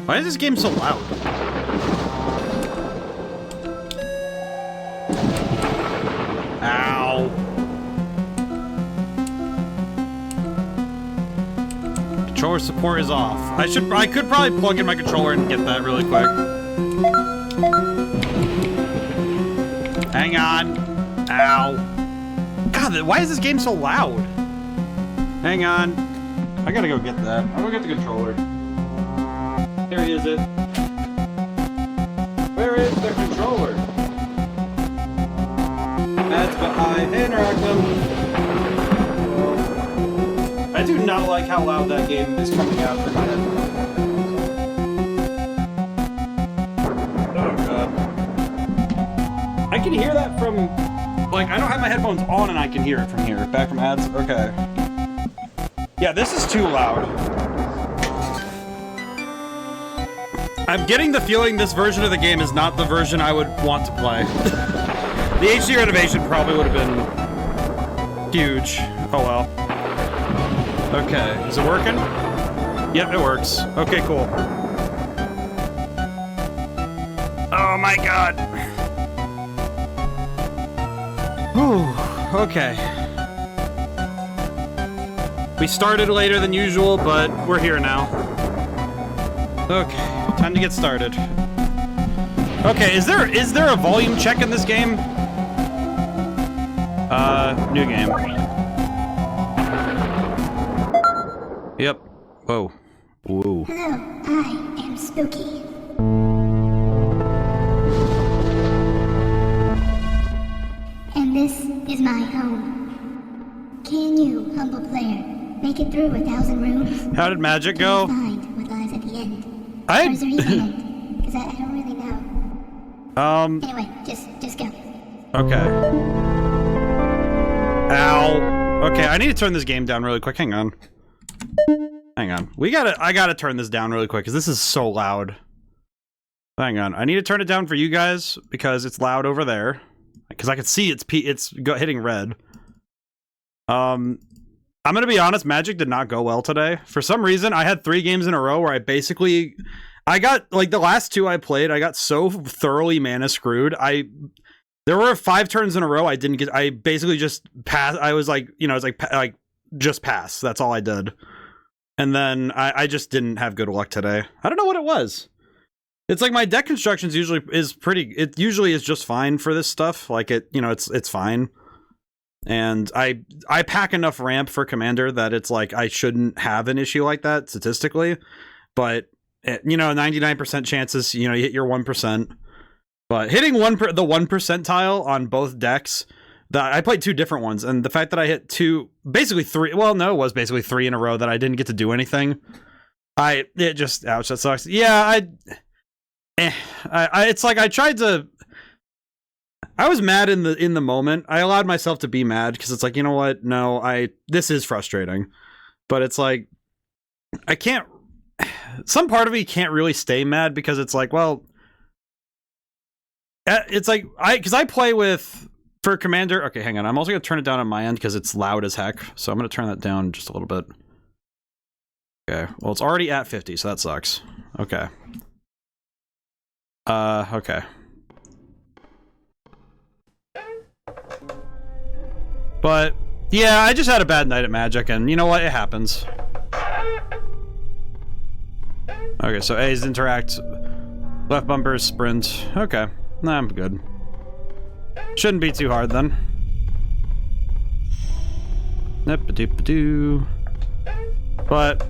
Why is this game so loud? Ow. Controller support is off. I could probably plug in my controller and get that really quick. Hang on. Ow. God, why is this game so loud? Hang on. I gotta go get that. I'll go get the controller. There is it. Where is the controller? That's behind Interactive. I do not like how loud that game is coming out from my head. Oh god. I can hear that from... Like, I don't have my headphones on and I can hear it from here. Back from ads? Okay. Yeah, this is too loud. I'm getting the feeling this version of the game is not the version I would want to play. The HD renovation probably would have been huge. Oh well. Okay, is it working? Yep, it works. Okay, cool. Oh my god. Whew, okay. We started later than usual, but we're here now. Okay. Time to get started. Okay, is there a volume check in this game? New game. Yep. Whoa. Whoa. Hello, I am Spooky. And this is my home. Can you, humble player, make it through 1,000 rooms? How did magic go? Find what lies at the end. Or is there even end? Because I don't really know. Anyway, just go. Okay. Ow. Okay, I need to turn this game down really quick. Hang on. Hang on. I gotta turn this down really quick because this is so loud. Hang on. I need to turn it down for you guys because it's loud over there. Because I can see it's hitting red. I'm gonna be honest, Magic did not go well today. For some reason, I had 3 games in a row where I got, like, the last 2 I played, I got so thoroughly mana screwed. There were 5 turns in a row I basically just passed. I was like, you know, it's like just pass. That's all I did. And then I just didn't have good luck today. I don't know what it was. It's like my deck constructions usually is just fine for this stuff. Like it's fine. And I pack enough ramp for Commander that it's like I shouldn't have an issue like that statistically, but 99% chances, you hit your 1%. But hitting the 1% tile on both decks, I played 2 different ones, and the fact that I hit 3 in a row that I didn't get to do anything, ouch, that sucks. Yeah, it's like I tried to. I was mad in the moment. I allowed myself to be mad because it's like, you know what? No, this is frustrating. But it's like, I can't, some part of me can't really stay mad because it's like, well, it's like, because I play for Commander. Okay, hang on. I'm also going to turn it down on my end because it's loud as heck. So I'm going to turn that down just a little bit. Okay. Well, it's already at 50, so that sucks. Okay. Okay. But, yeah, I just had a bad night at Magic, and you know what? It happens. Okay, so A is interact. Left bumper is sprint. Okay. Nah, I'm good. Shouldn't be too hard, then. But,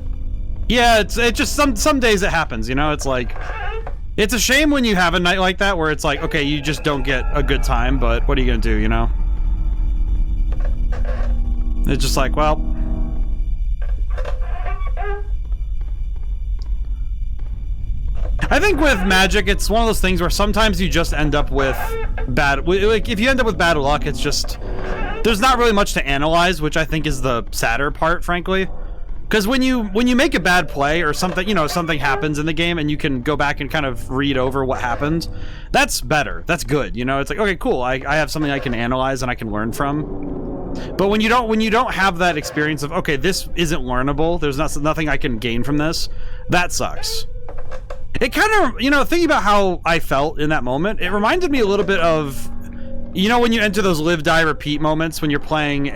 yeah, it's just some days it happens, It's like... It's a shame when you have a night like that where it's like, okay, you just don't get a good time, but what are you gonna do, It's just like, well... I think with Magic, it's one of those things where sometimes you just end up with like, if you end up with bad luck, it's just... There's not really much to analyze, which I think is the sadder part, frankly. Because when you make a bad play or something, something happens in the game and you can go back and kind of read over what happened, that's better. That's good, It's like, okay, cool, I have something I can analyze and I can learn from. But when you don't have that experience of, okay, this isn't learnable, there's nothing I can gain from this, that sucks. It kind of, you know, thinking about how I felt in that moment, it reminded me a little bit of, you know, when you enter those live, die, repeat moments when you're playing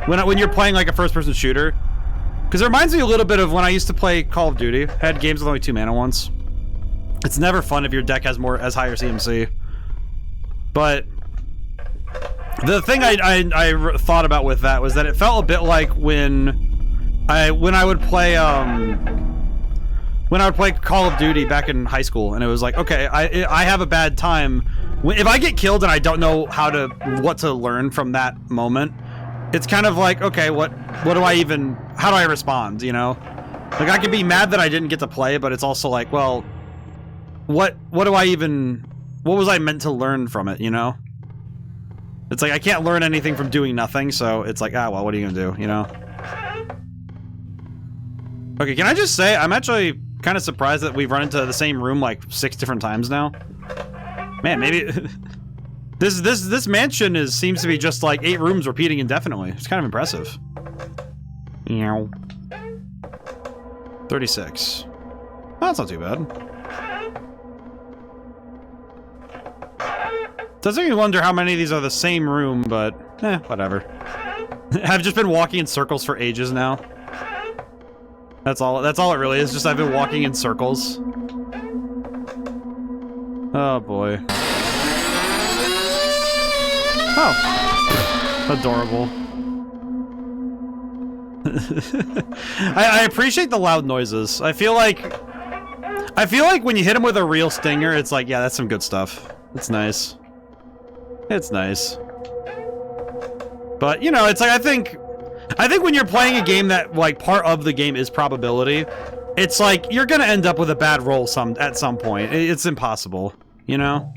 when you're playing like a first-person shooter. Because it reminds me a little bit of when I used to play Call of Duty. I had games with only 2 mana once. It's never fun if your deck has higher CMC. But the thing I thought about with that was that it felt a bit like when I would play Call of Duty back in high school, and it was like, okay, I have a bad time if I get killed and I don't know what to learn from that moment. It's kind of like, okay, how do I respond, you know? Like, I could be mad that I didn't get to play, but it's also like, well, what was I meant to learn from it, you know? It's like, I can't learn anything from doing nothing, so it's like, well, what are you gonna do, you know? Okay, can I just say, I'm actually kind of surprised that we've run into the same room like 6 different times now. Man, maybe... This mansion seems to be just like 8 rooms repeating indefinitely. It's kind of impressive. 36. Oh, that's not too bad. Does make me wonder how many of these are the same room, but whatever. I've just been walking in circles for ages now. That's all it really is. Just I've been walking in circles. Oh boy. Oh, adorable. I appreciate the loud noises. I feel like when you hit him with a real stinger, it's like, yeah, that's some good stuff. It's nice. It's nice. But, you know, it's like, I think when you're playing a game that, like, part of the game is probability, it's like, you're gonna end up with a bad roll at some point. It's impossible, you know?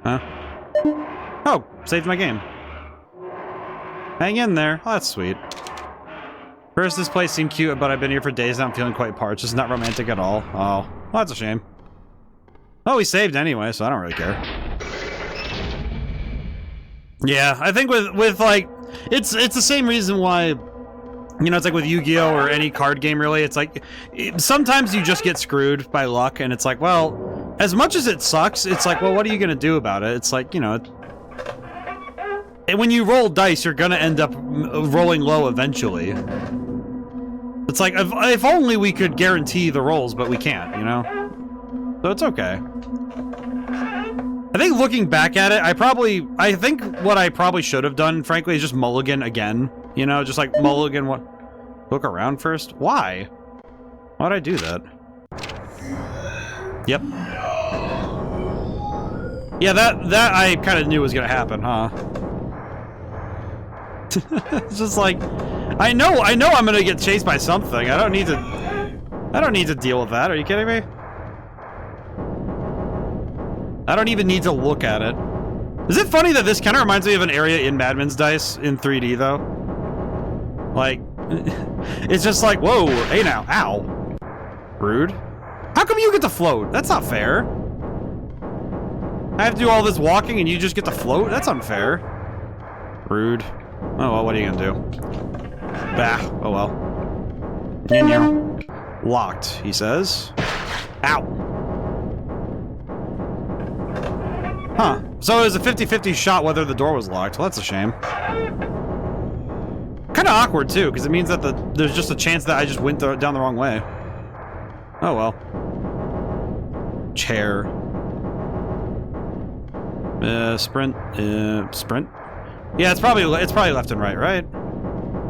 Huh? Oh, saved my game. Hang in there. Oh, that's sweet. First, this place seemed cute, but I've been here for days now. I'm feeling quite parched. It's not romantic at all. Oh, well, that's a shame. Oh, we saved anyway, so I don't really care. Yeah, I think with like, it's the same reason why, you know, it's like with Yu-Gi-Oh! Or any card game, really. It's like, sometimes you just get screwed by luck, and it's like, well, as much as it sucks, it's like, well, what are you gonna do about it? It's like, you know, when you roll dice, you're gonna end up rolling low eventually. It's like, if only we could guarantee the rolls, but we can't, you know? So it's okay. I think looking back at it, I think what I probably should have done, frankly, is just mulligan again. You know, just like mulligan what? Look around first? Why? Why'd I do that? Yep. Yeah, that I kind of knew was gonna happen, huh? It's just like, I know I'm gonna get chased by something. I don't need to deal with that. Are you kidding me? I don't even need to look at it. Is it funny that this kind of reminds me of an area in Madman's Dice in 3D though? Like, it's just like, whoa, hey now, ow. Rude. How come you get to float? That's not fair. I have to do all this walking and you just get to float? That's unfair. Rude. Oh well, what are you gonna do? Bah, oh well. Locked, he says. Ow. Huh. So it was a 50-50 shot whether the door was locked. Well, that's a shame. Kind of awkward, too, because it means that there's just a chance that I just went down the wrong way. Oh, well. Chair. Sprint. Sprint? Yeah, it's probably left and right, right?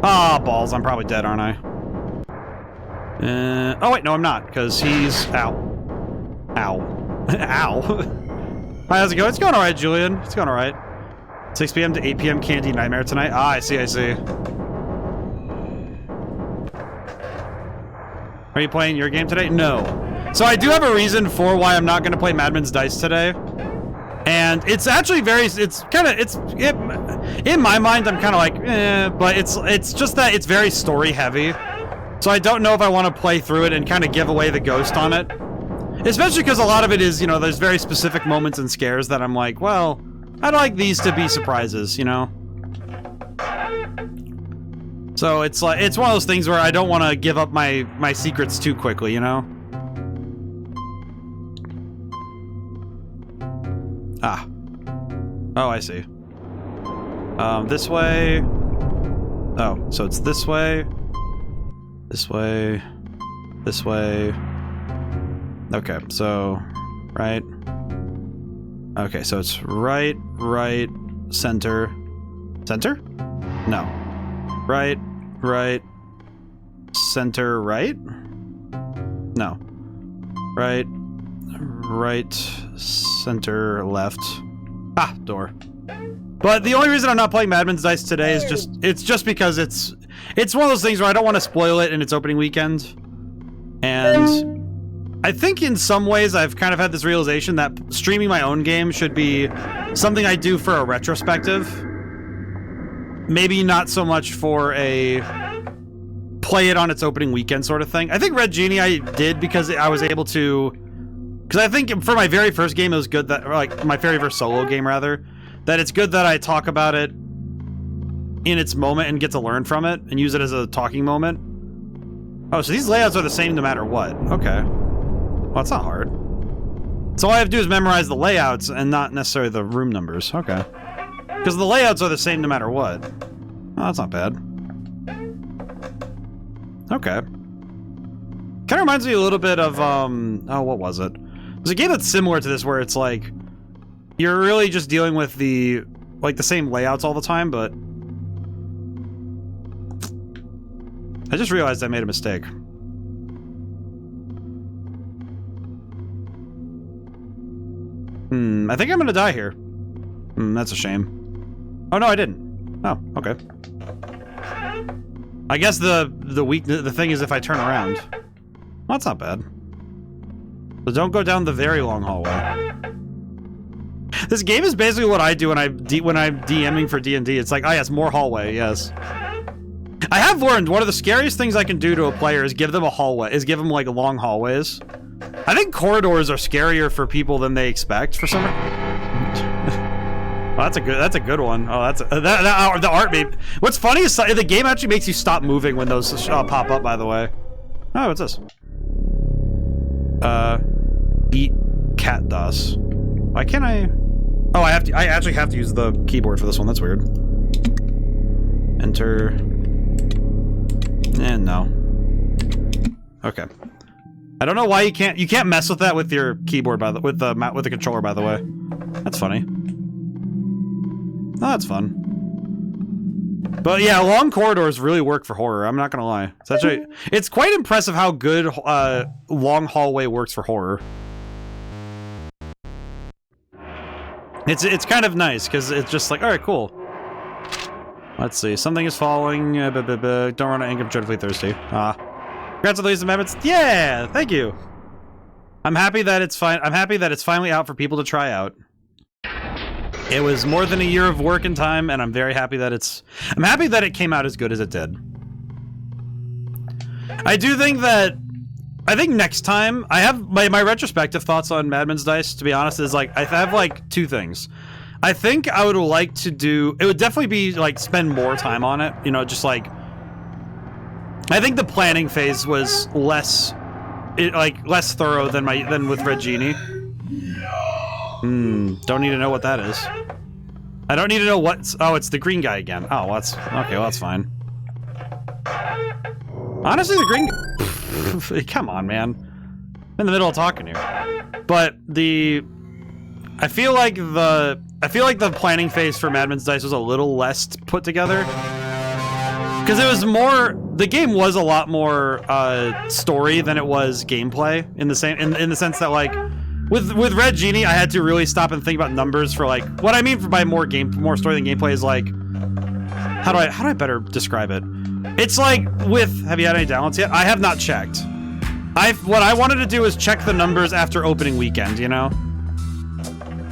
Ah, balls. I'm probably dead, aren't I? Oh, wait, no, I'm not, because he's... Ow. Ow. Ow. Hi, how's it going? It's going alright, Julian. It's going alright. 6 p.m. to 8 p.m. Candy Nightmare tonight. Ah, I see, I see. Are you playing your game today? No. So I do have a reason for why I'm not going to play Madman's Dice today. And it's actually in my mind, I'm kind of like, but it's just that it's very story heavy. So I don't know if I want to play through it and kind of give away the ghost on it. Especially because a lot of it is, you know, there's very specific moments and scares that I'm like, well, I'd like these to be surprises, you know? So it's like, it's one of those things where I don't want to give up my secrets too quickly, you know? Ah. Oh, I see. This way. Oh, so it's this way. This way. This way. Okay, so right. Okay, so it's right, center. Center? No. Right, center, right? No. Right, center, left. Ah, door. But the only reason I'm not playing Madman's Dice today is just because it's one of those things where I don't want to spoil it in its opening weekend. And I think in some ways I've kind of had this realization that streaming my own game should be something I do for a retrospective. Maybe not so much for a play it on its opening weekend sort of thing. I think Red Genie I did because I was able to... Because I think for my very first game it was good that... Or like, my very first solo game, rather. That it's good that I talk about it in its moment and get to learn from it and use it as a talking moment. Oh, so these layouts are the same no matter what. Okay. Well, that's not hard. So all I have to do is memorize the layouts and not necessarily the room numbers. Okay. Because the layouts are the same no matter what. Oh, that's not bad. Okay. Kind of reminds me a little bit of, oh, what was it? There's a game that's similar to this where it's like, you're really just dealing with the same layouts all the time, but... I just realized I made a mistake. I think I'm gonna die here. That's a shame. Oh, no, I didn't. Oh, okay. I guess the thing is if I turn around. Well, that's not bad. So don't go down the very long hallway. This game is basically what I do when I'm DMing for D&D. It's like, oh yes, more hallway, yes. I have learned one of the scariest things I can do to a player is give them a hallway, is give them like long hallways. I think corridors are scarier for people than they expect for some reason. Well, that's a good one. Oh, the art made. What's funny is the game actually makes you stop moving when those pop up, by the way. Oh, what's this? Eat cat DOS. Why can't I? Oh, I actually have to use the keyboard for this one. That's weird. Enter. And no. Okay. I don't know why you can't mess with that with your keyboard with the controller, by the way. That's funny. Oh, that's fun. But yeah, long corridors really work for horror. I'm not gonna lie. It's quite impressive how good long hallway works for horror. It's kind of nice because it's just like, all right, cool. Let's see. Something is falling. Don't run out of ink. I'm dreadfully thirsty. Congrats on the amendments. Yeah, thank you. I'm happy that it's fine. I'm happy that it's finally out for people to try out. It was more than a year of work and time, and I'm very happy that I'm happy that it came out as good as it did. I think next time, I have my retrospective thoughts on Madman's Dice, to be honest, is like, I have like two things. I think I would like to do, it would definitely be like spend more time on it, you know, just like, I think the planning phase was less thorough than with Red Genie. Don't need to know what that is. I don't need to know what's... Oh, it's the green guy again. Oh, well, that's... Okay, well, that's fine. Honestly, the green... Come on, man. I'm in the middle of talking here. But I feel like the planning phase for Madman's Dice was a little less put together. Because it was more... The game was a lot more story than it was gameplay in the sense that, like... With Red Genie, I had to really stop and think about numbers for like what I mean by more story than gameplay is like how do I better describe it? It's like with have you had any downloads yet? I have not checked. What I wanted to do is check the numbers after opening weekend, you know?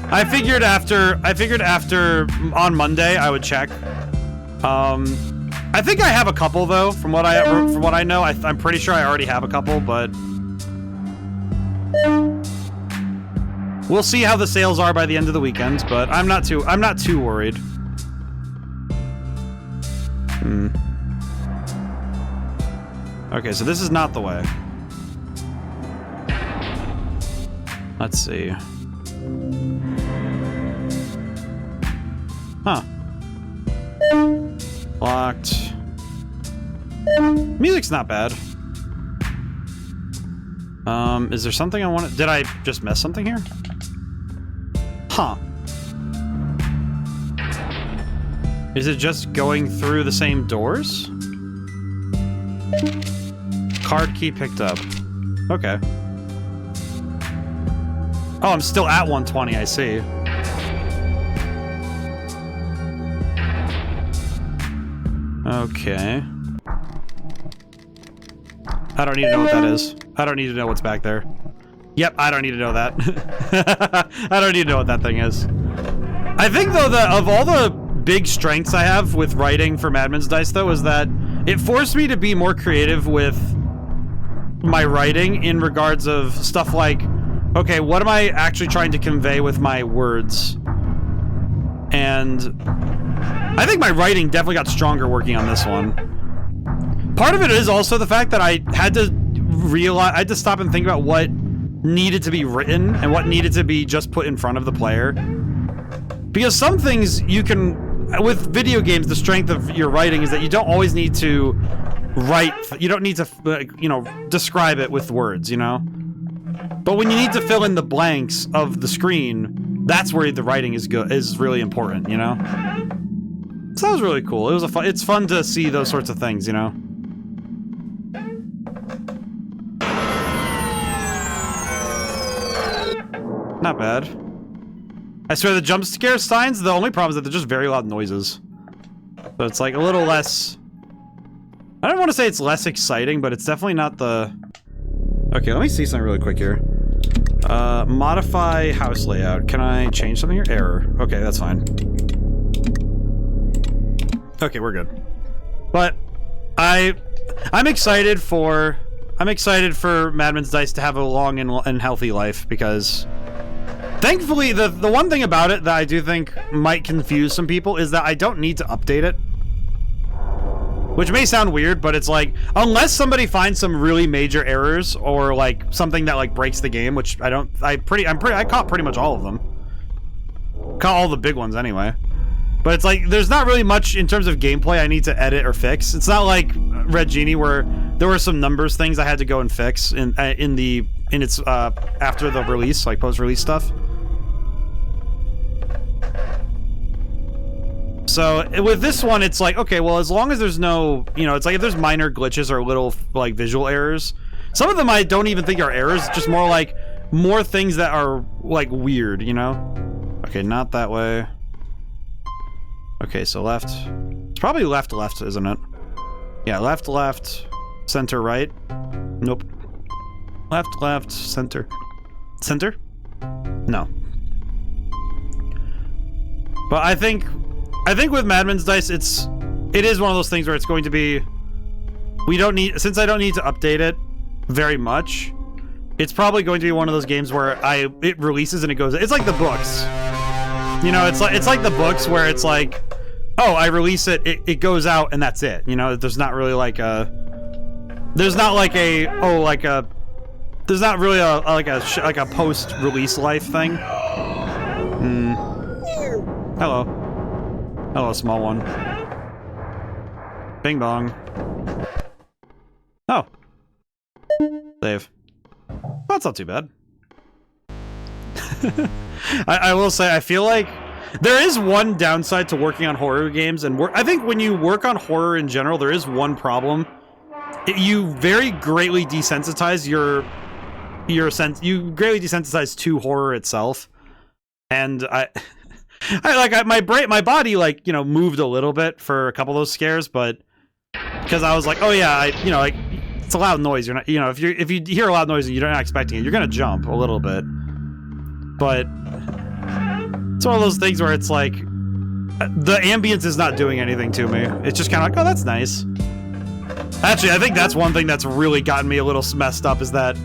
I figured after on Monday I would check. I think I have a couple though, from what I know. I'm pretty sure I already have a couple, but We'll see how the sales are by the end of the weekend, but I'm not too worried. Okay, so this is not the way. Let's see. Huh. Locked. Music's not bad. Is there something I want to... Did I just mess something here? Huh. Is it just going through the same doors? Card key picked up. Okay. Oh, I'm still at 120, I see. Okay. I don't need to know what that is. I don't need to know what's back there. Yep, I don't need to know that. I don't need to know what that thing is. I think, though, that of all the big strengths I have with writing for Madman's Dice, though, is that it forced me to be more creative with my writing in regards of stuff like, okay, what am I actually trying to convey with my words? And I think my writing definitely got stronger working on this one. Part of it is also the fact that I had to realize, I had to stop and think about what needed to be written and what needed to be just put in front of the player. Because some things you can, with video games, the strength of your writing is that you don't always need to write, you don't need to, you know, describe it with words, you know? But when you need to fill in the blanks of the screen, that's where the writing is good, is really important, you know? So that was really cool. It was it's fun to see those sorts of things, you know? Not bad. I swear the jump scare signs, the only problem is that they're just very loud noises. So it's like a little less... I don't want to say it's less exciting, but it's definitely not the... Okay, let me see something really quick here. Modify house layout. Can I change something here? Error. Okay, that's fine. Okay, we're good. But I'm excited for Madman's Dice to have a long and healthy life, because thankfully the one thing about it that I do think might confuse some people is that I don't need to update it. Which may sound weird, but it's like, unless somebody finds some really major errors or like something that like breaks the game, which I caught pretty much all of them. Caught all the big ones anyway. But it's like, there's not really much in terms of gameplay I need to edit or fix. It's not like Red Genie where there were some numbers things I had to go and fix in its after the release, like post-release stuff. So with this one, it's like, okay, well, as long as there's no, you know, it's like if there's minor glitches or little like visual errors, some of them I don't even think are errors, just more like more things that are like weird, you know? Okay, not that way. Okay, so left. It's probably left, isn't it? Yeah, left, center, right. Nope. Left, center. Center? No. But I think with Madman's Dice, it is one of those things where it's going to be, since I don't need to update it very much, it's probably going to be one of those games where it releases and it goes, it's like the books. You know, it's like the books where it's like, oh, I release it, it goes out and that's it. You know, there's not really like there's not really a post-release life thing. Hello, small one. Bing bong. Oh. Save. Well, that's not too bad. I will say, I feel like there is one downside to working on horror games, and I think when you work on horror in general, there is one problem. You very greatly desensitize you greatly desensitize to horror itself. And my body, like, you know, moved a little bit for a couple of those scares, but because I was like, oh yeah, you know, like, it's a loud noise. You're not, you know, if you hear a loud noise and you're not expecting it, you're gonna jump a little bit. But it's one of those things where it's like, the ambience is not doing anything to me. It's just kind of like, oh, that's nice. Actually, I think that's one thing that's really gotten me a little messed up, is that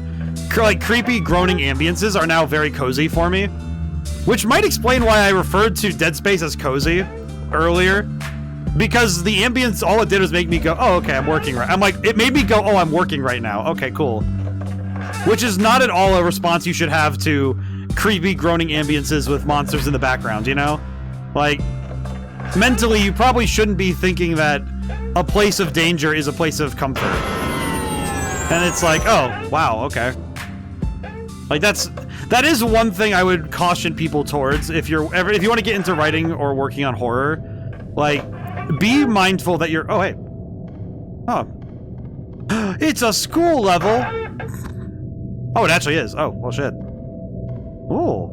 like creepy groaning ambiences are now very cozy for me, which might explain why I referred to Dead Space as cozy earlier, because the ambience, all it did was make me go, oh, okay, I'm working right. I'm like, it made me go, oh, I'm working right now. Okay, cool. Which is not at all a response you should have to creepy groaning ambiences with monsters in the background, you know? Like, mentally, you probably shouldn't be thinking that a place of danger is a place of comfort. And it's like, oh, wow, okay. Like, that is one thing I would caution people towards if you want to get into writing or working on horror. Like, be mindful that you're, oh, hey. Oh. It's a school level! Oh, it actually is. Oh, well, shit. Ooh.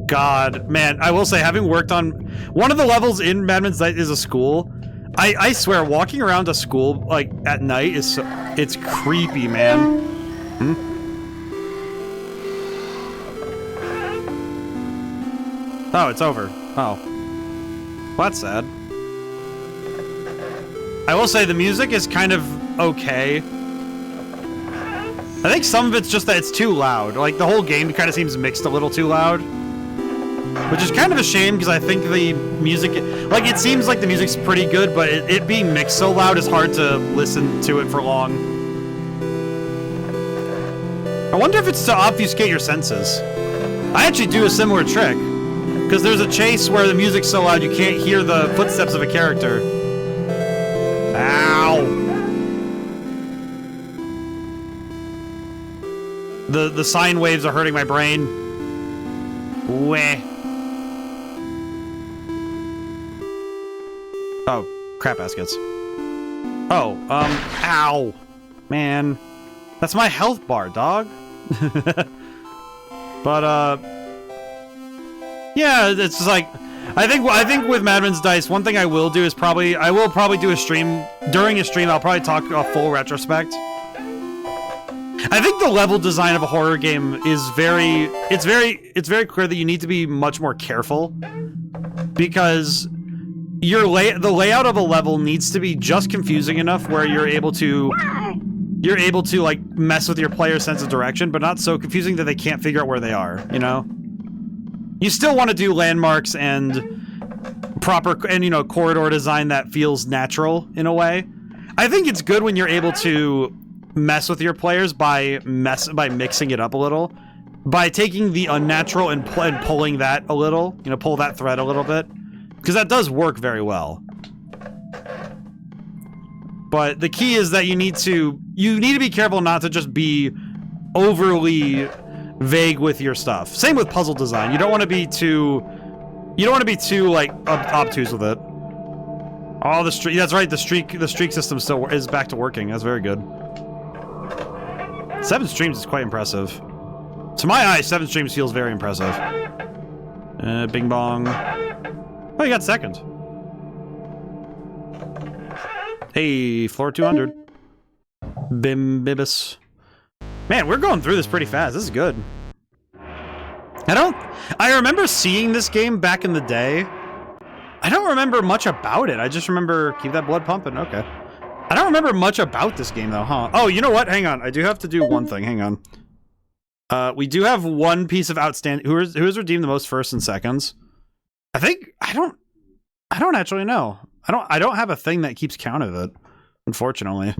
God, man, I will say, having worked on one of the levels in Madman's Night is a school. I swear, walking around a school like at night is it's creepy, man. Oh, it's over. Oh, well, that's sad. I will say the music is kind of okay. I think some of it's just that it's too loud. Like, the whole game kind of seems mixed a little too loud. Which is kind of a shame, because I think the music... Like, it seems like the music's pretty good, but it being mixed so loud is hard to listen to it for long. I wonder if it's to obfuscate your senses. I actually do a similar trick. Because there's a chase where the music's so loud you can't hear the footsteps of a character. Ow! The sine waves are hurting my brain. Weh. Oh, crap baskets. Oh, ow. Man. That's my health bar, dog. But, yeah, it's just like, I think with Madman's Dice, one thing I will do is I will probably do a stream, during a stream, I'll probably talk a full retrospect. I think the level design of a horror game is it's very clear that you need to be much more careful, because the layout of a level needs to be just confusing enough where you're able to like mess with your player's sense of direction, but not so confusing that they can't figure out where they are, you know? You still want to do landmarks and you know, corridor design that feels natural in a way. I think it's good when you're able to mess with your players by mixing it up a little, by taking the unnatural and pulling that a little, you know, pull that thread a little bit, because that does work very well. But the key is that you need to be careful not to just be overly vague with your stuff. Same with puzzle design. You don't want to be too like obtuse with it. Oh, that's right. The streak system still is back to working. That's very good. 7 streams is quite impressive. To my eyes, 7 streams feels very impressive. Bing bong. Oh, you got second. Hey, floor 200. Bim bibus. Man, we're going through this pretty fast. This is good. I remember seeing this game back in the day. I don't remember much about it. I just remember keep that blood pumping. Okay. I don't remember much about this game though, huh? Oh, you know what? Hang on. I do have to do one thing. Hang on. We do have one piece of outstanding. Who has redeemed the most firsts and seconds? I don't actually know. I don't have a thing that keeps count of it, unfortunately.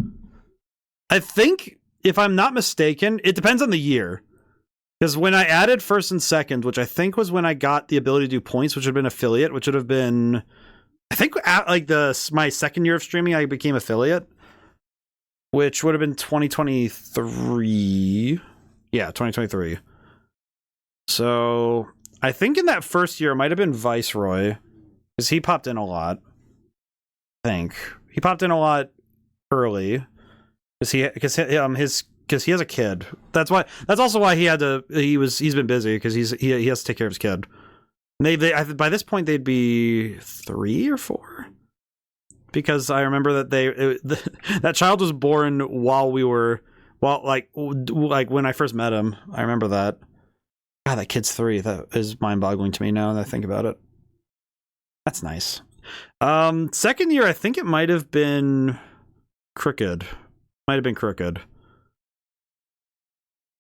I think, if I'm not mistaken, it depends on the year. Because when I added first and second, which I think was when I got the ability to do points, which would have been affiliate, which would have been, I think at like my second year of streaming, I became affiliate, which would have been 2023. Yeah, 2023. So I think in that first year, it might have been Viceroy, because he popped in a lot. I think he popped in a lot early, because he has a kid. That's also why he's been busy, because he has to take care of his kid. And by this point they'd be 3 or 4, because I remember that that child was born like when I first met him. I remember that. God, that kid's 3. That is mind-boggling to me now that I think about it. That's nice. Second year, I think it might have been Crooked.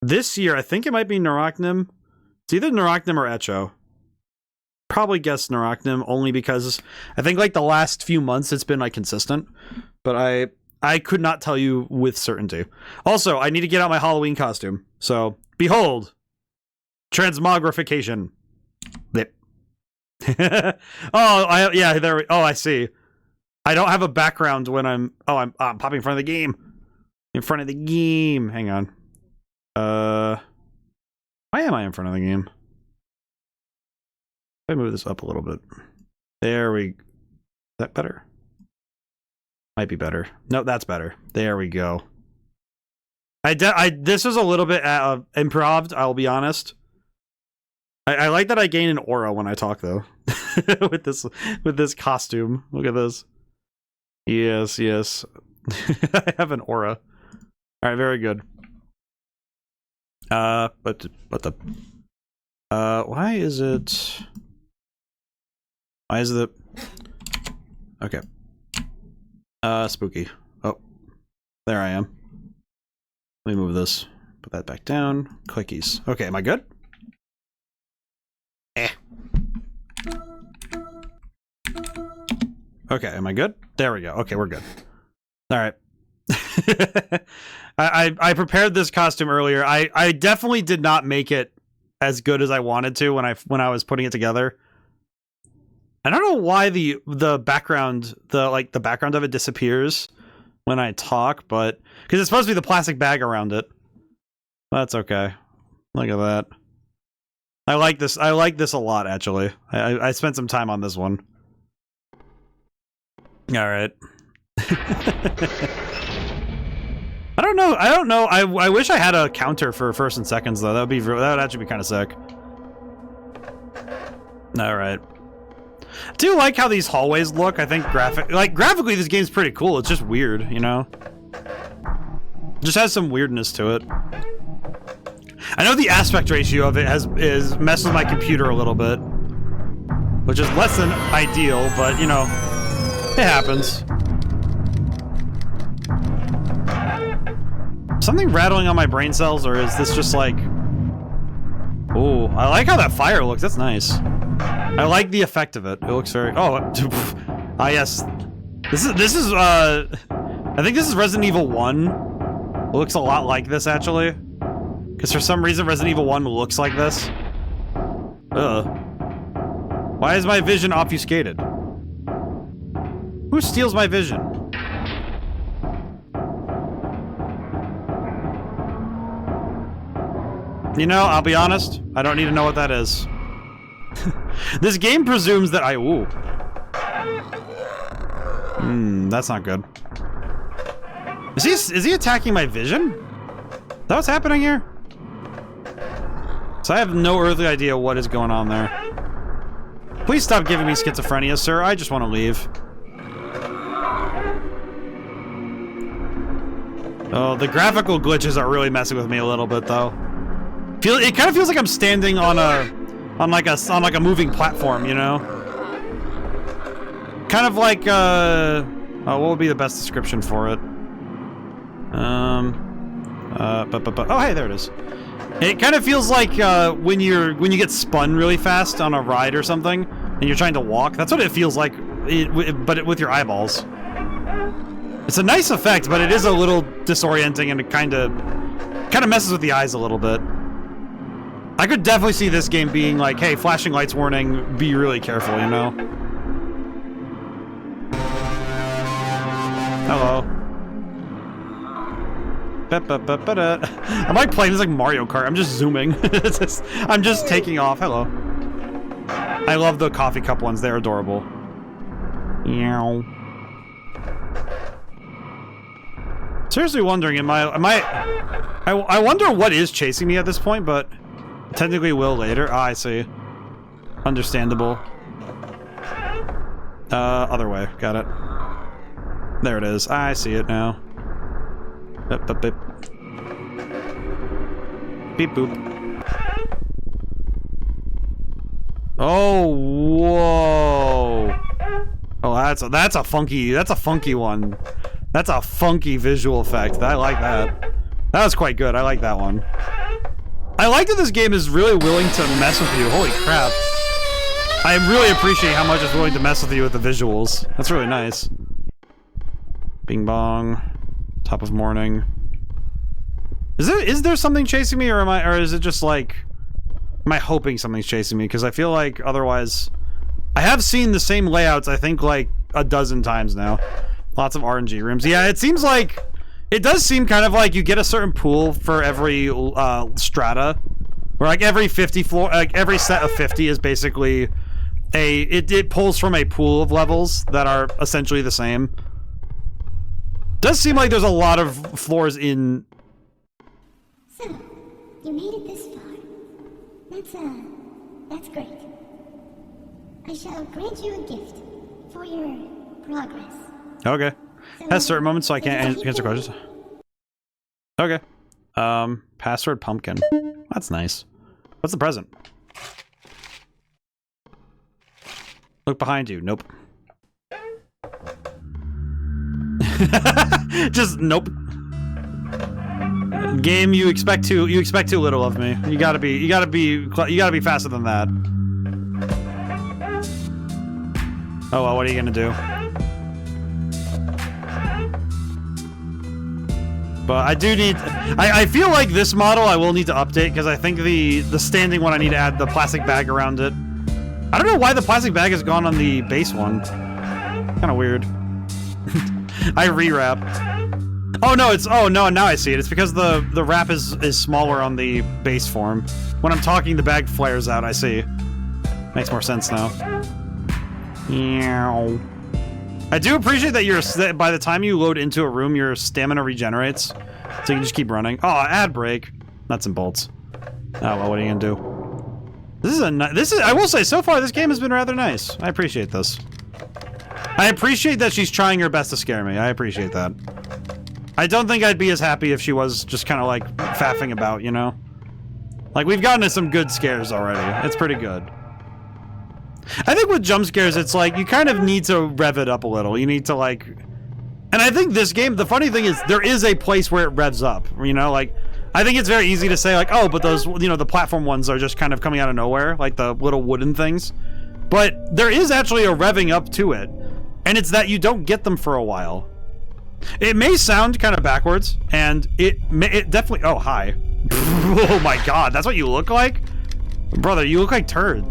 This year, I think it might be Narachnim. It's either Narachnim or Echo. Probably guess Narachnim only because I think like the last few months it's been like consistent, but I could not tell you with certainty. Also, I need to get out my Halloween costume. So, behold, transmogrification. Yep. I see. I don't have a background when I'm popping in front of the game. In front of the game. Hang on. Why am I in front of the game? Let me move this up a little bit. There we... Is that better? Might be better. No, that's better. There we go. This was a little bit improv, I'll be honest. I like that I gain an aura when I talk, though. with this costume. Look at this. Yes. I have an aura. Alright, very good. Why is it... Why is the... Okay. Spooky. Oh. There I am. Let me move this. Put that back down. Clickies. Okay, am I good? Okay, am I good? There we go. Okay, we're good. Alright. I prepared this costume earlier. I definitely did not make it as good as I wanted to when I was putting it together. I don't know why the background of it disappears when I talk, but because it's supposed to be the plastic bag around it. That's okay. Look at that. I like this a lot, actually. I spent some time on this one. Alright. I don't know. I wish I had a counter for first and seconds, though. That would actually be kind of sick. Alright. I do like how these hallways look. I think graphically this game's pretty cool. It's just weird, you know? It just has some weirdness to it. I know the aspect ratio of it is messed with my computer a little bit, which is less than ideal, but you know, it happens. Something rattling on my brain cells, or is this just like... Ooh, I like how that fire looks. That's nice. I like the effect of it. It looks very... Oh, yes. This is, I think this is Resident Evil 1. It looks a lot like this, actually. Because for some reason, Resident Evil 1 looks like this. Ugh. Why is my vision obfuscated? Who steals my vision? You know, I'll be honest, I don't need to know what that is. This game presumes that ooh. That's not good. Is he attacking my vision? Is that what's happening here? So I have no earthly idea what is going on there. Please stop giving me schizophrenia, sir. I just want to leave. Oh, the graphical glitches are really messing with me a little bit, though. It kind of feels like I'm standing on like a moving platform, you know? Kind of like oh, what would be the best description for it? Oh, hey, there it is. It kind of feels like when you get spun really fast on a ride or something, and you're trying to walk. That's what it feels like, but with your eyeballs. It's a nice effect, but it is a little disorienting, and it kind of messes with the eyes a little bit. I could definitely see this game being like, hey, flashing lights warning, be really careful, you know? Hello. I'm like playing this like Mario Kart. I'm just zooming. I'm just taking off. Hello. I love the coffee cup ones. They're adorable. Meow. Seriously wondering, I wonder what is chasing me at this point, but technically will later. Ah, I see. Understandable. Other way. Got it. There it is. I see it now. Beep, beep, beep. Beep, boop. Oh, whoa. Oh, that's a funky one. That's a funky visual effect. I like that. That was quite good. I like that one. I like that this game is really willing to mess with you. Holy crap. I really appreciate how much it's willing to mess with you with the visuals. That's really nice. Bing bong. Top of morning. Is there something chasing me, or is it just like, am I hoping something's chasing me? Because I feel like otherwise, I have seen the same layouts I think like a dozen times now. Lots of RNG rooms. Yeah, it seems like, it does seem kind of like you get a certain pool for every strata, where like every 50 floor, like every set of 50 is basically it pulls from a pool of levels that are essentially the same. Does seem like there's a lot of floors in. So, you made it this far. That's great. I shall grant you a gift for your progress. Okay. So, Has certain moments so I can't answer questions. Okay. Password pumpkin. That's nice. What's the present? Look behind you. Nope. Just nope. Game, you expect too little of me. You gotta be faster than that. Oh well, what are you gonna do? But I do need, I feel like this model I will need to update because I think the standing one I need to add the plastic bag around it. I don't know why the plastic bag has gone on the base one. Kind of weird. I rewrapped. Oh no, now I see it. It's because the wrap is smaller on the base form. When I'm talking, the bag flares out. I see. Makes more sense now. Meow. I do appreciate that by the time you load into a room, your stamina regenerates, so you can just keep running. Oh, ad break. Nuts and bolts. Oh well, what are you gonna do? I will say, so far this game has been rather nice. I appreciate this. I appreciate that she's trying her best to scare me. I appreciate that. I don't think I'd be as happy if she was just kind of like faffing about, you know? Like, we've gotten to some good scares already. It's pretty good. I think with jump scares, it's like, you kind of need to rev it up a little. You need to like... And I think this game, the funny thing is, there is a place where it revs up, you know? Like, I think it's very easy to say like, oh, but those, you know, the platform ones are just kind of coming out of nowhere, like the little wooden things. But there is actually a revving up to it. And it's that you don't get them for a while. It may sound kind of backwards, and it definitely... Oh, hi. Oh my god, that's what you look like? Brother, you look like turd.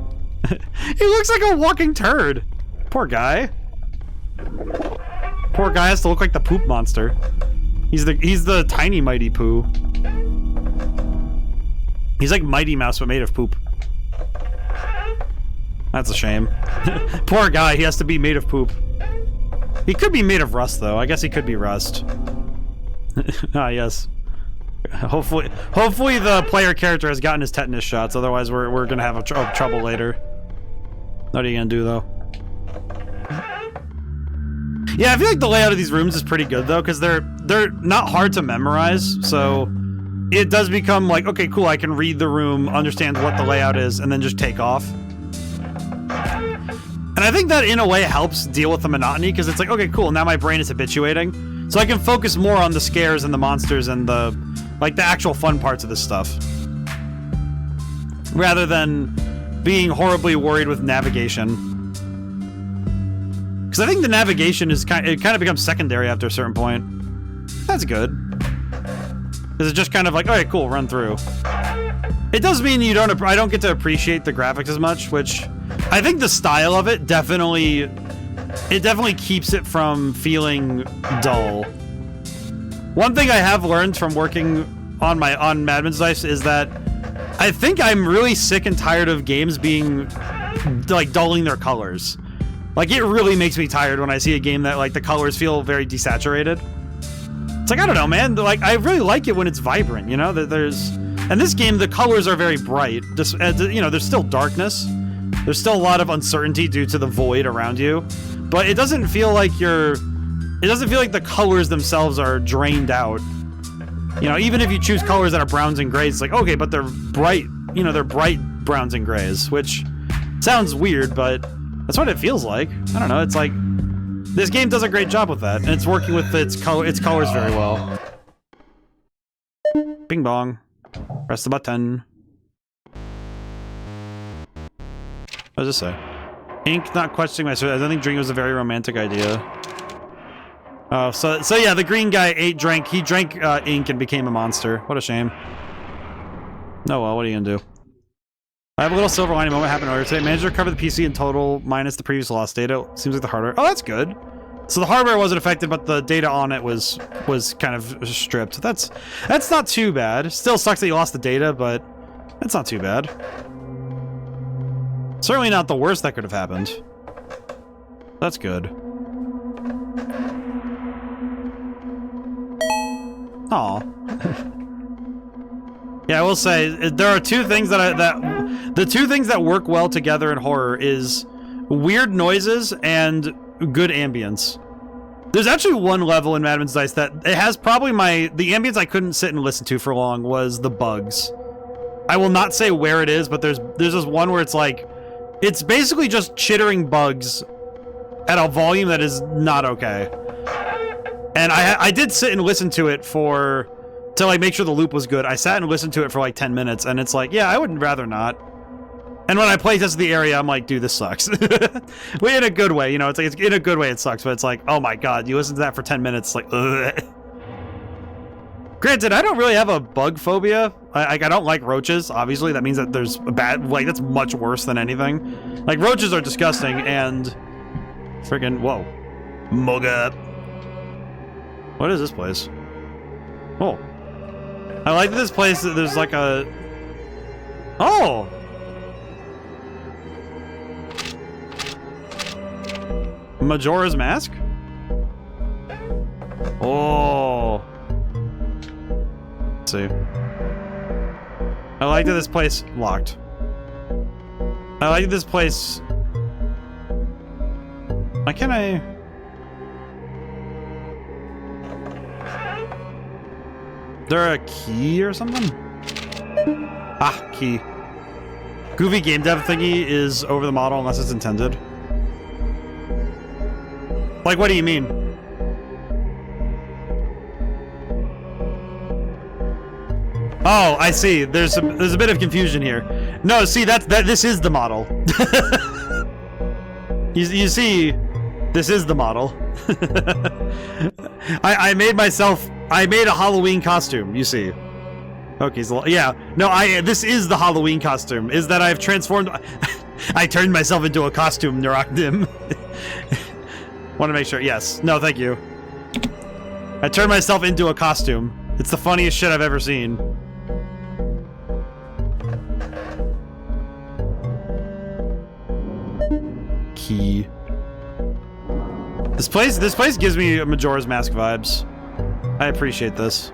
He looks like a walking turd. Poor guy. Poor guy has to look like the poop monster. He's the tiny Mighty Pooh. He's like Mighty Mouse, but made of poop. That's a shame. Poor guy, he has to be made of poop. He could be made of rust, though. I guess he could be rust. Ah, yes. Hopefully the player character has gotten his tetanus shots. Otherwise, we're gonna have trouble later. What are you gonna do, though? Yeah, I feel like the layout of these rooms is pretty good, though, because they're not hard to memorize. So it does become like, okay, cool. I can read the room, understand what the layout is, and then just take off. And I think that in a way helps deal with the monotony, because it's like, okay, cool, now my brain is habituating. So I can focus more on the scares and the monsters and the actual fun parts of this stuff. Rather than being horribly worried with navigation. Because I think the navigation is kind of becomes secondary after a certain point. That's good. Because it's just kind of like, alright, cool, run through. It does mean I don't get to appreciate the graphics as much, which I think the style of it definitely keeps it from feeling dull. One thing I have learned from working on Madman's Dice is that I think I'm really sick and tired of games being like dulling their colors. Like, it really makes me tired when I see a game that like the colors feel very desaturated. It's like, I don't know, man. Like, I really like it when it's vibrant, you know? And this game, the colors are very bright. Just, you know, there's still darkness. There's still a lot of uncertainty due to the void around you. But it doesn't feel like the colors themselves are drained out. You know, even if you choose colors that are browns and grays, it's like, okay, but they're bright, you know, they're bright browns and grays, which sounds weird, but that's what it feels like. I don't know, it's like, this game does a great job with that, and it's working with its colors very well. Bing bong. Press the button. What does this say? Ink not questioning my service. I don't think drinking was a very romantic idea. Oh, so yeah, the green guy he drank ink and became a monster. What a shame. Oh well, what are you gonna do? I have a little silver lining moment happened earlier today. Managed to recover the PC in total minus the previous lost data. Seems like the hardware. Oh, that's good. So the hardware wasn't affected, but the data on it was kind of stripped. That's not too bad. Still sucks that you lost the data, but that's not too bad. Certainly not the worst that could have happened. That's good. Aw. Yeah, I will say there are two things the two things that work well together in horror is weird noises and good ambience. There's actually one level in Madman's Dice that it has probably the ambience I couldn't sit and listen to for long was the bugs. I will not say where it is, but there's this one where it's like it's basically just chittering bugs at a volume that is not okay. And I did sit and listen to it to like make sure the loop was good. I sat and listened to it for like 10 minutes, and it's like, yeah, I would rather not. And when I play test the area, I'm like, dude, this sucks. Well, in a good way, you know. It's like in a good way, it sucks, but it's like, oh my god, you listen to that for 10 minutes, like, ugh. Granted, I don't really have a bug phobia. I don't like roaches. Obviously, that means that there's a bad, like, that's much worse than anything. Like, roaches are disgusting, and freaking whoa, mug up. What is this place? Oh, I like this place. There's like a oh. Majora's Mask? Oh. Let's see. I like that this place locked. I like this place. Why can't I? Is there a key or something? Ah, key. Goofy game dev thingy is over the model unless it's intended. Like, what do you mean? Oh, I see. There's a bit of confusion here. No, see, this is the model. you see, this is the model. I made a Halloween costume, you see. Okay, so yeah. No, this is the Halloween costume. Is that I've transformed I turned myself into a costume, Neurochdim. Want to make sure. Yes. No, thank you. I turned myself into a costume. It's the funniest shit I've ever seen. Key. This place gives me Majora's Mask vibes. I appreciate this.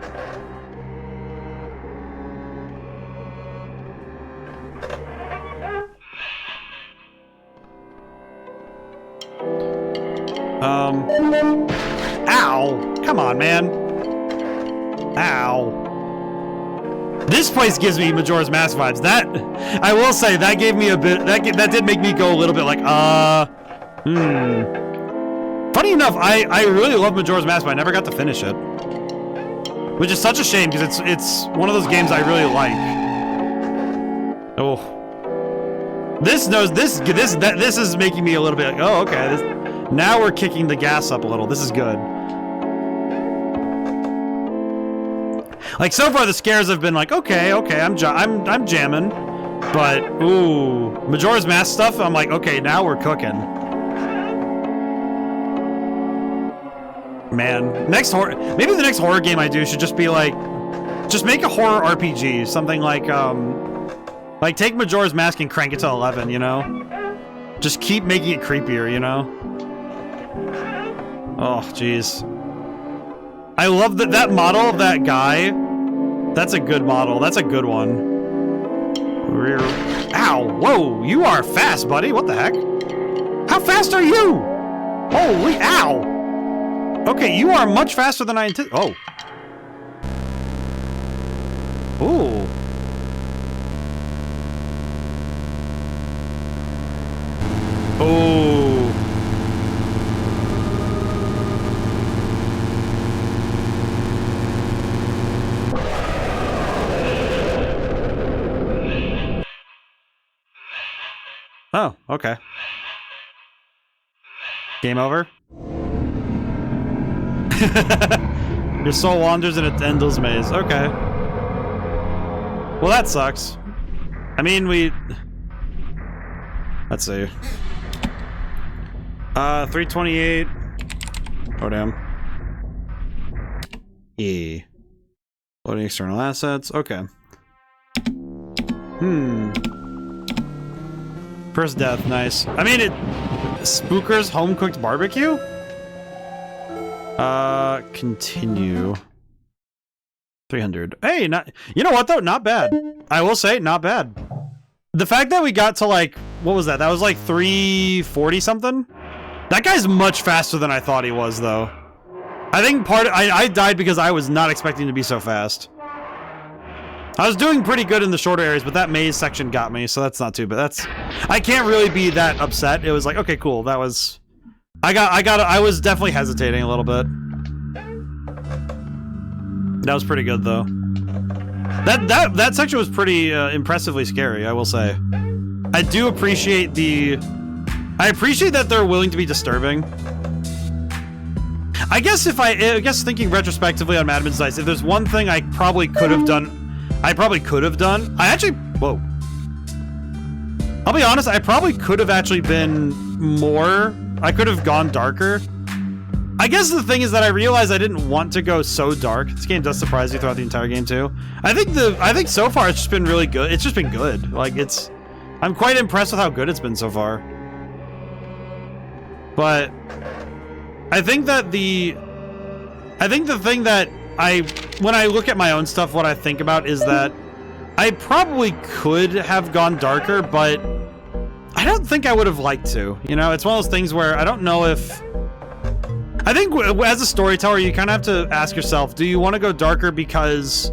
Ow! Come on, man. Ow. This place gives me Majora's Mask vibes. That, I will say, that gave me a bit, that did make me go a little bit like, Funny enough, I really love Majora's Mask, but I never got to finish it. Which is such a shame, because it's one of those games I really like. Oh. This is making me a little bit like, oh, okay, now we're kicking the gas up a little. This is good. Like, so far the scares have been like, okay, I'm jamming. But, ooh, Majora's Mask stuff, I'm like, okay, now we're cooking. Man, maybe the next horror game I do should just be like, just make a horror RPG. Something like take Majora's Mask and crank it to 11, you know? Just keep making it creepier, you know? Oh, jeez. I love that model of that guy. That's a good model. That's a good one. Ow! Whoa! You are fast, buddy. What the heck? How fast are you? Holy ow! Okay, you are much faster than I anticipated. Oh. Ooh. Oh. Oh, Okay. Game over? Your soul wanders in an endless maze. Okay. Well, that sucks. I mean, let's see. 328. ODaM. E. Loading external assets. Okay. First death. Nice. I mean, Spooker's home-cooked barbecue? Continue. 300. Hey, you know what though? Not bad. I will say, not bad. The fact that we got to like, what was that? That was like 340 something? That guy's much faster than I thought he was though. I think I died because I was not expecting to be so fast. I was doing pretty good in the shorter areas, but that maze section got me, so that's not too bad. I can't really be that upset. It was like, okay, cool. That was, I was definitely hesitating a little bit. That was pretty good though. That section was pretty impressively scary, I will say. I do appreciate I appreciate that they're willing to be disturbing. I guess thinking retrospectively on Madman's Dice, if there's one thing I probably could have done, whoa. I'll be honest, I probably could have actually been more, I could have gone darker. I guess the thing is that I realized I didn't want to go so dark. This game does surprise you throughout the entire game too. I think so far it's just been really good. It's just been good. Like I'm quite impressed with how good it's been so far. But I think the thing that when I look at my own stuff, what I think about is that I probably could have gone darker, but I don't think I would have liked to. You know, it's one of those things where I don't know if... I think as a storyteller, you kind of have to ask yourself, do you want to go darker because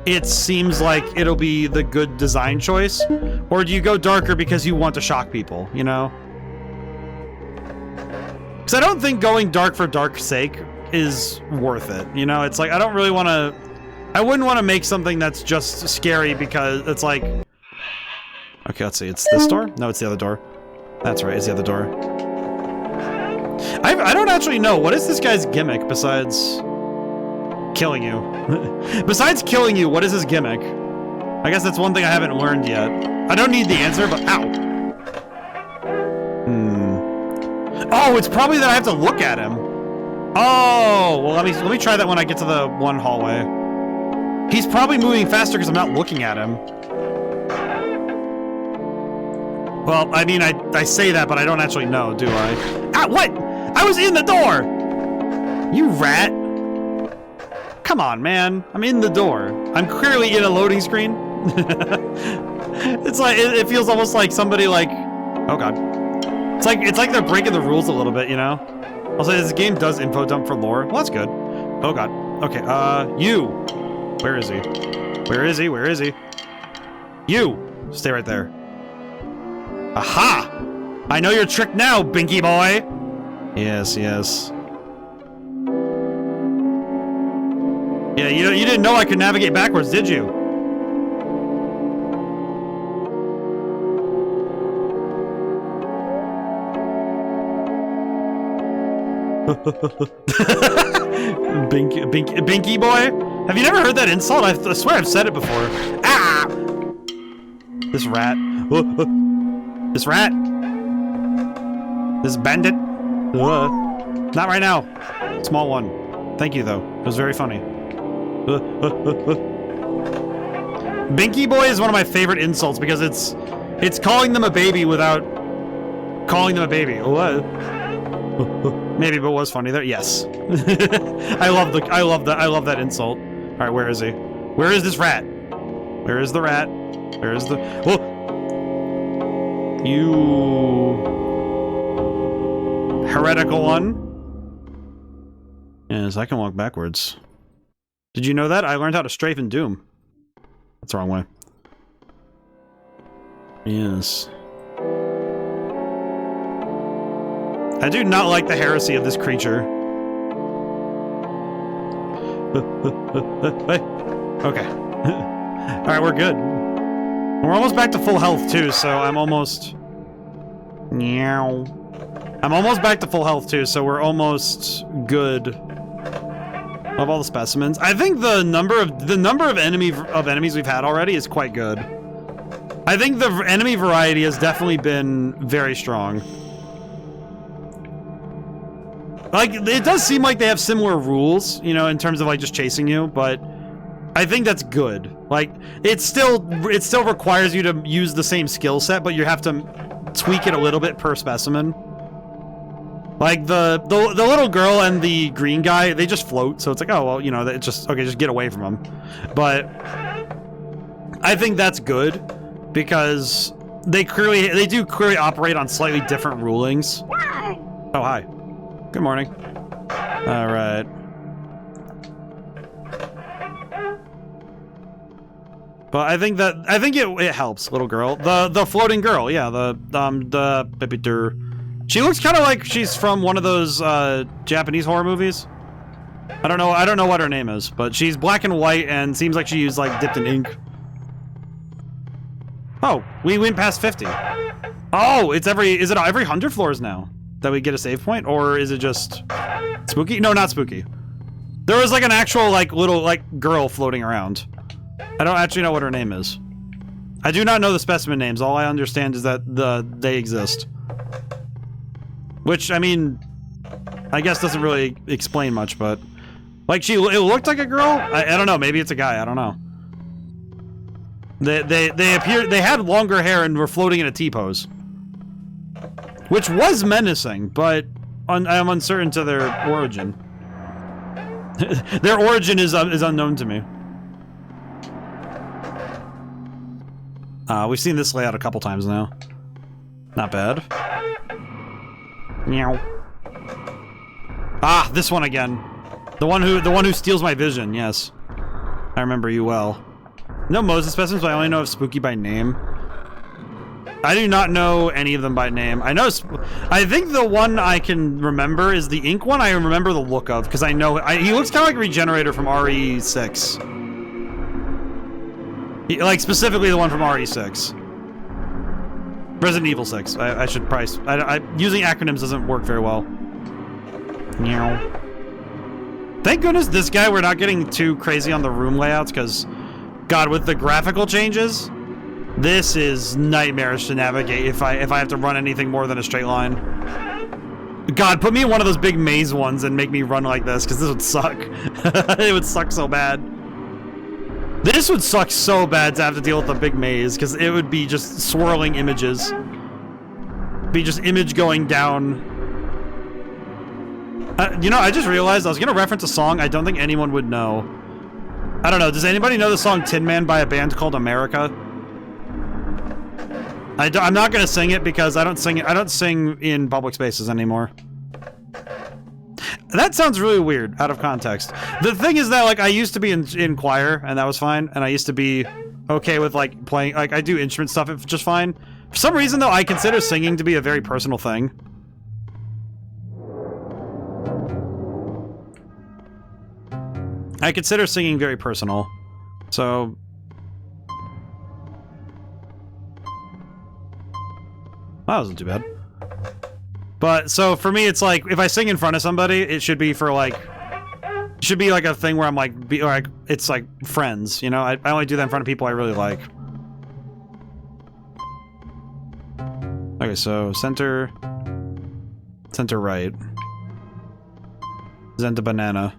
it seems like it'll be the good design choice? Or do you go darker because you want to shock people, you know? Because I don't think going dark for dark's sake is worth it, you know? It's like, I don't really want to... I wouldn't want to make something that's just scary because it's like... Okay, let's see. It's this door? No, it's the other door. That's right, it's the other door. I don't actually know. What is this guy's gimmick besides killing you? Besides killing you, what is his gimmick? I guess that's one thing I haven't learned yet. I don't need the answer, but ow. Oh, it's probably that I have to look at him. Oh, well, let me try that when I get to the one hallway. He's probably moving faster because I'm not looking at him. Well, I mean, I say that, but I don't actually know, do I? Ah, what? I was in the door! You rat. Come on, man. I'm in the door. I'm clearly in a loading screen. It's like, it feels almost like somebody like... Oh, God. It's like they're breaking the rules a little bit, you know? Also, this game does info dump for lore. Well, that's good. Oh, God. Okay, you. Where is he? Where is he? Where is he? You. Stay right there. Aha! I know your trick now, Binky boy! Yes, yes. Yeah, you didn't know I could navigate backwards, did you? Binky boy? Have you never heard that insult? I swear I've said it before. Ah! This rat. This rat. This bandit. Not right now. Small one. Thank you, though. It was very funny. Binky boy is one of my favorite insults because it's calling them a baby without calling them a baby. What? Maybe, but it was funny there. Yes. I love that insult. All right, where is he? Where is this rat? Where is the rat? Where is the... Oh! You... heretical one. Yes, I can walk backwards. Did you know that? I learned how to strafe in Doom. That's the wrong way. Yes. I do not like the heresy of this creature. Okay. Alright, we're good. We're almost back to full health, too, so I'm almost... Meow. I'm almost back to full health too, so we're almost good. Of all the specimens, I think the number of enemies we've had already is quite good. I think the enemy variety has definitely been very strong. Like, it does seem like they have similar rules, you know, in terms of like just chasing you, but I think that's good. Like, it still requires you to use the same skill set, but you have to tweak it a little bit per specimen. Like, the little girl and the green guy, they just float, so it's like, oh, well, you know, it's just, okay, just get away from them. But I think that's good, because they do clearly operate on slightly different rulings. Oh, hi. Good morning. All right. But I think it helps, little girl. The floating girl, yeah, she looks kind of like she's from one of those Japanese horror movies. I don't know what her name is, but she's black and white and seems like she used like dipped in ink. Oh, we went past 50. Oh, is it every 100 floors now that we get a save point, or is it just spooky? No, not spooky. There was like an actual like little like girl floating around. I don't actually know what her name is. I do not know the specimen names. All I understand is that they exist. Which, I mean, I guess doesn't really explain much, but like it looked like a girl. I don't know. Maybe it's a guy. I don't know. They had longer hair and were floating in a T-pose, which was menacing, but I'm uncertain to their origin. Their origin is unknown to me. We've seen this layout a couple times now. Not bad. Meow. Ah, this one again. The one who steals my vision. Yes, I remember you well. No Moses specimens, but I only know of Spooky by name. I do not know any of them by name. I think the one I can remember is the ink one. I remember the look of, because I know he looks kind of like Regenerator from RE6. Like specifically the one from RE6. Resident Evil 6. I should probably... using acronyms doesn't work very well. Meow. Thank goodness this guy, we're not getting too crazy on the room layouts, because... God, with the graphical changes, this is nightmarish to navigate if I have to run anything more than a straight line. God, put me in one of those big maze ones and make me run like this, because this would suck. It would suck so bad. This would suck so bad to have to deal with a big maze, because it would be just swirling images. Be just image going down. You know, I just realized I was going to reference a song I don't think anyone would know. I don't know, does anybody know the song Tin Man by a band called America? I'm not going to sing it because I don't sing in public spaces anymore. That sounds really weird, out of context. The thing is that, like, I used to be in choir, and that was fine, and I used to be okay with, like, playing, like, I do instrument stuff just fine. For some reason, though, I consider singing to be a very personal thing. I consider singing very personal, so... That wasn't too bad. But, so, for me, it's like, if I sing in front of somebody, it should be for, like... It should be, like, a thing where I'm, like, it's, like, friends, you know? I only do that in front of people I really like. Okay, so, center... Center right. Zenta banana.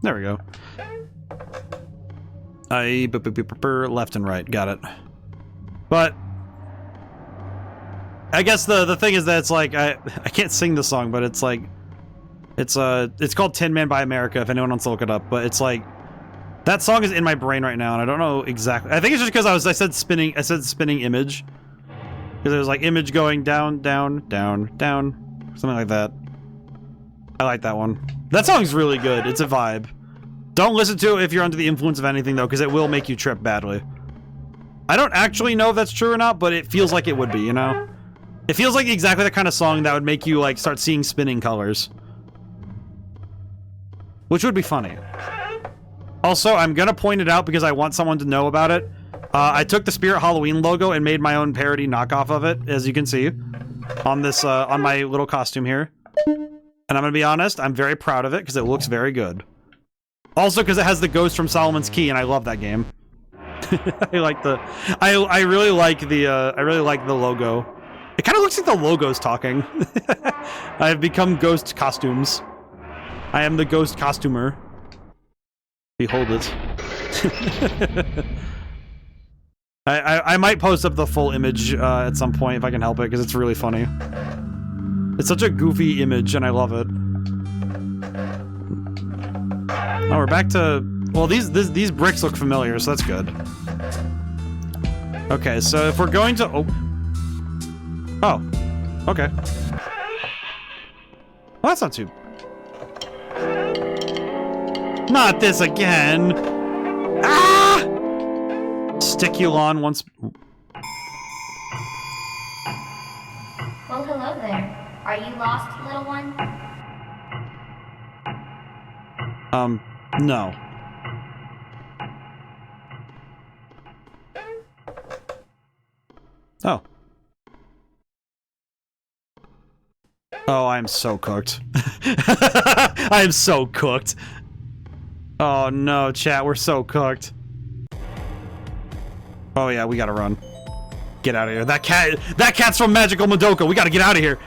There we go. Left and right, got it. But I guess the thing is that it's like I can't sing the song, but it's like it's called Tin Man by America if anyone wants to look it up. But it's like that song is in my brain right now, and I don't know exactly. I think it's just because I said spinning image, because it was like image going down, down, down, down, something like that. I like that one. That song's really good. It's a vibe. Don't listen to it if you're under the influence of anything, though, because it will make you trip badly. I don't actually know if that's true or not, but it feels like it would be, you know? It feels like exactly the kind of song that would make you, like, start seeing spinning colors. Which would be funny. Also, I'm gonna point it out because I want someone to know about it. I took the Spirit Halloween logo and made my own parody knockoff of it, as you can see, on this, on my little costume here. And I'm gonna be honest, I'm very proud of it, because it looks very good. Also, because it has the ghost from Solomon's Key, and I love that game. I like the... I really like the, I really like the logo. It kind of looks like the logo's talking. I have become ghost costumes. I am the ghost costumer. Behold it. I might post up the full image at some point if I can help it, because it's really funny. It's such a goofy image, and I love it. Oh, we're back to... Well, these bricks look familiar, so that's good. Okay, so if we're going to... Oh, okay. Well, that's not too... Not this again! Ah! Sticulon once... Well, hello there. Are you lost, little one? No. Oh. Oh, I'm so cooked. I am so cooked. Oh no, chat, we're so cooked. Oh yeah, we gotta run. Get out of here. That cat's from Magical Madoka. We gotta get out of here.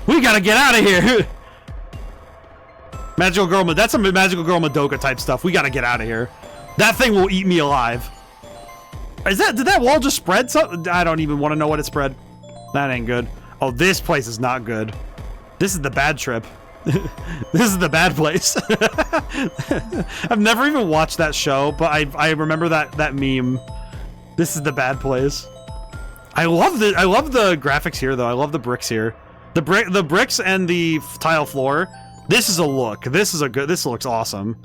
We gotta get out of here. Magical Girl, that's some Magical Girl Madoka type stuff. We gotta get out of here. That thing will eat me alive. Did that wall just spread something? I don't even want to know what it spread. That ain't good. Oh, this place is not good. This is the bad trip. This is the bad place. I've never even watched that show, but I remember that meme. This is the bad place. I love the graphics here though. I love the bricks here. The bricks and the tile floor. This is a look. This looks awesome.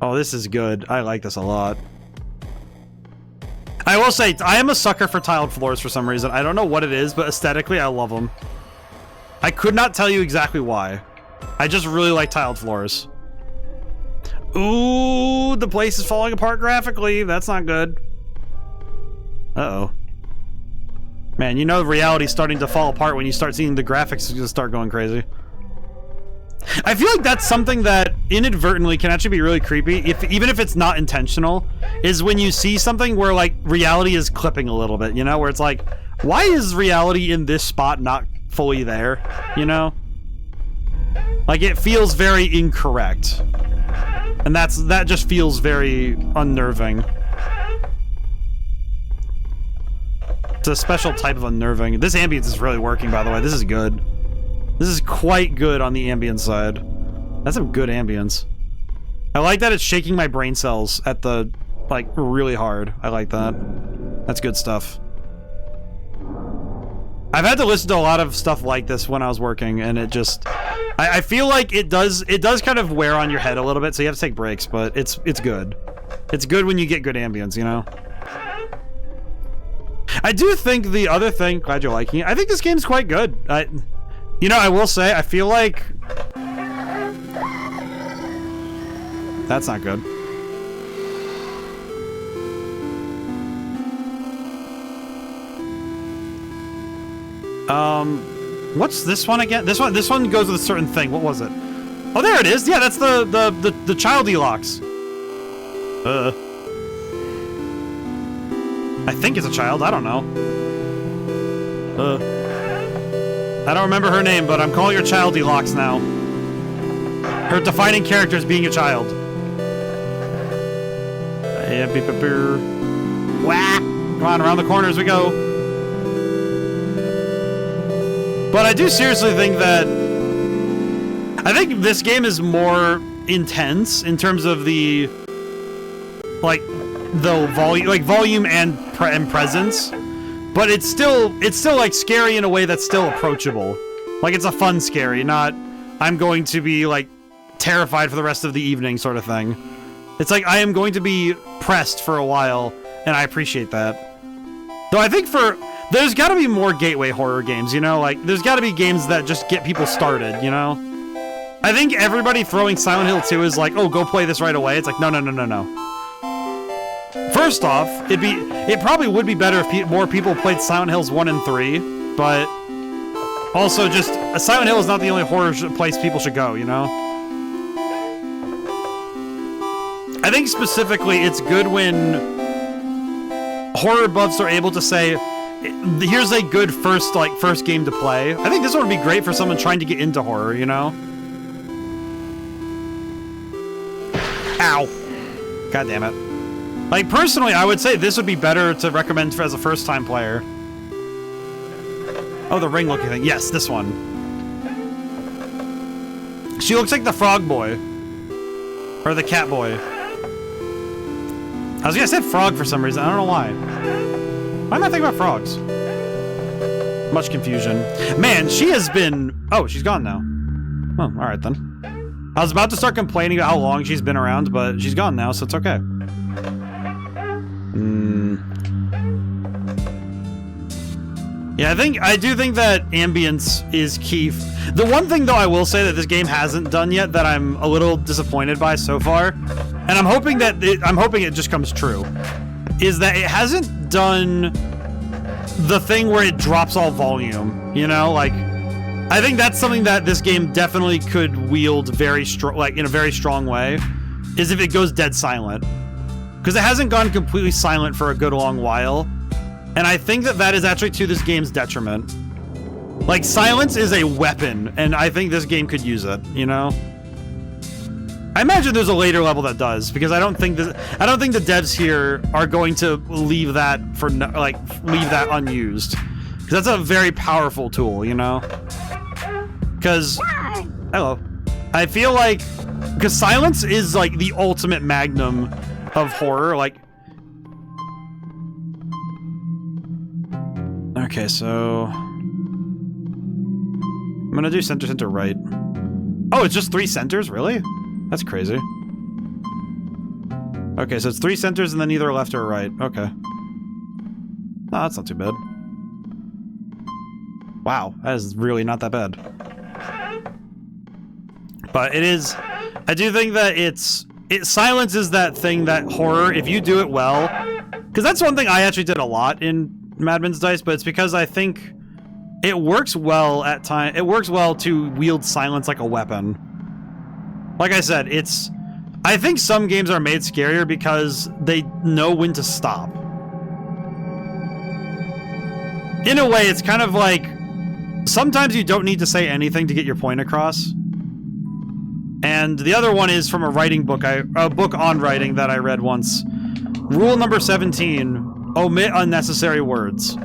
Oh, this is good. I like this a lot. I will say, I am a sucker for tiled floors for some reason. I don't know what it is, but aesthetically, I love them. I could not tell you exactly why. I just really like tiled floors. Ooh, the place is falling apart graphically. That's not good. Uh-oh. Man, you know reality's starting to fall apart when you start seeing the graphics just start going crazy. I feel like that's something that inadvertently can actually be really creepy, even if it's not intentional, is when you see something where, like, reality is clipping a little bit, you know? Where it's like, why is reality in this spot not fully there, you know? Like, it feels very incorrect. And that just feels very unnerving. It's a special type of unnerving. This ambience is really working, by the way. This is good. This is quite good on the ambient side. That's some good ambience. I like that it's shaking my brain cells at the, like, really hard. I like that. That's good stuff. I've had to listen to a lot of stuff like this when I was working, and it just... I feel like it does kind of wear on your head a little bit, so you have to take breaks, but it's good. It's good when you get good ambience, you know? I do think the other thing... Glad you're liking it. I think this game's quite good. You know, I will say, I feel like... That's not good. What's this one again? This one goes with a certain thing. What was it? Oh, there it is! Yeah, that's the childy locks. I think it's a child, I don't know. I don't remember her name, but I'm calling her Childy Locks now. Her defining character is being a child. Wah! Come on, around the corner as we go. But I do seriously think that... I think this game is more intense in terms of the... Like, the volume and presence. But it's still like scary in a way that's still approachable. Like it's a fun scary, not I'm going to be like terrified for the rest of the evening sort of thing. It's like I am going to be pressed for a while, and I appreciate that. Though I think there's got to be more gateway horror games, you know? Like there's got to be games that just get people started, you know? I think everybody throwing Silent Hill 2 is like, oh, go play this right away. It's like, no. First off, it probably would be better if more people played Silent Hills 1 and 3, but also just Silent Hill is not the only horror place people should go, you know? I think specifically it's good when horror buffs are able to say, here's a good first game to play. I think this one would be great for someone trying to get into horror, you know? Ow. God damn it. Like, personally, I would say this would be better to recommend as a first-time player. Oh, the ring-looking thing. Yes, this one. She looks like the frog boy. Or the cat boy. I said frog for some reason. I don't know why. Why am I thinking about frogs? Much confusion. Man, she has been... Oh, she's gone now. Oh, alright then. I was about to start complaining about how long she's been around, but she's gone now, so it's okay. Yeah, I do think that ambience is key. The one thing, though, I will say that this game hasn't done yet that I'm a little disappointed by so far, and I'm hoping it just comes true, is that it hasn't done the thing where it drops all volume. You know, like, I think that's something that this game definitely could wield very strong, like in a very strong way, is if it goes dead silent, because it hasn't gone completely silent for a good long while. And I think that is actually to this game's detriment. Like, silence is a weapon, and I think this game could use it, you know? I imagine there's a later level that does, because I don't think the devs here are going to leave that unused. Because that's a very powerful tool, you know? Because... Hello. I feel like... Because silence is, like, the ultimate magnum of horror, like... Okay, so... I'm gonna do center, center, right. Oh, it's just 3 centers? Really? That's crazy. Okay, so it's 3 centers and then either left or right. Okay. No, that's not too bad. Wow, that is really not that bad. But it is... I do think that silence is that thing that horror, if you do it well... Because that's one thing I actually did a lot in Madman's Dice, but it's because I think it works well at times. It works well to wield silence like a weapon. Like I said, I think some games are made scarier because they know when to stop. In a way, it's kind of like sometimes you don't need to say anything to get your point across. And the other one is from a writing book, a book on writing that I read once. Rule number 17. Omit unnecessary words.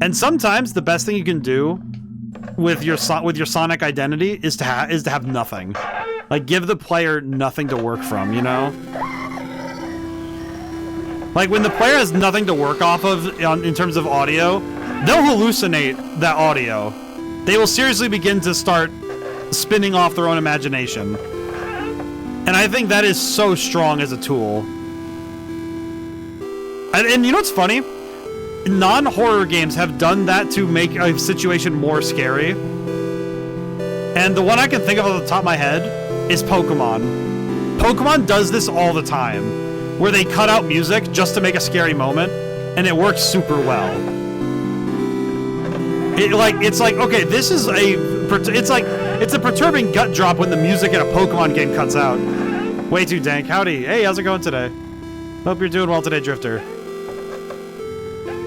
And sometimes the best thing you can do with your sonic identity is to have nothing. Like, give the player nothing to work from, you know? Like, when the player has nothing to work off of in terms of audio, they'll hallucinate that audio. They will seriously begin to start spinning off their own imagination. And I think that is so strong as a tool. And you know what's funny? Non-horror games have done that to make a situation more scary. And the one I can think of off the top of my head is Pokemon. Pokemon does this all the time, where they cut out music just to make a scary moment, and it works super well. It's like, okay, this is it's a perturbing gut drop when the music in a Pokemon game cuts out. Way too dank. Howdy. Hey, how's it going today? Hope you're doing well today, Drifter.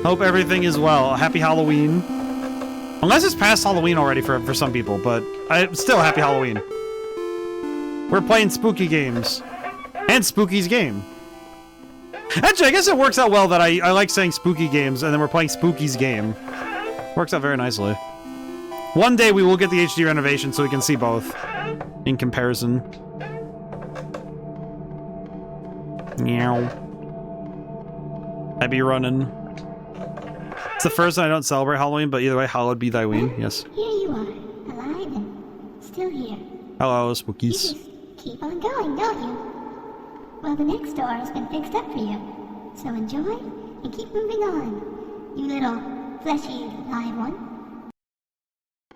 Hope everything is well. Happy Halloween. Unless it's past Halloween already for some people, but still happy Halloween. We're playing spooky games. And Spooky's game. Actually, I guess it works out well that I like saying spooky games, and then we're playing Spooky's game. Works out very nicely. One day we will get the HD renovation so we can see both in comparison. Meow. I be running. It's the first time I don't celebrate Halloween, but either way, hallowed be thy ween. Yes. Here you are, alive and still here. Hello, You spookies. just keep on going, don't you? Well, the next door has been fixed up for you. So enjoy and keep moving on, you little fleshy live one.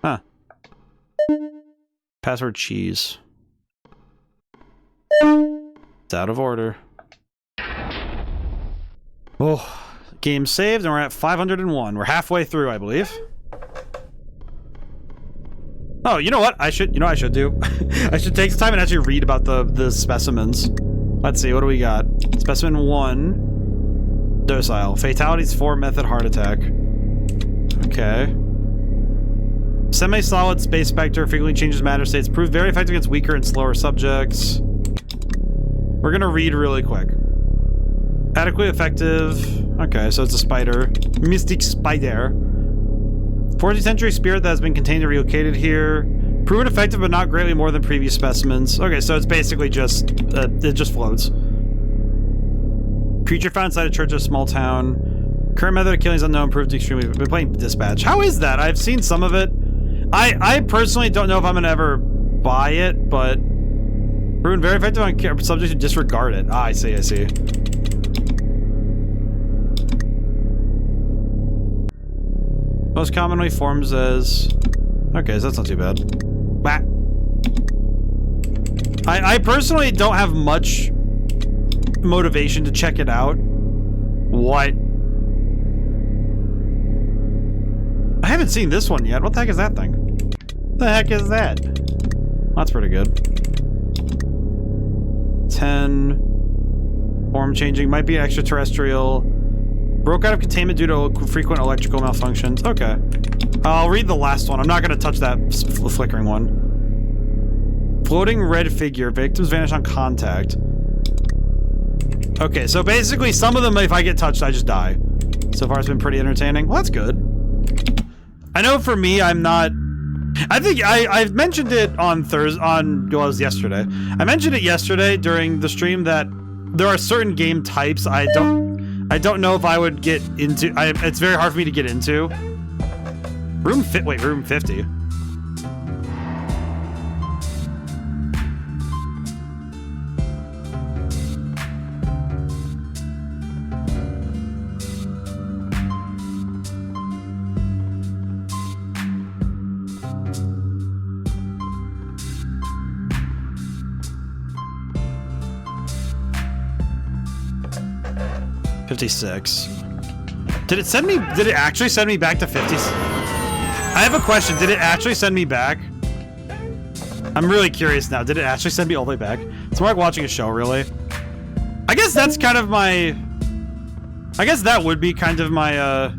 Huh. Password cheese. It's out of order. Oh, game saved, and we're at 501. We're halfway through, I believe. Oh, you know what? I should do? I should take some time and actually read about the specimens. Let's see, what do we got? Specimen 1. Docile. Fatalities 4, method heart attack. Okay. Semi-solid space specter frequently changes matter states. Proved very effective against weaker and slower subjects. We're gonna read really quick. Adequately effective. Okay, so it's a spider. Mystic spider. 14th century spirit that has been contained and relocated here. Proven effective, but not greatly more than previous specimens. Okay, so it's basically just, it just floats. Creature found inside a church in a small town. Current method of killing is unknown, proved extremely... We've been playing Dispatch. How is that? I've seen some of it. I personally don't know if I'm gonna ever buy it, but... Proven very effective on subjects who disregard it. Ah, I see, I see. Most commonly forms as... Okay, so that's not too bad. Bah. I personally don't have much motivation to check it out. What? I haven't seen this one yet. What the heck is that thing? What the heck is that? That's pretty good. 10. Form changing. Might be extraterrestrial. Broke out of containment due to frequent electrical malfunctions. Okay. I'll read the last one. I'm not going to touch that flickering one. Floating red figure. Victims vanish on contact. Okay, so basically some of them, if I get touched, I just die. So far it's been pretty entertaining. Well, that's good. I know for me, I'm not... I think I've mentioned it on Thursday, well, it was yesterday. I mentioned it yesterday during the stream that there are certain game types I don't know if I would get into. It's very hard for me to get into. Room 50. $56. Did it actually send me back to 50? I have a question. Did it actually send me back? I'm really curious now. Did it actually send me all the way back? It's more like watching a show, really. I guess that's kind of my... I guess that would be kind of my,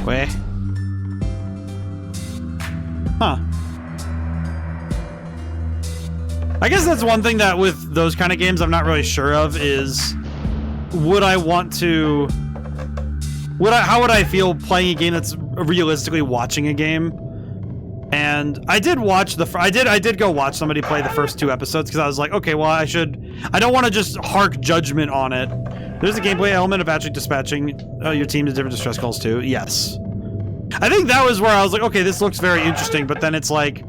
Wait. Huh. I guess that's one thing that with those kind of games I'm not really sure of is would I want to how would I feel playing a game that's realistically watching a game? And I did watch I did go watch somebody play the first 2 episodes because I was like, okay, well I don't want to just hark judgment on it. There's a gameplay element of actually dispatching your team to different distress calls too. Yes. I think that was where I was like, okay, this looks very interesting, but then it's like...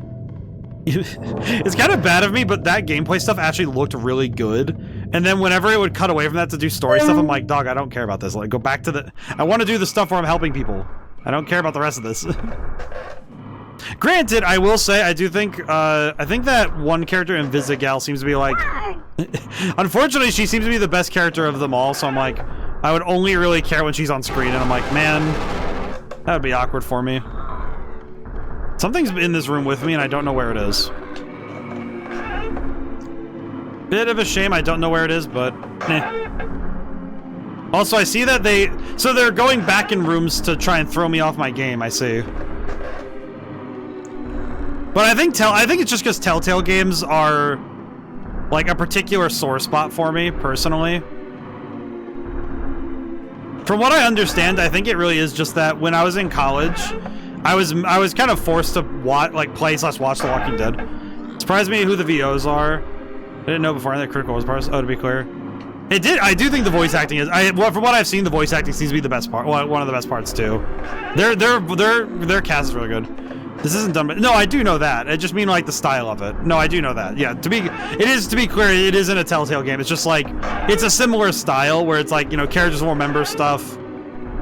it's kind of bad of me, but that gameplay stuff actually looked really good. And then whenever it would cut away from that to do story stuff, I'm like, dog, I don't care about this. Like, go back to the... I want to do the stuff where I'm helping people. I don't care about the rest of this. Granted, I will say, I do think, I think that one character in Visigal seems to be like... Unfortunately, she seems to be the best character of them all, so I'm like, I would only really care when she's on screen, and I'm like, man, that would be awkward for me. Something's in this room with me, and I don't know where it is. Bit of a shame I don't know where it is, but eh. Also, I see that so they're going back in rooms to try and throw me off my game, I see. But I think it's just because Telltale games are like a particular sore spot for me, personally. From what I understand, I think it really is just that when I was in college, I was kind of forced to play/watch The Walking Dead. Surprised me who the VOs are. I didn't know before that Critical was parts. Oh, to be clear, it did. I do think the voice acting is. Well, from what I've seen, the voice acting seems to be the best part. Well, one of the best parts too. Their cast is really good. This isn't done, but no, I do know that. I just mean like the style of it. No, I do know that. Yeah, to be clear, it isn't a Telltale game. It's just like it's a similar style where it's like, you know, characters will remember stuff.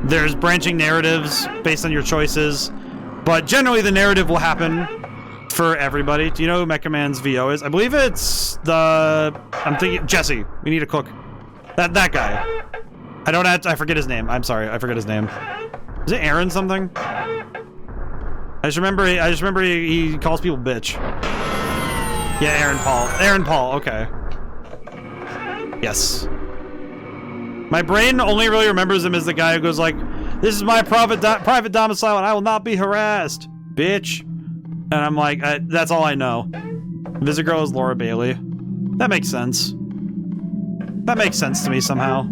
There's branching narratives based on your choices, but generally the narrative will happen for everybody. Do you know who Mecha Man's VO is? I believe it's the... I'm thinking... Jesse. We need a cook. That guy. I don't have to, I forget his name. I'm sorry. I forget his name. Is it Aaron something? I just remember he calls people bitch. Yeah, Aaron Paul. Aaron Paul. Okay. Yes. My brain only really remembers him as the guy who goes like, "This is my private domicile and I will not be harassed, bitch." And I'm like, that's all I know. Visit Girl is Laura Bailey. That makes sense. That makes sense to me somehow.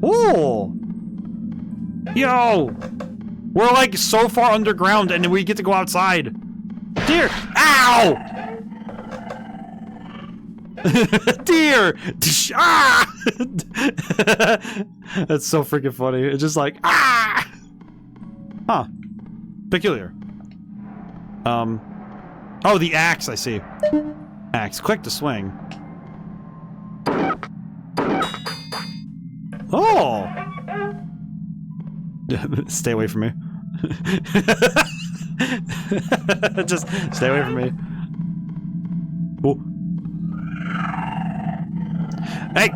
Ooh! Yo! We're like so far underground and we get to go outside. Deer! Ow! Deer! Ah! That's so freaking funny. It's just like, ah! Huh. Peculiar. Oh, the axe, I see. Axe, quick to swing. Oh! Stay away from me. Just stay away from me. Oh. Hey!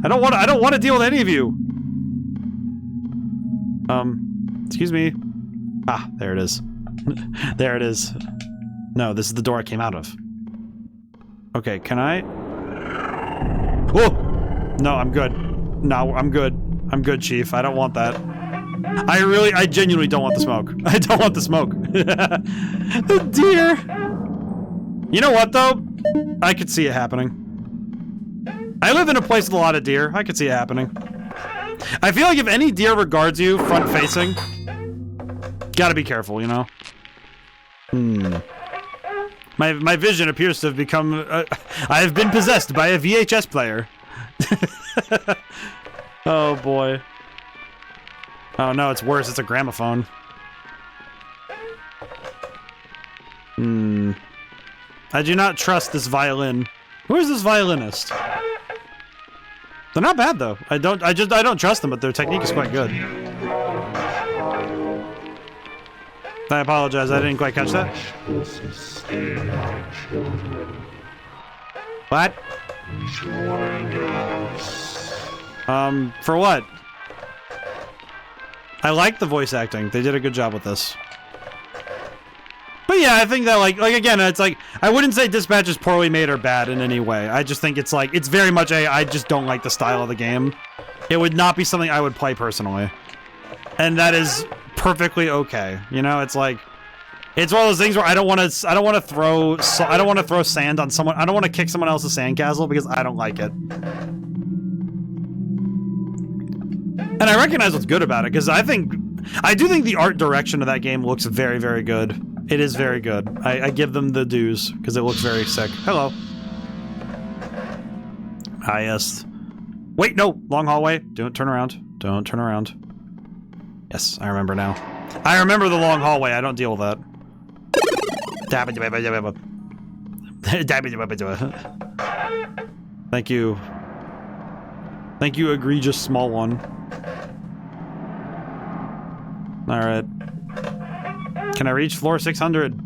I don't want to deal with any of you. Excuse me. Ah, there it is. There it is. No, this is the door I came out of. Okay, can I? Oh! No, I'm good. No, I'm good. I'm good, Chief. I don't want that. I genuinely don't want the smoke. I don't want the smoke. Dear. You know what, though? I could see it happening. I live in a place with a lot of deer. I could see it happening. I feel like if any deer regards you front-facing, gotta be careful, you know? My vision appears to have become... I have been possessed by a VHS player. Oh, boy. Oh, no, it's worse. It's a gramophone. I do not trust this violin. Who is this violinist? They're not bad, though. I don't trust them, but their technique is quite good. I apologize. I didn't quite catch that. What? For what? I like the voice acting. They did a good job with this. But yeah, I think that like again, it's like, I wouldn't say Dispatch is poorly made or bad in any way. I just think it's like, it's very much I just don't like the style of the game. It would not be something I would play personally. And that is perfectly okay. You know, it's like, it's one of those things where I don't want to throw sand on someone. I don't want to kick someone else's sandcastle because I don't like it. And I recognize what's good about it, because I do think the art direction of that game looks very, very good. It is very good. I give them the dues, because it looks very sick. Hello. Ah, yes. Wait, no! Long hallway. Don't turn around. Don't turn around. Yes, I remember now. I remember the long hallway. I don't deal with that. Thank you. Thank you, egregious small one. Alright. Can I reach floor 600?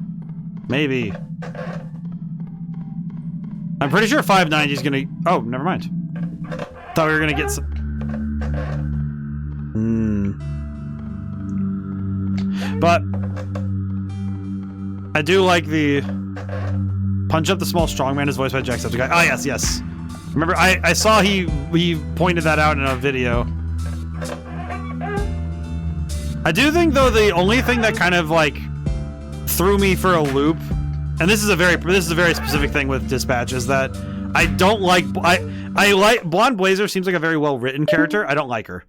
Maybe. I'm pretty sure 590 is gonna... Oh, never mind. Thought we were gonna get some... But... I do like the... Punch Up the Small Strongman is voiced by Jacksepticeye. Ah, yes, yes. Remember, I saw he pointed that out in a video. I do think, though, the only thing that kind of, like, threw me for a loop, and this is a very specific thing with Dispatch, is that I don't like... I like... Blonde Blazer seems like a very well-written character. I don't like her.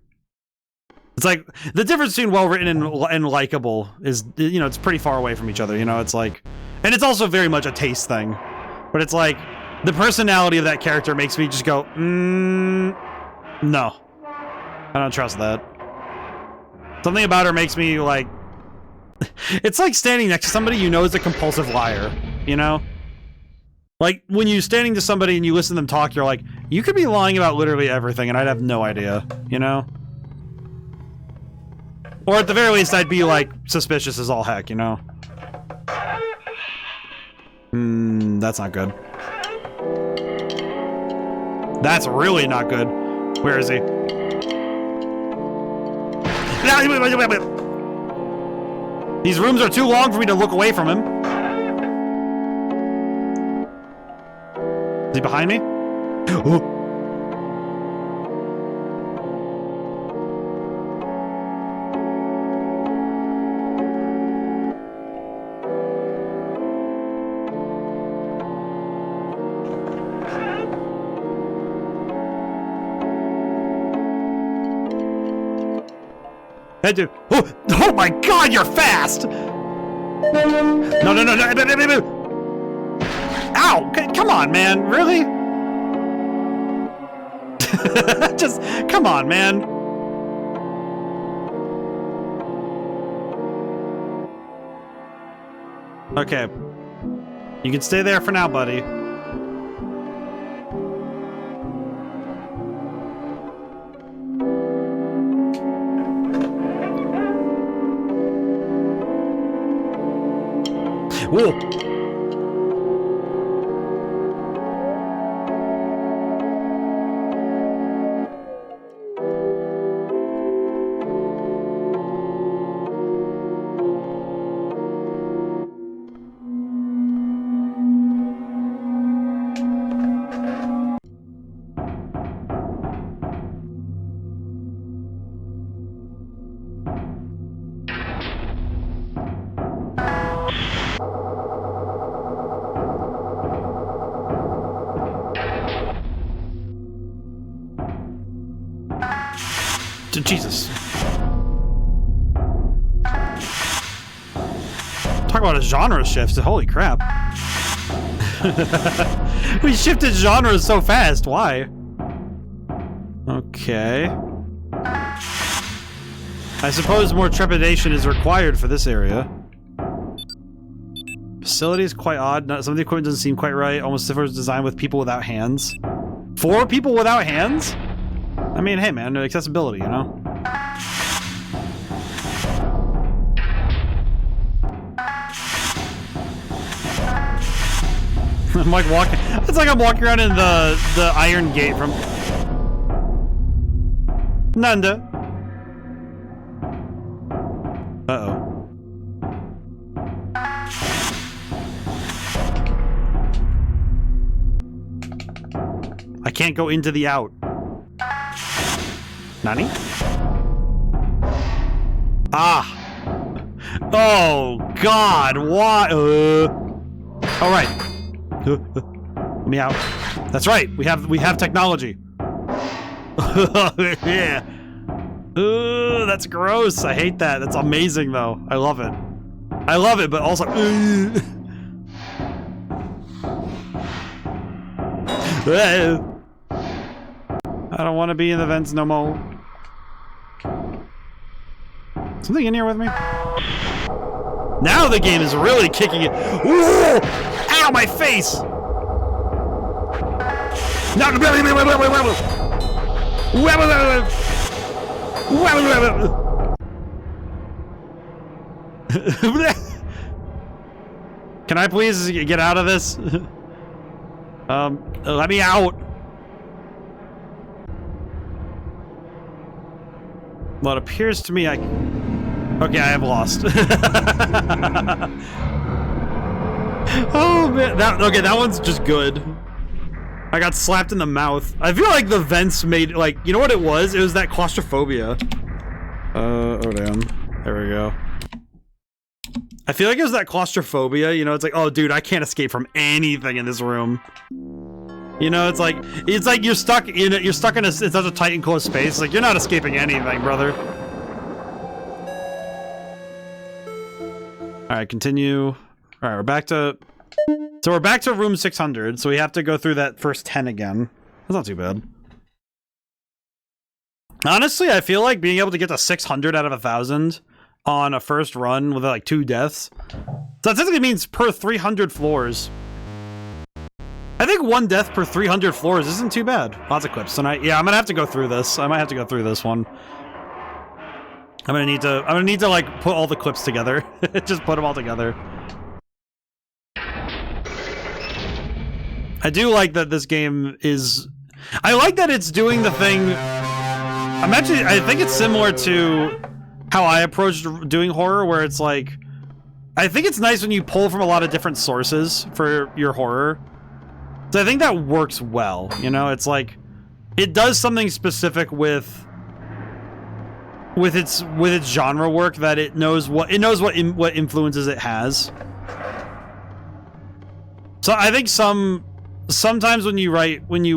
It's like, the difference between well-written and likable is, you know, it's pretty far away from each other, you know? It's like... And it's also very much a taste thing. But it's like, the personality of that character makes me just go, no. I don't trust that. Something about her makes me, like... It's like standing next to somebody you know is a compulsive liar, you know? Like, when you're standing to somebody and you listen to them talk, you're like, you could be lying about literally everything and I'd have no idea, you know? Or at the very least, I'd be, like, suspicious as all heck, you know? That's not good. That's really not good. Where is he? These rooms are too long for me to look away from him. Is he behind me? Oh. Hey, dude. Oh my god, you're fast! No. Ow! Come on, man. Really? Just, come on, man. Okay. You can stay there for now, buddy. Whoa! Jesus. Talk about a genre shift. Holy crap. We shifted genres so fast. Why? Okay. I suppose more trepidation is required for this area. Facility is quite odd. Some of the equipment doesn't seem quite right. Almost as if it was designed with people without hands. 4 people without hands? I mean, hey man, accessibility, you know? I'm like walking. It's like I'm walking around in the Iron Gate from Nanda. Uh-oh. I can't go into the out. Nani? Ah! Oh God! Why? All right. Let me out. That's right. We have technology. Yeah. That's gross. I hate that. That's amazing though. I love it. I love it, but also. I don't want to be in the vents no more. Something in here with me? Now the game is really kicking it. Ooh! Ow, my face! Can I please get out of this? Let me out. Well, it appears to me okay, I have lost. Oh man, that one's just good. I got slapped in the mouth. I feel like the vents made, like, you know what it was? It was that claustrophobia. ODaM. There we go. I feel like it was that claustrophobia, you know, it's like, oh dude, I can't escape from anything in this room. You know, it's like you're stuck in it, it's such a tight and close space, like you're not escaping anything, brother. Alright, continue. Alright, we're back to room 600, so we have to go through that first 10 again. That's not too bad. Honestly, I feel like being able to get to 600 out of 1,000 on a first run with like 2 deaths. So that typically means per 300 floors. I think 1 death per 300 floors isn't too bad. Lots of clips tonight. Yeah, I'm gonna have to go through this. I might have to go through this one. I'm gonna need to like put all the clips together. Just put them all together. I do like that this game is... I like that it's doing the thing... I think it's similar to how I approached doing horror, where it's like... I think it's nice when you pull from a lot of different sources for your horror. So I think that works well, you know? It's like... It does something specific with its genre work that it knows what influences it has. So I think sometimes when you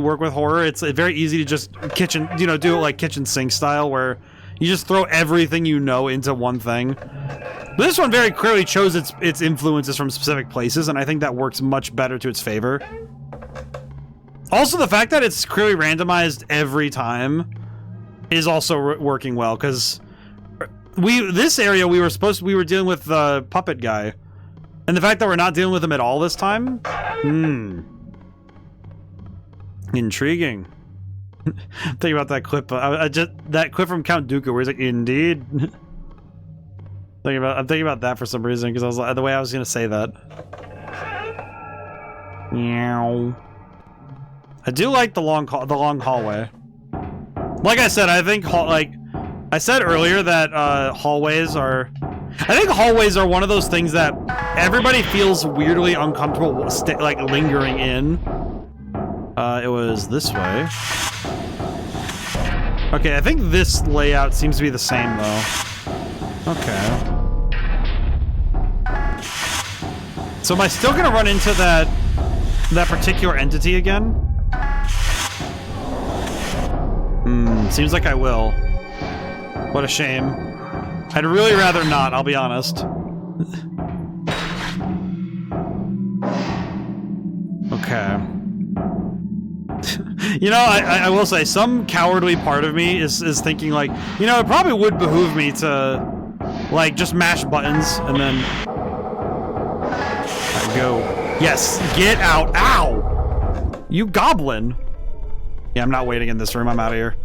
work with horror, it's very easy to just do it like kitchen sink style, where you just throw everything you know into one thing. But this one very clearly chose its influences from specific places, and I think that works much better to its favor. Also, the fact that it's clearly randomized every time is also working well, because this area we were dealing with the puppet guy, and the fact that we're not dealing with him at all this time, intriguing. Think about that clip. That clip from Count Dooku where he's like, "Indeed." I'm thinking about that for some reason, because I was like, the way I was gonna say that. Meow. I do like the long hallway. Like I said, I think like I said earlier that hallways are one of those things that everybody feels weirdly uncomfortable like lingering in. It was this way. Okay, I think this layout seems to be the same though. Okay. So am I still gonna run into that particular entity again? Seems like I will. What a shame. I'd really rather not, I'll be honest. Okay. You know, I will say, some cowardly part of me is thinking like, you know, it probably would behoove me to, like, just mash buttons and then... go. Yes, get out. Ow! You goblin. Yeah, I'm not waiting in this room. I'm out of here.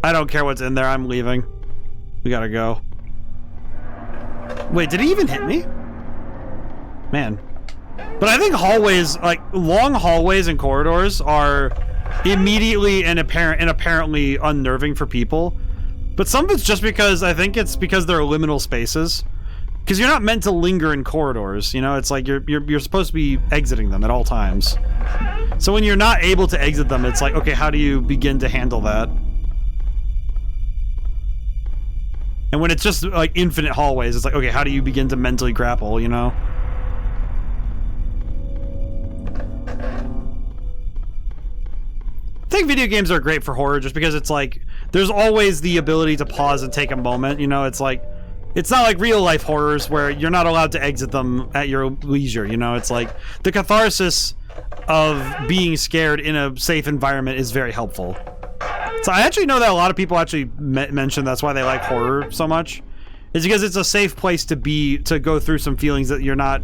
I don't care what's in there. I'm leaving. We gotta go. Wait, did he even hit me? Man. But I think hallways, like, long hallways and corridors are immediately and apparently unnerving for people. But some of it's just because, I think it's because they're liminal spaces. Because you're not meant to linger in corridors, you know? It's like you're supposed to be exiting them at all times. So when you're not able to exit them, it's like, okay, how do you begin to handle that? And when it's just like infinite hallways, it's like, okay, how do you begin to mentally grapple, you know? I think video games are great for horror just because it's like, there's always the ability to pause and take a moment, you know? It's like, it's not like real life horrors where you're not allowed to exit them at your leisure, you know? It's like, the catharsis of being scared in a safe environment is very helpful. So I actually know that a lot of people actually mention that's why they like horror so much. It's because it's a safe place to be, to go through some feelings that you're not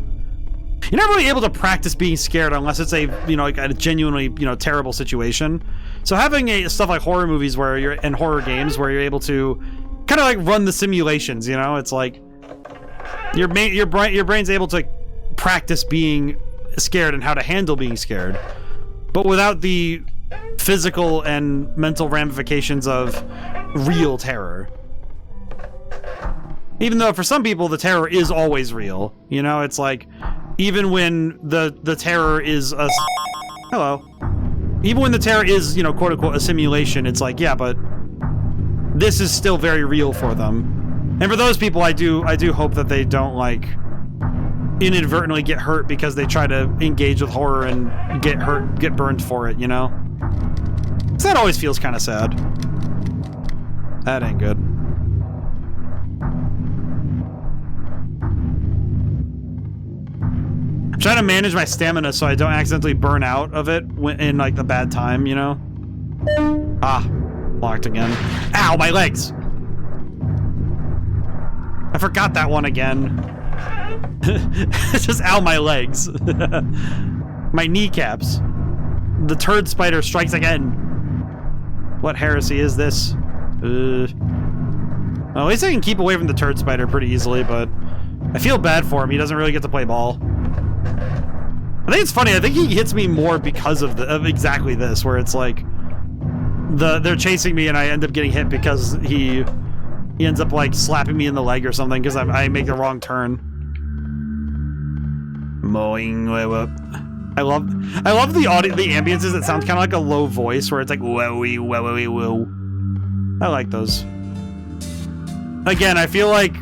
really able to practice being scared unless it's a, you know, like a genuinely, you know, terrible situation. So having stuff like horror movies where you're, and horror games where you're able to kind of like run the simulations, you know, it's like your brain's able to practice being scared and how to handle being scared, but without the physical and mental ramifications of real terror. Even though for some people the terror is always real, you know, it's like even when the terror is a even when the terror is, you know, quote unquote a simulation, it's like, yeah, but this is still very real for them. And for those people, I do hope that they don't like inadvertently get hurt because they try to engage with horror and get hurt, get burned for it, you know? 'Cause that always feels kind of sad. That ain't good. I'm trying to manage my stamina so I don't accidentally burn out of it in like the bad time, you know? Ah, locked again. Ow, my legs! I forgot that one again. Just ow, my legs. My kneecaps. The turd spider strikes again. What heresy is this? Well, at least I can keep away from the turd spider pretty easily, but I feel bad for him. He doesn't really get to play ball. I think it's funny. I think he hits me more because of exactly this, where it's like they're chasing me and I end up getting hit because he ends up like slapping me in the leg or something because I make the wrong turn. Mowing. I love the audio, the ambiences. It sounds kind of like a low voice where it's like wowie wowie woo. I like those. Again, I feel like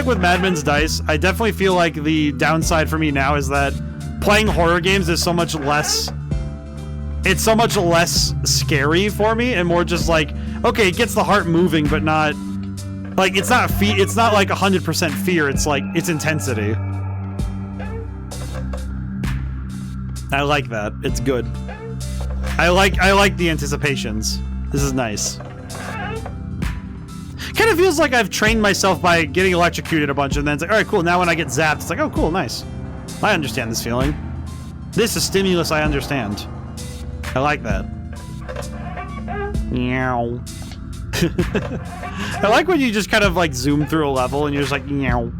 with Madman's dice, I definitely feel like the downside for me now is that playing horror games is so much less. It's so much less scary for me and more just like, okay, it gets the heart moving, but not like it's not like 100% fear. It's like it's intensity. I like that. It's good. I like the anticipations. This is nice. Kind of feels like I've trained myself by getting electrocuted a bunch and then it's like, all right, cool. Now when I get zapped, it's like, oh, cool, nice. I understand this feeling. This is stimulus I understand. I like that. Meow. I like when you just kind of like zoom through a level and you're just like, meow.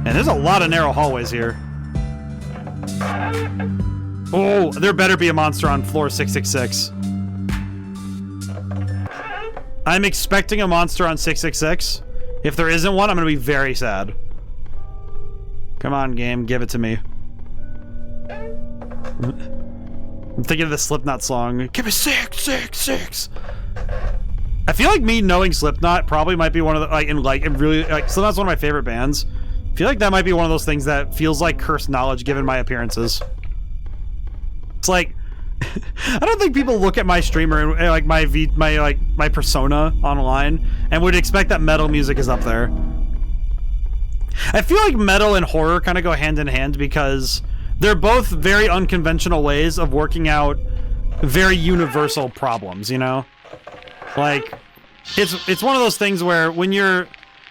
And there's a lot of narrow hallways here. Oh, there better be a monster on floor 666. I'm expecting a monster on 666. If there isn't one, I'm gonna be very sad. Come on, game, give it to me. I'm thinking of the Slipknot song. Give me 666. I feel like me knowing Slipknot probably might be one of the Slipknot's one of my favorite bands. I feel like that might be one of those things that feels like cursed knowledge given my appearances. It's like I don't think people look at my streamer and like my persona online and would expect that metal music is up there. I feel like metal and horror kind of go hand in hand because they're both very unconventional ways of working out very universal problems, you know? Like it's one of those things where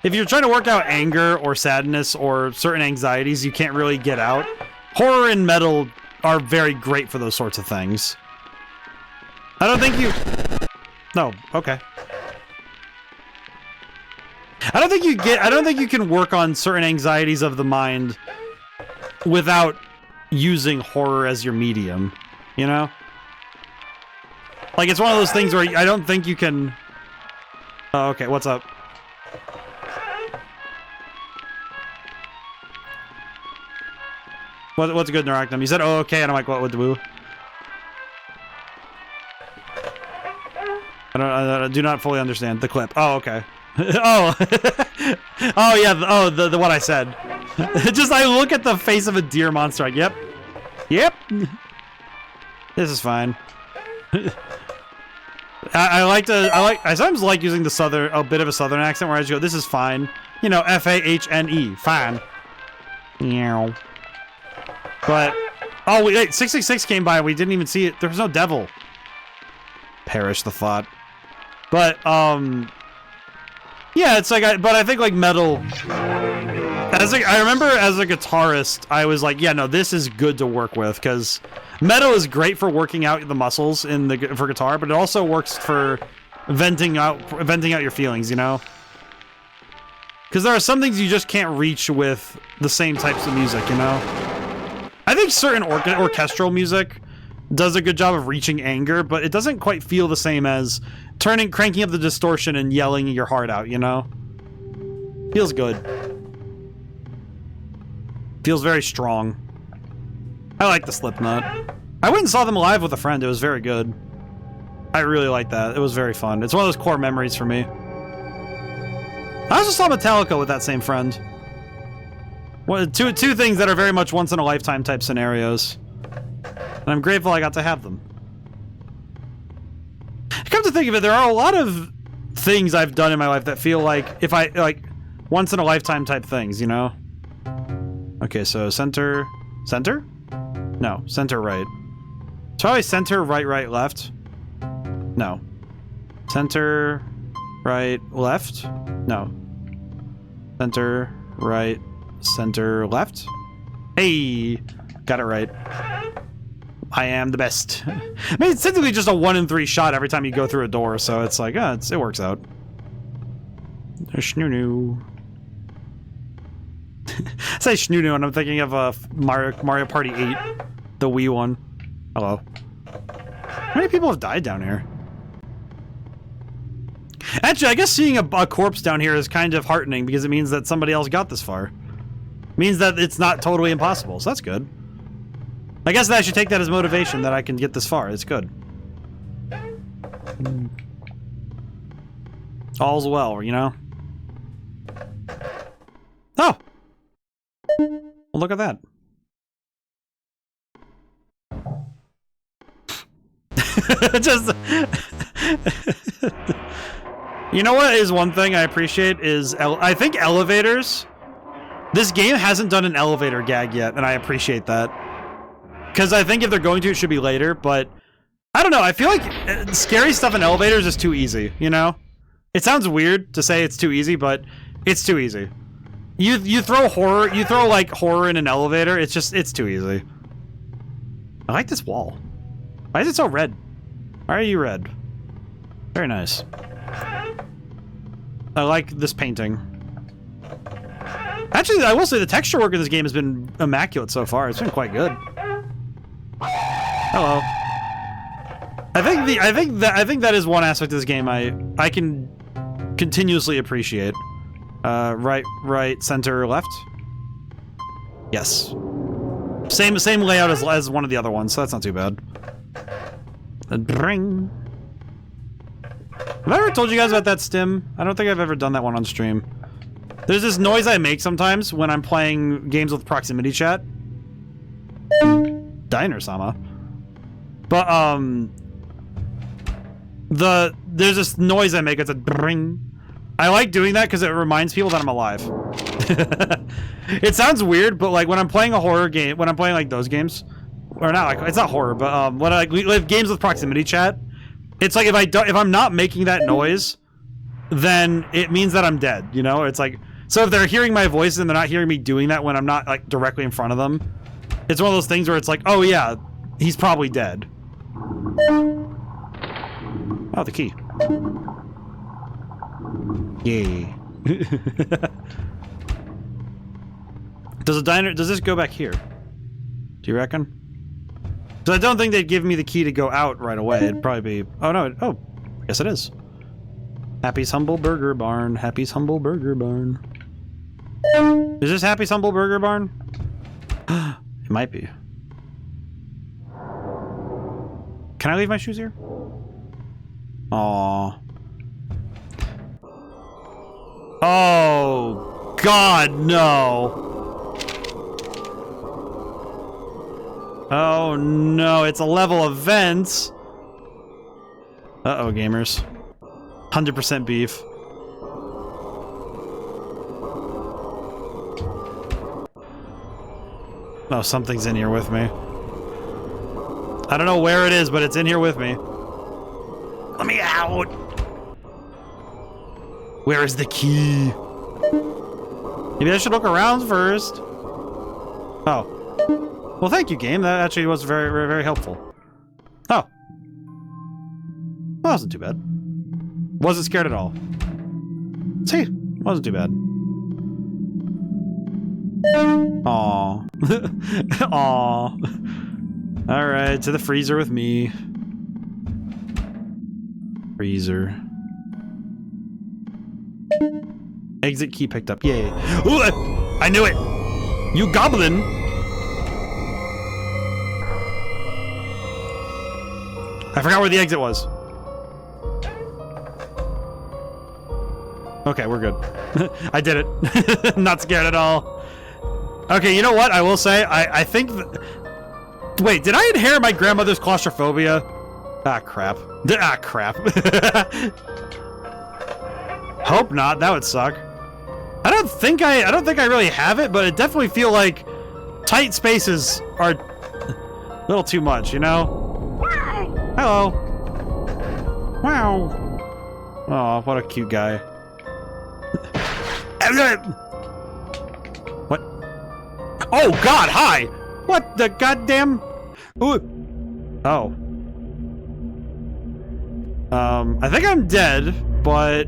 if you're trying to work out anger or sadness or certain anxieties you can't really get out, horror and metal are very great for those sorts of things. I don't think you... No, okay. I don't think you can work on certain anxieties of the mind without using horror as your medium, you know? Like, it's one of those things where I don't think you can... Oh, okay, what's up? What's good, Narachnum? You said, oh, okay, and I'm like, what would the woo? I do not fully understand the clip. Oh, okay. Oh. Oh, yeah, the what I said. Just, I look at the face of a deer monster, like, yep. Yep. This is fine. I sometimes like using a bit of a southern accent where I just go, this is fine. You know, F-A-H-N-E, fine. Meow. But, oh, wait, 666 came by, we didn't even see it. There was no devil. Perish the thought. But, yeah, it's like, but I think, like, metal, I remember as a guitarist, I was like, yeah, no, this is good to work with, because metal is great for working out the muscles for guitar, but it also works for venting out your feelings, you know? Because there are some things you just can't reach with the same types of music, you know? I think certain orchestral music does a good job of reaching anger, but it doesn't quite feel the same as cranking up the distortion and yelling your heart out, you know? Feels good. Feels very strong. I like the Slipknot. I went and saw them live with a friend. It was very good. I really like that. It was very fun. It's one of those core memories for me. I also saw Metallica with that same friend. Well, two things that are very much once-in-a-lifetime type scenarios. And I'm grateful I got to have them. Come to think of it, there are a lot of things I've done in my life that feel like once-in-a-lifetime type things, you know? Okay, so center... Center? No, center right. Probably center, right, left. No. Center, right, left? No. Center, right, center left. Hey, got it right. I am the best. I mean, it's typically just a 1 in 3 shot every time you go through a door, so it's like, it works out. Schnoo-noo. I say schnoo-noo, and I'm thinking of Mario Party 8, the Wii one. Hello. How many people have died down here? Actually, I guess seeing a corpse down here is kind of heartening because it means that somebody else got this far. It means that it's not totally impossible, so that's good. I guess that I should take that as motivation that I can get this far. It's good. All's well, you know? Oh! Well, look at that. Just... You know what is one thing I appreciate is... I think elevators... This game hasn't done an elevator gag yet, and I appreciate that. Because I think if they're going to, it should be later, but... I don't know, I feel like scary stuff in elevators is too easy, you know? It sounds weird to say it's too easy, but it's too easy. You throw horror, like horror in an elevator, it's too easy. I like this wall. Why is it so red? Why are you red? Very nice. I like this painting. Actually, I will say the texture work in this game has been immaculate so far. It's been quite good. Hello. I think that is one aspect of this game I can continuously appreciate. Right, center, left. Yes. Same layout as one of the other ones, so that's not too bad. Bring. Have I ever told you guys about that stim? I don't think I've ever done that one on stream. There's this noise I make sometimes when I'm playing games with proximity chat. Diner-sama. But, there's this noise I make, it's a bring. I like doing that because it reminds people that I'm alive. It sounds weird, but like when I'm playing a horror game, when I'm playing like those games, or not like, it's not horror, but when I like games with proximity chat, it's like if I'm not making that noise, then it means that I'm dead, you know? It's like, so if they're hearing my voice and they're not hearing me doing that when I'm not like directly in front of them, it's one of those things where it's like, oh yeah, he's probably dead. Oh, the key. Yay. Does this go back here? Do you reckon? Because I don't think they'd give me the key to go out right away. It'd probably be... Oh, no. Oh, yes it is. Happy's Humble Burger Barn. Happy's Humble Burger Barn. Is this Happy's Humble Burger Barn? It might be. Can I leave my shoes here? Aww. Oh, God, no. Oh, no, it's a level of vents. Uh-oh, gamers. 100% beef. Oh, something's in here with me. I don't know where it is, but it's in here with me. Let me out! Where is the key? Maybe I should look around first. Oh. Well, thank you, game. That actually was very, very, very helpful. Oh. Well, that wasn't too bad. Wasn't scared at all. See, wasn't too bad. Aww. Aww. Alright, to the freezer with me. Freezer. Exit key picked up. Yay. Ooh, I knew it! You goblin! I forgot where the exit was. Okay, we're good. I did it. Not scared at all. Okay, you know what? I will say, I think... Wait, did I inherit my grandmother's claustrophobia? Ah, crap. Ah, crap. Hope not. That would suck. I don't think I really have it, but I definitely feel like tight spaces are a little too much, you know? Hello. Wow. Oh, what a cute guy. What? Oh God, hi! What the goddamn? Ooh. Oh. I think I'm dead, but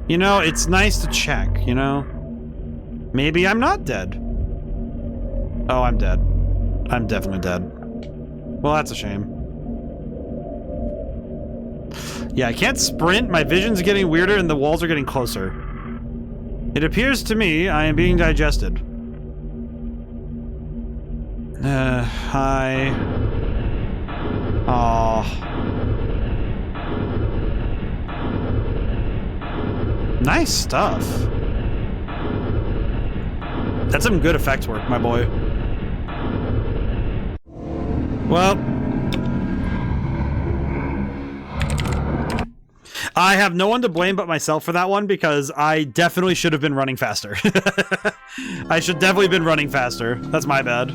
you know, it's nice to check, you know? Maybe I'm not dead. Oh, I'm dead. I'm definitely dead. Well, that's a shame. Yeah, I can't sprint, my vision's getting weirder, and the walls are getting closer. It appears to me I am being digested. Hi. Aw. Nice stuff. That's some good effects work, my boy. Well, I have no one to blame but myself for that one because I definitely should have been running faster. I should definitely have been running faster. That's my bad.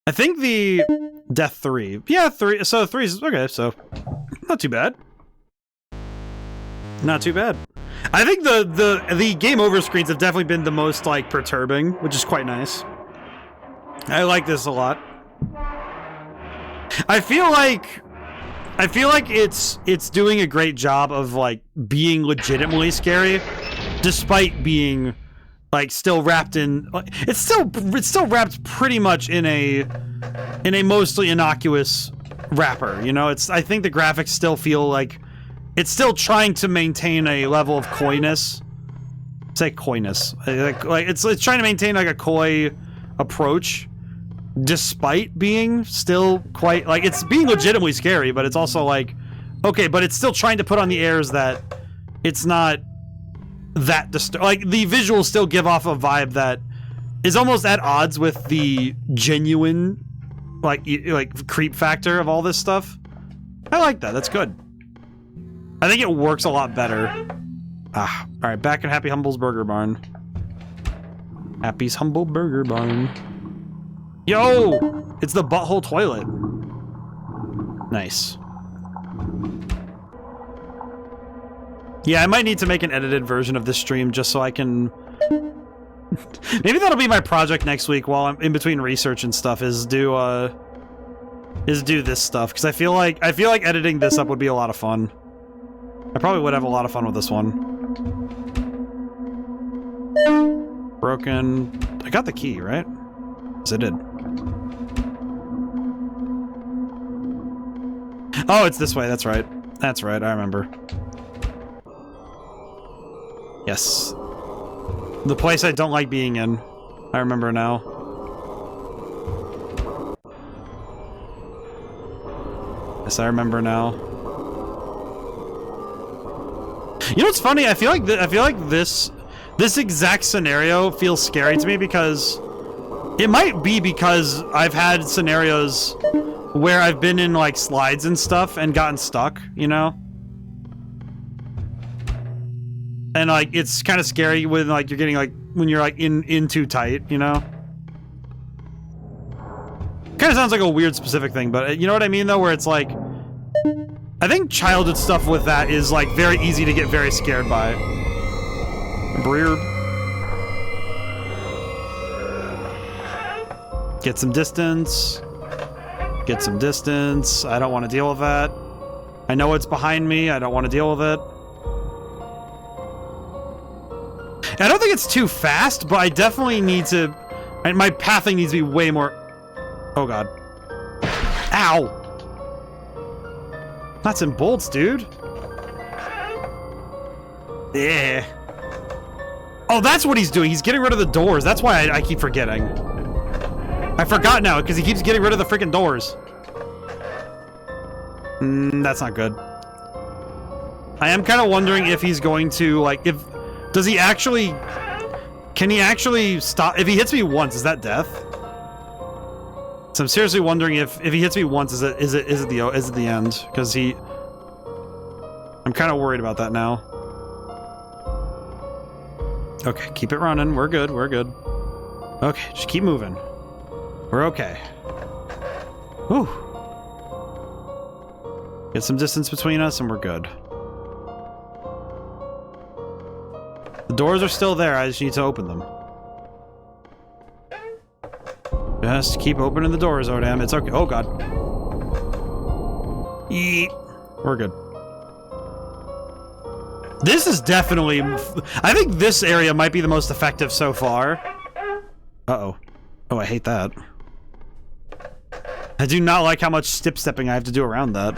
I think the death 3. Yeah, 3. So 3 is okay, so not too bad. Not too bad. I think the game over screens have definitely been the most like perturbing, which is quite nice. I like this a lot. I feel like it's doing a great job of like being legitimately scary, despite being like still wrapped in. It's still wrapped pretty much in a mostly innocuous wrapper. You know, I think the graphics still feel like it's still trying to maintain a level of coyness. Say coyness, like it's trying to maintain like a coy approach. Despite being still quite, like, it's being legitimately scary, but it's also like, okay, but it's still trying to put on the airs that it's not that like, the visuals still give off a vibe that is almost at odds with the genuine, like creep factor of all this stuff. I like that, that's good. I think it works a lot better. Alright, back in Happy Humble's Burger Barn. Happy's Humble Burger Barn. Yo! It's the butthole toilet. Nice. Yeah, I might need to make an edited version of this stream just so I can... Maybe that'll be my project next week while I'm in between research and stuff, is do this stuff. Because I feel like editing this up would be a lot of fun. I probably would have a lot of fun with this one. Broken... I got the key, right? Yes, I did. Oh, it's this way. That's right. That's right. I remember. Yes. The place I don't like being in. I remember now. Yes, I remember now. You know what's funny? I feel like this exact scenario feels scary to me because it might be because I've had scenarios where I've been in like slides and stuff and gotten stuck, you know? And like it's kind of scary when like you're getting like when you're like in too tight, you know? Kind of sounds like a weird specific thing, but you know what I mean though, where it's like I think childhood stuff with that is like very easy to get very scared by. Weird. Get some distance. Get some distance. I don't want to deal with that. I know it's behind me. I don't want to deal with it. I don't think it's too fast, but I definitely need to... My pathing needs to be way more... Oh, God. Ow! Nuts and bolts, dude. Yeah. Oh, that's what he's doing. He's getting rid of the doors. That's why I keep forgetting. I forgot now, because he keeps getting rid of the freaking doors. That's not good. I am kind of wondering if he's going to, like, does he actually... Can he actually stop? If he hits me once, is that death? So I'm seriously wondering if he hits me once, is it the end? Because I'm kind of worried about that now. Okay, keep it running. We're good. We're good. Okay, just keep moving. We're okay. Whew. Get some distance between us and we're good. The doors are still there, I just need to open them. Just keep opening the doors, ODaM. It's okay. Oh, God. Yeet. We're good. This is definitely... I think this area might be the most effective so far. Uh-oh. Oh, I hate that. I do not like how much stepping I have to do around that.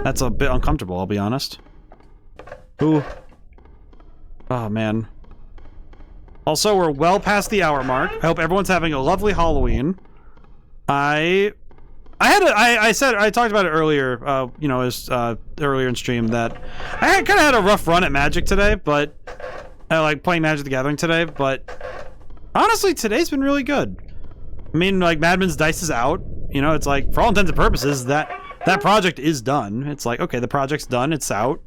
That's a bit uncomfortable, I'll be honest. Ooh. Oh, man. Also, we're well past the hour mark. I hope everyone's having a lovely Halloween. I talked about it earlier, you know, earlier in stream that I kind of had a rough run at Magic today, but I like playing Magic the Gathering today, but honestly, today's been really good. I mean, like, Madman's dice is out. You know, it's like, for all intents and purposes, that project is done. It's like, okay, the project's done, it's out.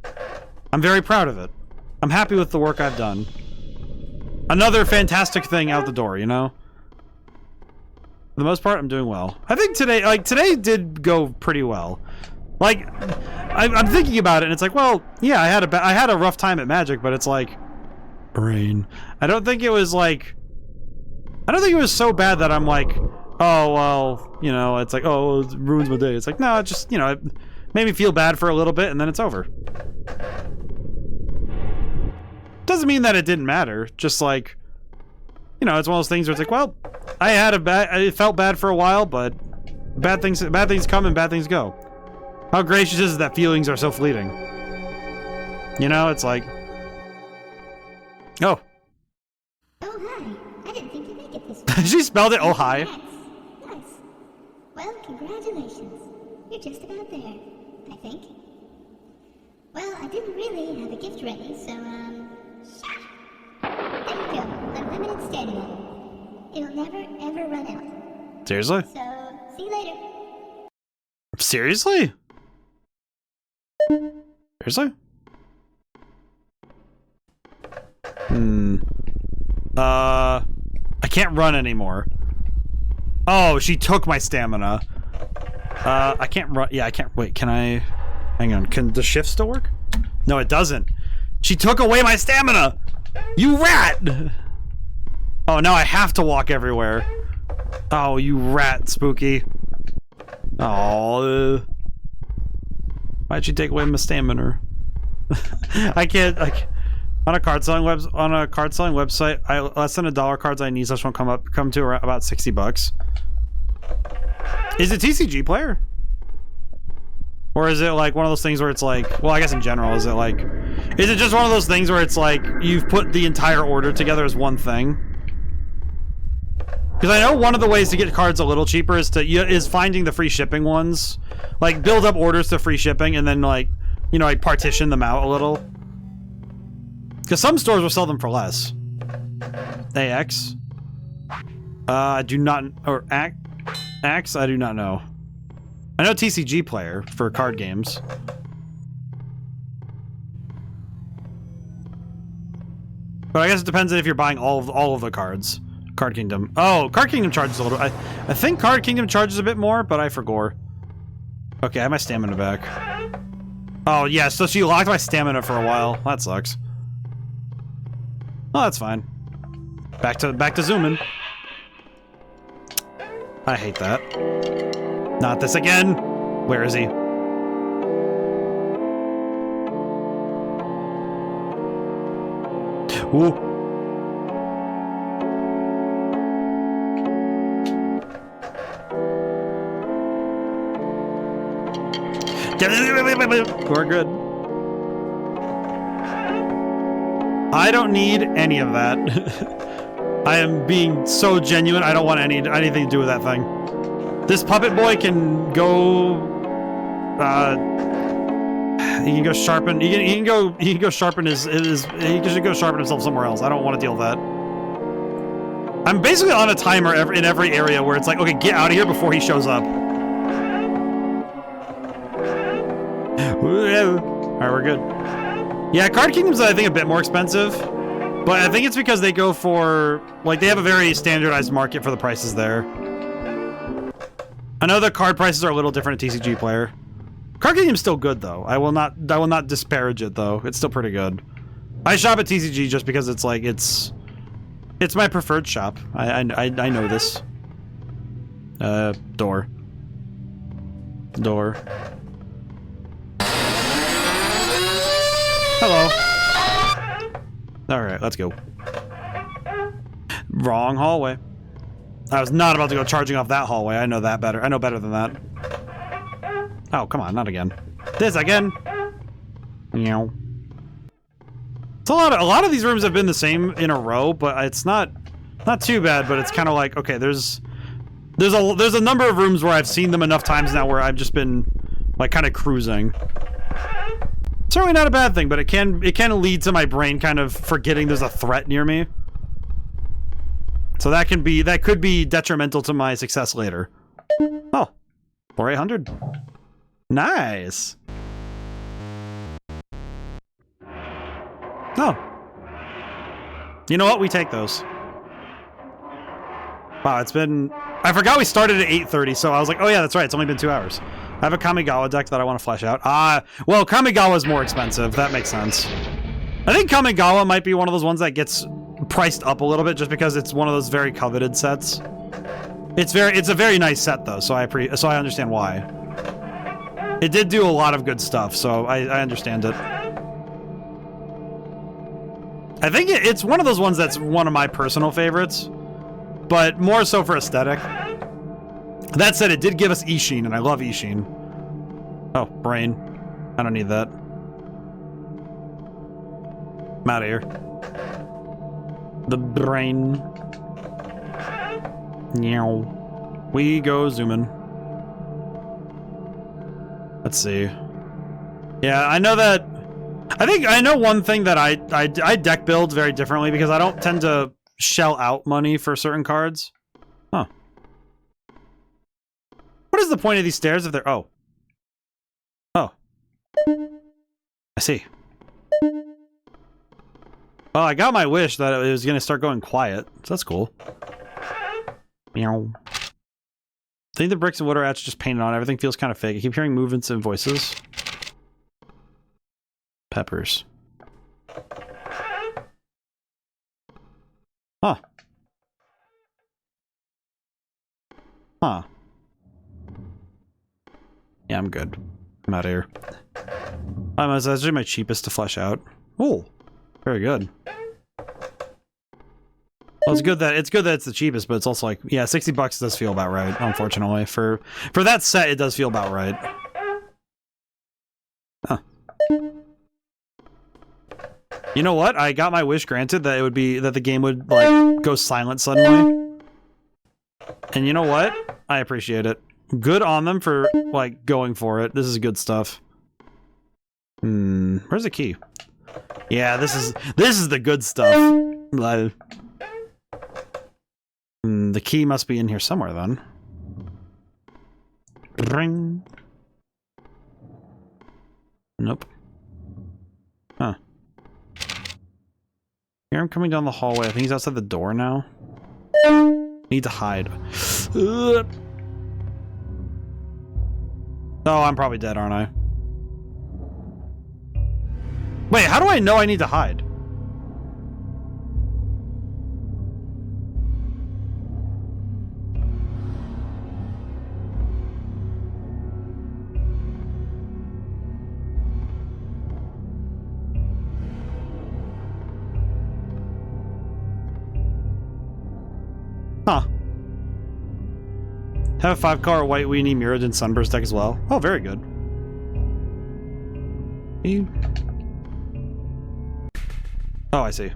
I'm very proud of it. I'm happy with the work I've done. Another fantastic thing out the door, you know? For the most part, I'm doing well. I think today did go pretty well. Like, I'm thinking about it, and it's like, well, yeah, I had a rough time at Magic, but it's like, brain. I don't think it was so bad that I'm like, oh, well, you know, it's like, oh, it ruins my day. It's like, no, it just, you know, it made me feel bad for a little bit, and then it's over. Doesn't mean that it didn't matter. Just like, you know, it's one of those things where it's like, well, I felt bad for a while, but bad things come and bad things go. How gracious is it that feelings are so fleeting? You know, it's like, oh. Oh, hi. I didn't think you'd make it this far. She spelled it, oh, hi. Nice. Well, congratulations. You're just about there, I think. Well, I didn't really have a gift ready, so, there you go. Unlimited stamina. It'll never, ever run out. Seriously? So, see you later. Seriously? Seriously? I can't run anymore. Oh, she took my stamina. I can't run. Yeah, I can't. Wait, can I? Hang on. Can the shift still work? No, it doesn't. She took away my stamina! You rat! Oh, now I have to walk everywhere. Oh, you rat, Spooky. Oh. Why'd you take away my stamina? I can't. On a card selling website, less than $1 cards I need such won't come to around about $60. Is it TCG player? Or is it like one of those things where it's like, well, I guess in general, is it just one of those things where it's like you've put the entire order together as one thing? Because I know one of the ways to get cards a little cheaper is finding the free shipping ones, like build up orders to free shipping and then like, you know, like partition them out a little. Because some stores will sell them for less. AX. I do not, or Axe, I do not know. I know TCG player for card games. But I guess it depends on if you're buying all of the cards. Card Kingdom. Oh, Card Kingdom charges a little. I think Card Kingdom charges a bit more, but I forgot. Okay, I have my stamina back. Oh yeah, so she locked my stamina for a while. That sucks. Oh, that's fine. Back to zooming. I hate that. Not this again. Where is he? Ooh. We're good. I don't need any of that. I am being so genuine. I don't want anything to do with that thing. This puppet boy can go. He can go sharpen. He can go sharpen his. He should go sharpen himself somewhere else. I don't want to deal with that. I'm basically on a timer in every area where it's like, okay, get out of here before he shows up. Alright, we're good. Yeah, Card Kingdom's I think a bit more expensive, but I think it's because they go for like they have a very standardized market for the prices there. I know the card prices are a little different at TCG Player. Card Kingdom's still good though. I will not disparage it though. It's still pretty good. I shop at TCG just because it's like, it's my preferred shop. I know this. Door. Door. Hello. Alright, let's go. Wrong hallway. I was not about to go charging off that hallway. I know that better. I know better than that. Oh, come on, not again. This again. Meow. It's a lot of these rooms have been the same in a row, but it's not too bad, but it's kind of like, okay, there's a number of rooms where I've seen them enough times now where I've just been like kind of cruising. Certainly not a bad thing, but it can lead to my brain kind of forgetting there's a threat near me. So that could be detrimental to my success later. Oh, 4800. Nice. Oh. You know what? We take those. Wow, it's been... I forgot we started at 8:30, so I was like, oh yeah, that's right, it's only been 2 hours. I have a Kamigawa deck that I want to flesh out. Well, Kamigawa is more expensive. That makes sense. I think Kamigawa might be one of those ones that gets priced up a little bit just because it's one of those very coveted sets. It's a very nice set though, so I understand why. It did do a lot of good stuff, so I understand it. I think it's one of those ones that's one of my personal favorites, but more so for aesthetic. That said, it did give us Ishin, and I love Ishin. Oh, brain. I don't need that. I'm out of here. The brain. Meow. We go zooming. Let's see. Yeah, I know that... I know one thing that I deck build very differently because I don't tend to shell out money for certain cards. Huh. What is the point of these stairs if they're... Oh. Oh. I see. Well, I got my wish that it was going to start going quiet, so that's cool. Meow. I think the bricks and wood are actually just painted on. Everything feels kind of fake. I keep hearing movements and voices. Peppers. Huh. Huh. Yeah, I'm good. I'm out of here. That's actually my cheapest to flesh out. Oh, very good. Well, it's good that it's the cheapest, but it's also like, yeah, 60 bucks does feel about right, unfortunately. For that set, it does feel about right. Huh. You know what? I got my wish granted that it would be that the game would like go silent suddenly. And you know what? I appreciate it. Good on them for like going for it. This is good stuff. Where's the key? Yeah, this is the good stuff. The key must be in here somewhere then. Ring. Nope. Huh. Here I'm coming down the hallway. I think he's outside the door now. Need to hide. Oh, I'm probably dead, aren't I? Wait, how do I know I need to hide? Huh. Have a 5-color white weenie mirrored in Sunburst deck as well. Oh, very good. Oh, I see.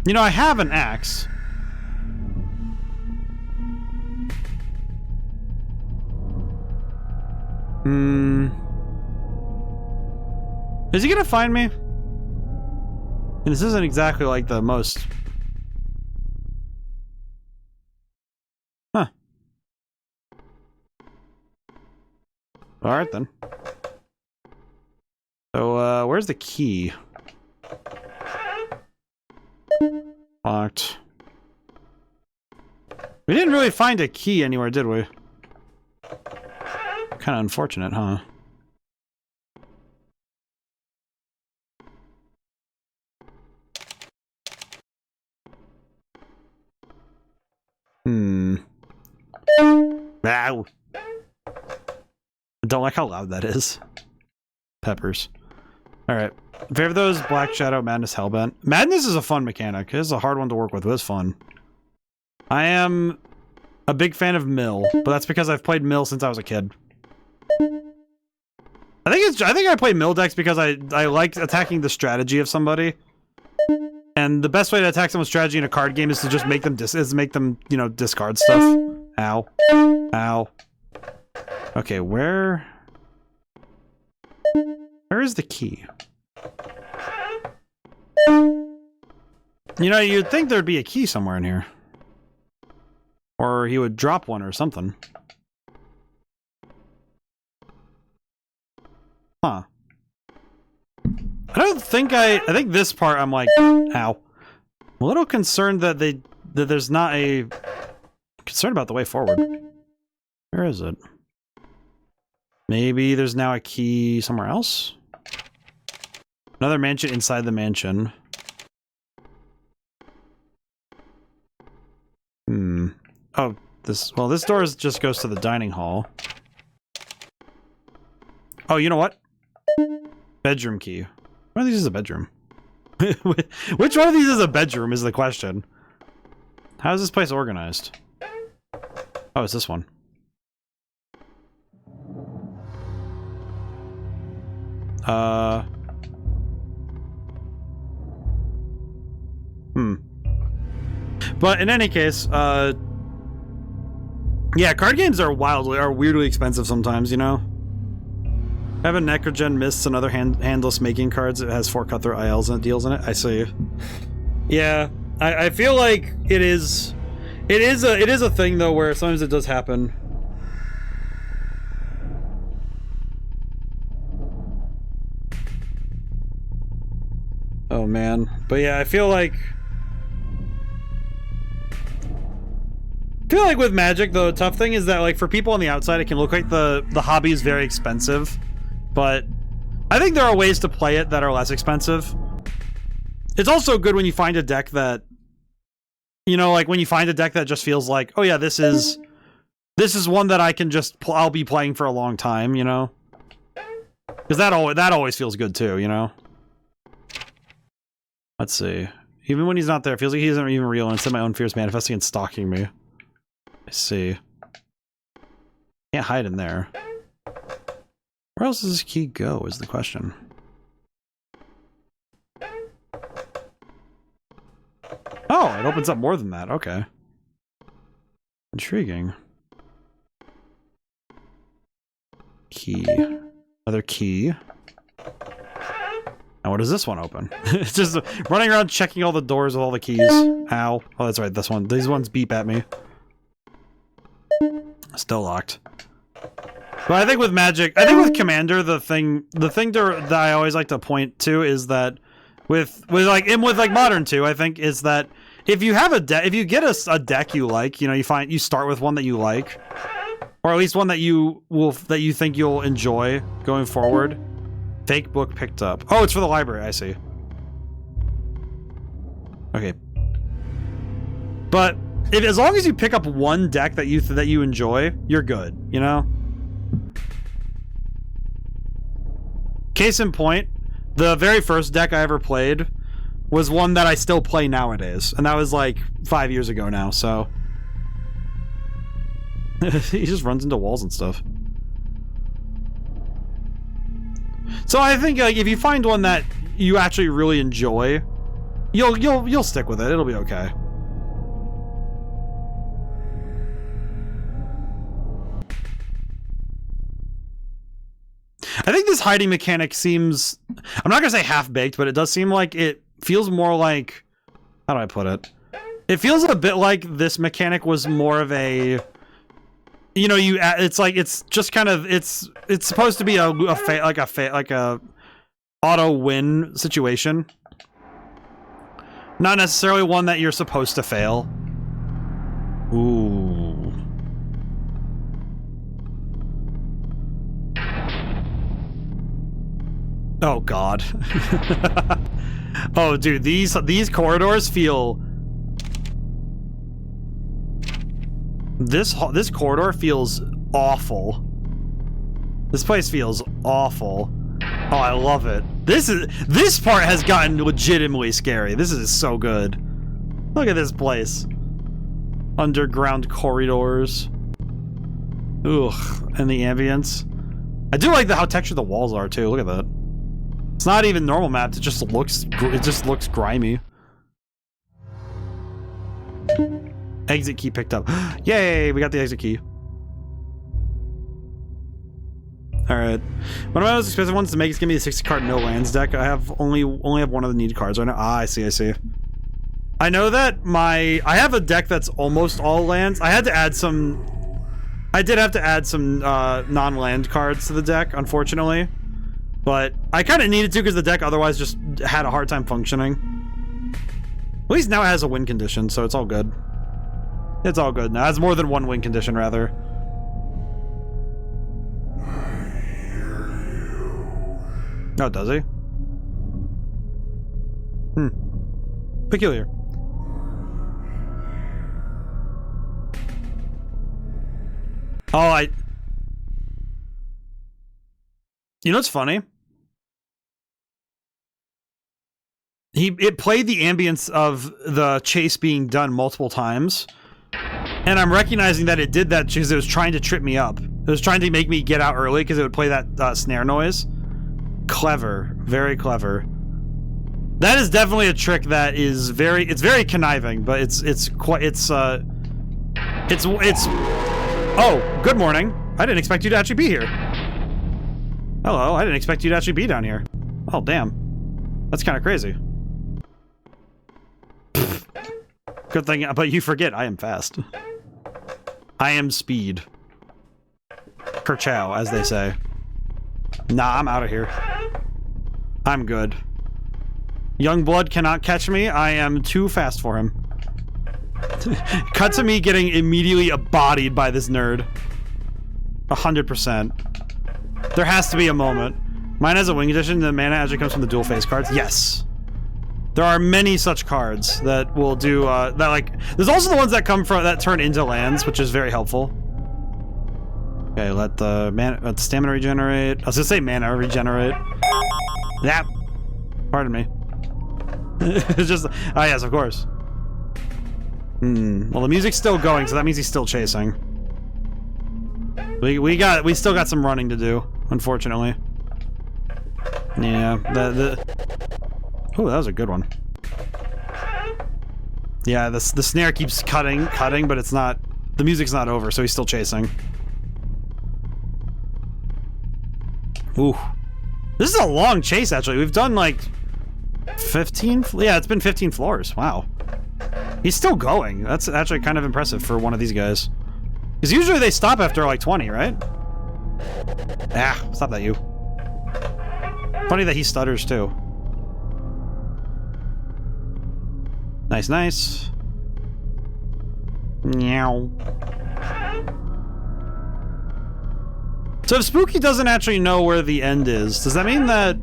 You know, I have an axe. Is he gonna find me? And this isn't exactly like the most... Huh. Alright then. So, where's the key? Locked. We didn't really find a key anywhere, did we? Kind of unfortunate, huh? Ow. I don't like how loud that is. Peppers. Alright. Favor those Black Shadow, Madness, Hellbent. Madness is a fun mechanic. It is a hard one to work with, but it's fun. I am a big fan of Mill, but that's because I've played Mill since I was a kid. I think I play Mill decks because I like attacking the strategy of somebody. And the best way to attack someone's strategy in a card game is to just make them you know, discard stuff. Ow. Ow. Okay, where is the key? You know, you'd think there'd be a key somewhere in here. Or he would drop one or something. Huh. I think this part I'm like, ow. I'm a little concerned that there's not a concern about the way forward. Where is it? Maybe there's now a key somewhere else? Another mansion inside the mansion. Oh, this door just goes to the dining hall. Oh, you know what? Bedroom key. One of these is a bedroom. Which one of these is a bedroom is the question. How is this place organized? Oh, it's this one. But in any case, yeah, card games are weirdly expensive sometimes, you know? I have a Necrogen Mists and other handless making cards. It has 4 Cutthroat ILs and deals in it. I see. Yeah, I feel like it is a thing though where sometimes it does happen. Oh man, but yeah, I feel like with Magic though, the tough thing is that like for people on the outside, it can look like the hobby is very expensive. But I think there are ways to play it that are less expensive. It's also good when you find a deck that, you know, like when you find a deck that just feels like, oh yeah, this is one that I can just I'll be playing for a long time, you know, because that always feels good too, you know. Let's see. Even when he's not there, it feels like he isn't even real, and instead my own fears manifesting and stalking me. I see. Can't hide in there. Where else does this key go, is the question. Oh, it opens up more than that. Okay. Intriguing. Key. Another key. Now what does this one open? It's just running around checking all the doors with all the keys. Ow. Oh, that's right, this one. These ones beep at me. Still locked. But I think with Magic, I think with Commander, the thing that I always like to point to is that with Modern 2, I think is that if you have if you get a deck you like, you know, you start with one that you like, or at least one that you think you'll enjoy going forward. Fake book picked up. Oh, it's for the library. I see. Okay. But as long as you pick up one deck that you enjoy, you're good. You know. Case in point, the very first deck I ever played was one that I still play nowadays, and that was like 5 years ago now. So he just runs into walls and stuff. So I think like if you find one that you actually really enjoy, you'll stick with it. It'll be okay. I think this hiding mechanic seems, I'm not gonna say half-baked, but it does seem like it feels more like, how do I put it? It feels a bit like this mechanic was more of a, you know, it's like, it's just kind of, it's supposed to be like a auto win situation. Not necessarily one that you're supposed to fail. Ooh. Oh God. Oh dude, these corridors feel... This corridor feels awful. This place feels awful. Oh, I love it. This part has gotten legitimately scary. This is so good. Look at this place. Underground corridors. Ugh, and the ambience. I do like how textured the walls are too. Look at that. It's not even normal mapped. It just looks grimy. Exit key picked up. Yay, we got the exit key. Alright. One of my most expensive ones to make is gonna be the 60 card no lands deck. I have only have one of the needed cards right now. Ah, I see. I know that I have a deck that's almost all lands. I did have to add some non-land cards to the deck, unfortunately. But I kind of needed to because the deck otherwise just had a hard time functioning. At least now it has a win condition, so it's all good. It's all good now. It has more than one win condition, rather. Oh, does he? Peculiar. Oh, you know what's funny? It played the ambience of the chase being done multiple times. And I'm recognizing that it did that because it was trying to trip me up. It was trying to make me get out early because it would play that snare noise. Clever. Very clever. That is definitely a trick that is very conniving, but oh, good morning. I didn't expect you to actually be here. Hello, I didn't expect you to actually be down here. Oh, damn. That's kind of crazy. Good thing, but you forget, I am fast. I am speed. Kerchow, as they say. Nah, I'm out of here. I'm good. Young blood cannot catch me. I am too fast for him. Cut to me getting immediately bodied by this nerd. 100%. There has to be a moment. Mine has a wing edition. The mana actually comes from the dual face cards. Yes. There are many such cards that will do, there's also the ones that come from, that turn into lands, which is very helpful. Okay, let the stamina regenerate. I was gonna say mana regenerate. Yeah. Pardon me. It's just, ah, yes, of course. Well, the music's still going, so that means he's still chasing. We still got some running to do, unfortunately. Yeah, oh, that was a good one. Yeah, the snare keeps cutting, but it's not, the music's not over, so he's still chasing. Ooh. This is a long chase, actually. We've done, like, 15? Yeah, it's been 15 floors. Wow. He's still going. That's actually kind of impressive for one of these guys. Because usually they stop after, like, 20, right? Ah, stop that, you. Funny that he stutters, too. Nice, nice. Meow. So if Spooky doesn't actually know where the end is, does that mean that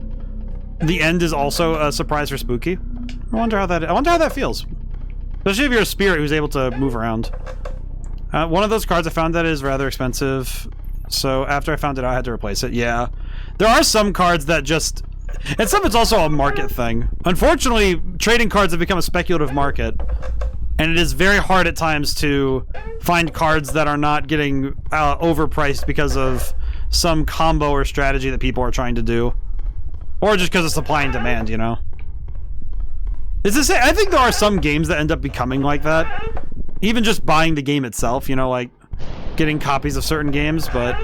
the end is also a surprise for Spooky? I wonder how that feels. Especially if you're a spirit who's able to move around. One of those cards I found that is rather expensive, so after I found it out, I had to replace it. Yeah. There are some cards that just... And some it's also a market thing. Unfortunately, trading cards have become a speculative market, and it is very hard at times to find cards that are not getting overpriced because of some combo or strategy that people are trying to do. Or just because of supply and demand, you know? I think there are some games that end up becoming like that. Even just buying the game itself, you know, like getting copies of certain games, but...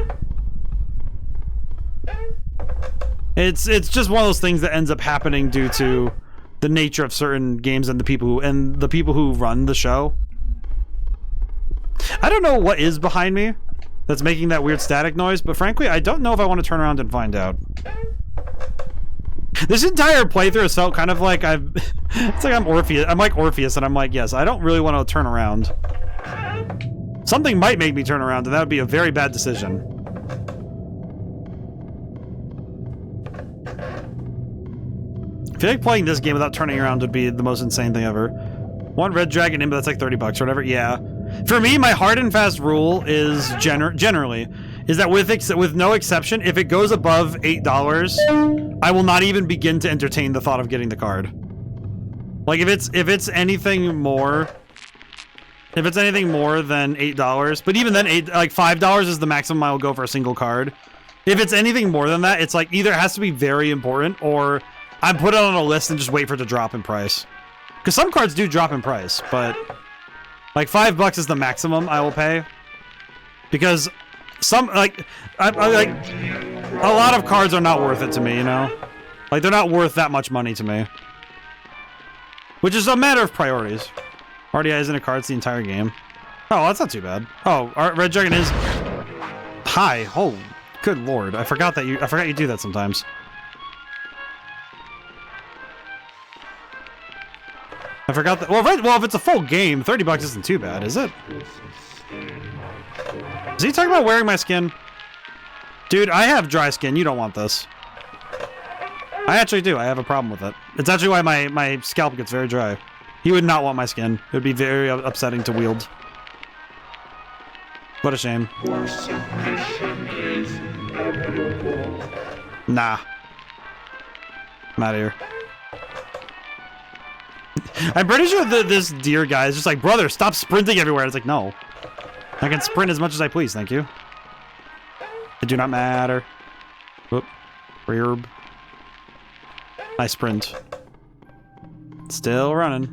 It's just one of those things that ends up happening due to the nature of certain games and the people who run the show. I don't know what is behind me that's making that weird static noise, but frankly, I don't know if I want to turn around and find out. This entire playthrough has felt kind of like it's like I'm Orpheus. I'm like Orpheus, and I'm like, yes, I don't really want to turn around. Something might make me turn around, and that would be a very bad decision. I feel like playing this game without turning around would be the most insane thing ever. One red dragon in, but that's like $30 or whatever. Yeah. For me, my hard and fast rule is generally is that with no exception, if it goes above $8, I will not even begin to entertain the thought of getting the card. Like if it's anything more than $8, but even then like $5 is the maximum I will go for a single card. If it's anything more than that, it's like either it has to be very important or I put it on a list and just wait for it to drop in price. Because some cards do drop in price, but like $5 is the maximum I will pay. Because some like I like a lot of cards are not worth it to me, you know? Like they're not worth that much money to me. Which is a matter of priorities. RDI isn't a card, it's the entire game. Oh, that's not too bad. Oh, our Red Dragon is high. Oh, good lord. I forgot you do that sometimes. I forgot that. Well, if it's a full game, $30 isn't too bad, is it? Is he talking about wearing my skin? Dude, I have dry skin. You don't want this. I actually do. I have a problem with it. It's actually why my scalp gets very dry. He would not want my skin. It would be very upsetting to wield. What a shame. Nah. I'm out of here. I'm pretty sure that this deer guy is just like, brother, stop sprinting everywhere. It's like, no. I can sprint as much as I please, thank you. It do not matter. Whoop. Rearb. I sprint. Still running.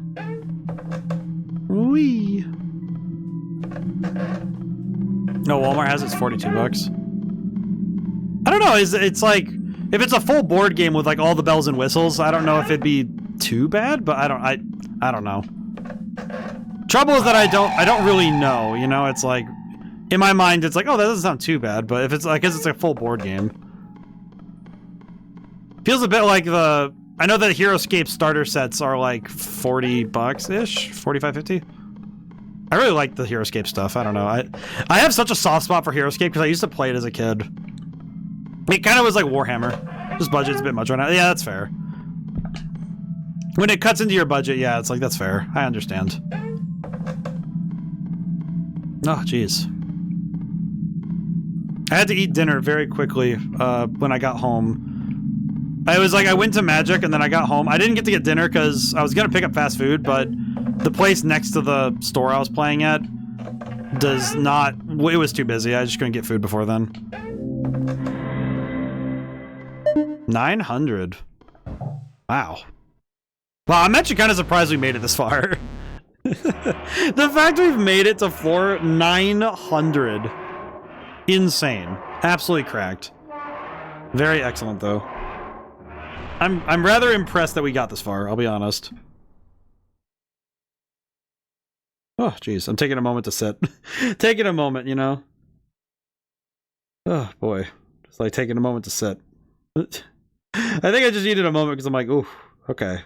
Whee. No, Walmart has it's $42. I don't know, it's like, if it's a full board game with like all the bells and whistles, I don't know if it'd be too bad, but I don't know. Trouble is that I don't really know, you know? It's like in my mind it's like, oh, that doesn't sound too bad, but if it's like, I guess it's a full board game. Feels a bit like I know that HeroScape starter sets are like $40-ish, 45, 50. I really like the HeroScape stuff. I don't know. I have such a soft spot for HeroScape because I used to play it as a kid. It kind of was like Warhammer. This budget's a bit much right now. Yeah, that's fair. When it cuts into your budget, yeah, it's like, that's fair. I understand. Oh, jeez. I had to eat dinner very quickly when I got home. I went to Magic and then I got home. I didn't get to get dinner because I was going to pick up fast food, but the place next to the store I was playing at does not... It was too busy. I just couldn't get food before then. 900. Wow. Wow, I'm actually kind of surprised we made it this far. The fact we've made it to floor 900. Insane. Absolutely cracked. Very excellent, though. I'm rather impressed that we got this far, I'll be honest. Oh, jeez. I'm taking a moment to sit. Taking a moment, you know? Oh, boy. Just like taking a moment to sit. I think I just needed a moment because I'm like, ooh, okay.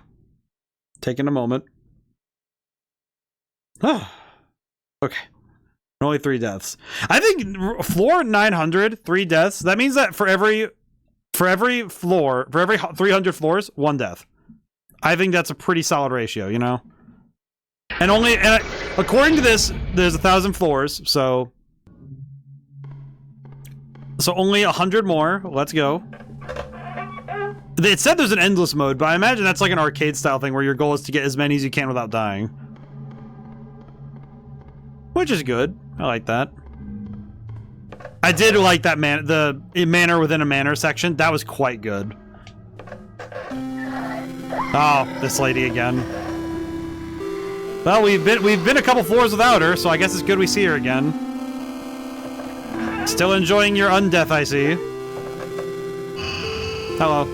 Taking a moment. Oh, okay. Only 3 deaths. I think floor 900, 3 deaths. That means that for every floor, for every 300 floors, 1 death. I think that's a pretty solid ratio, you know? And according to this, there's 1,000 floors, so only 100 more. Let's go. It said there's an endless mode, but I imagine that's like an arcade style thing where your goal is to get as many as you can without dying. Which is good. I like that. I did like that the manor within a manor section. That was quite good. Oh, this lady again. Well, we've been a couple floors without her, so I guess it's good we see her again. Still enjoying your undeath, I see. Hello.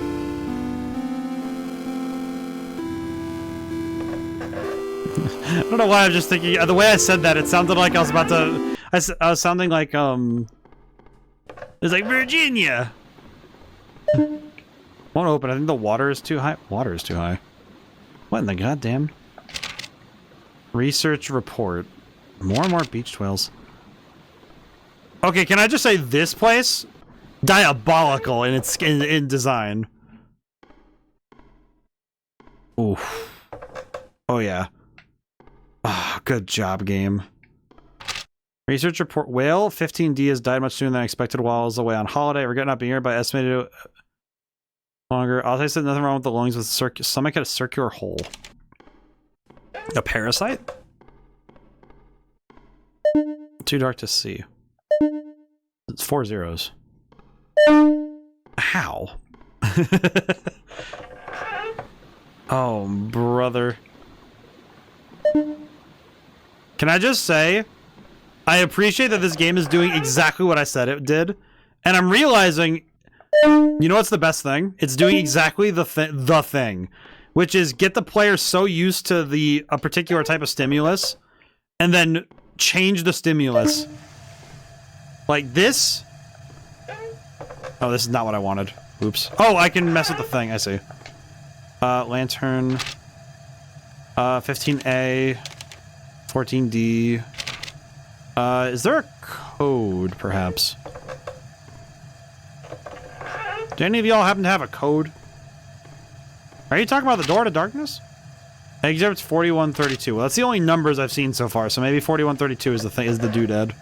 I don't know why I'm just thinking, the way I said that, it sounded like I was about to, I was sounding like, it's like, Virginia! Won't open. I think the water is too high. Water is too high. What in the goddamn? Research report. More and more beached whales. Okay, can I just say this place? Diabolical in its in design. Oof. Oh yeah. Oh, good job, game. Research report. Whale 15D has died much sooner than expected while I was away on holiday. Regret not being here, but I estimated longer. I'll say nothing wrong with the lungs with stomach had a circular hole. A parasite? Too dark to see. It's 4 zeros. How? Oh, brother. Can I just say, I appreciate that this game is doing exactly what I said it did, and I'm realizing, you know what's the best thing? It's doing exactly the thing, which is get the player so used to a particular type of stimulus, and then change the stimulus. Like this. Oh, this is not what I wanted. Oops. Oh, I can mess with the thing. I see. Lantern. 15A. 14D. Is there a code, perhaps? Do any of y'all happen to have a code? Are you talking about the door to darkness? Exhibit's 4132. Well, that's the only numbers I've seen so far, so maybe 4132 is the thing, is the doodad.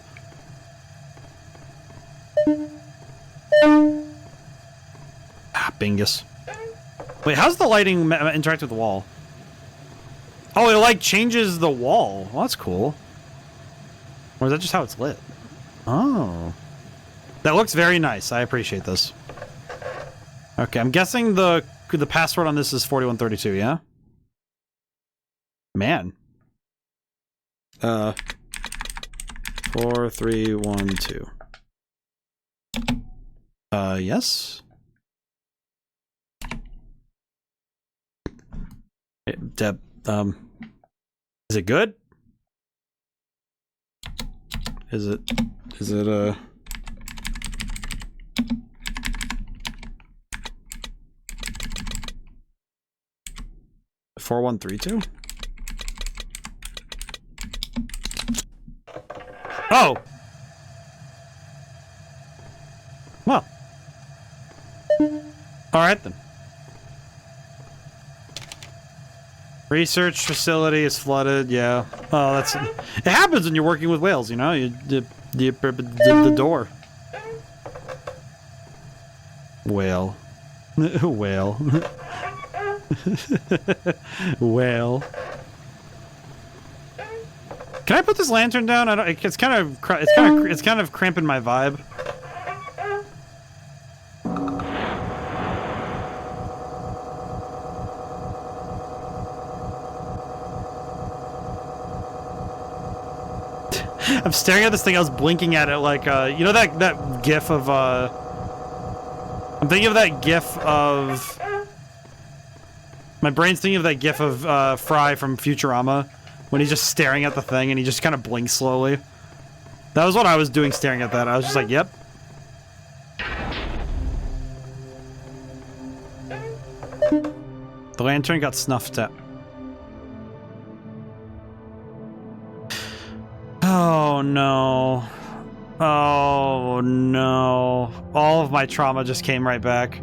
Ah, bingus. Wait, how's the lighting interact with the wall? Oh, it like changes the wall. Well, that's cool. Or is that just how it's lit? Oh. That looks very nice. I appreciate this. Okay, I'm guessing the password on this is 4132, yeah? Man. 4312. Yes? Deb, is it good? Is it 4132? Oh! Well. Alright then. Research facility is flooded, yeah. Oh, it happens when you're working with whales, you know? The door. Whale. Whale. Whale. Can I put this lantern down? I don't. It's kind of cramping my vibe. I'm staring at this thing. I was blinking at it like, you know that gif of, I'm thinking of that gif of... My brain's thinking of that gif of, Fry from Futurama, when he's just staring at the thing and he just kind of blinks slowly. That was what I was doing, staring at that. I was just like, yep. The lantern got snuffed out. Oh no. Oh no. All of my trauma just came right back.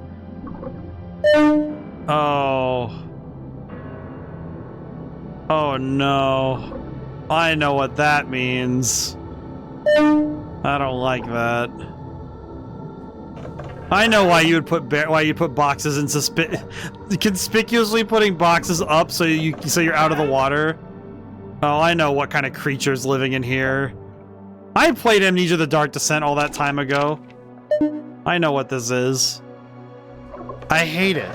Oh. Oh no. I know what that means. I don't like that. I know why you would put boxes in conspicuously putting boxes up so you're out of the water. Oh, I know what kind of creature's living in here. I played Amnesia: The Dark Descent all that time ago. I know what this is. I hate it.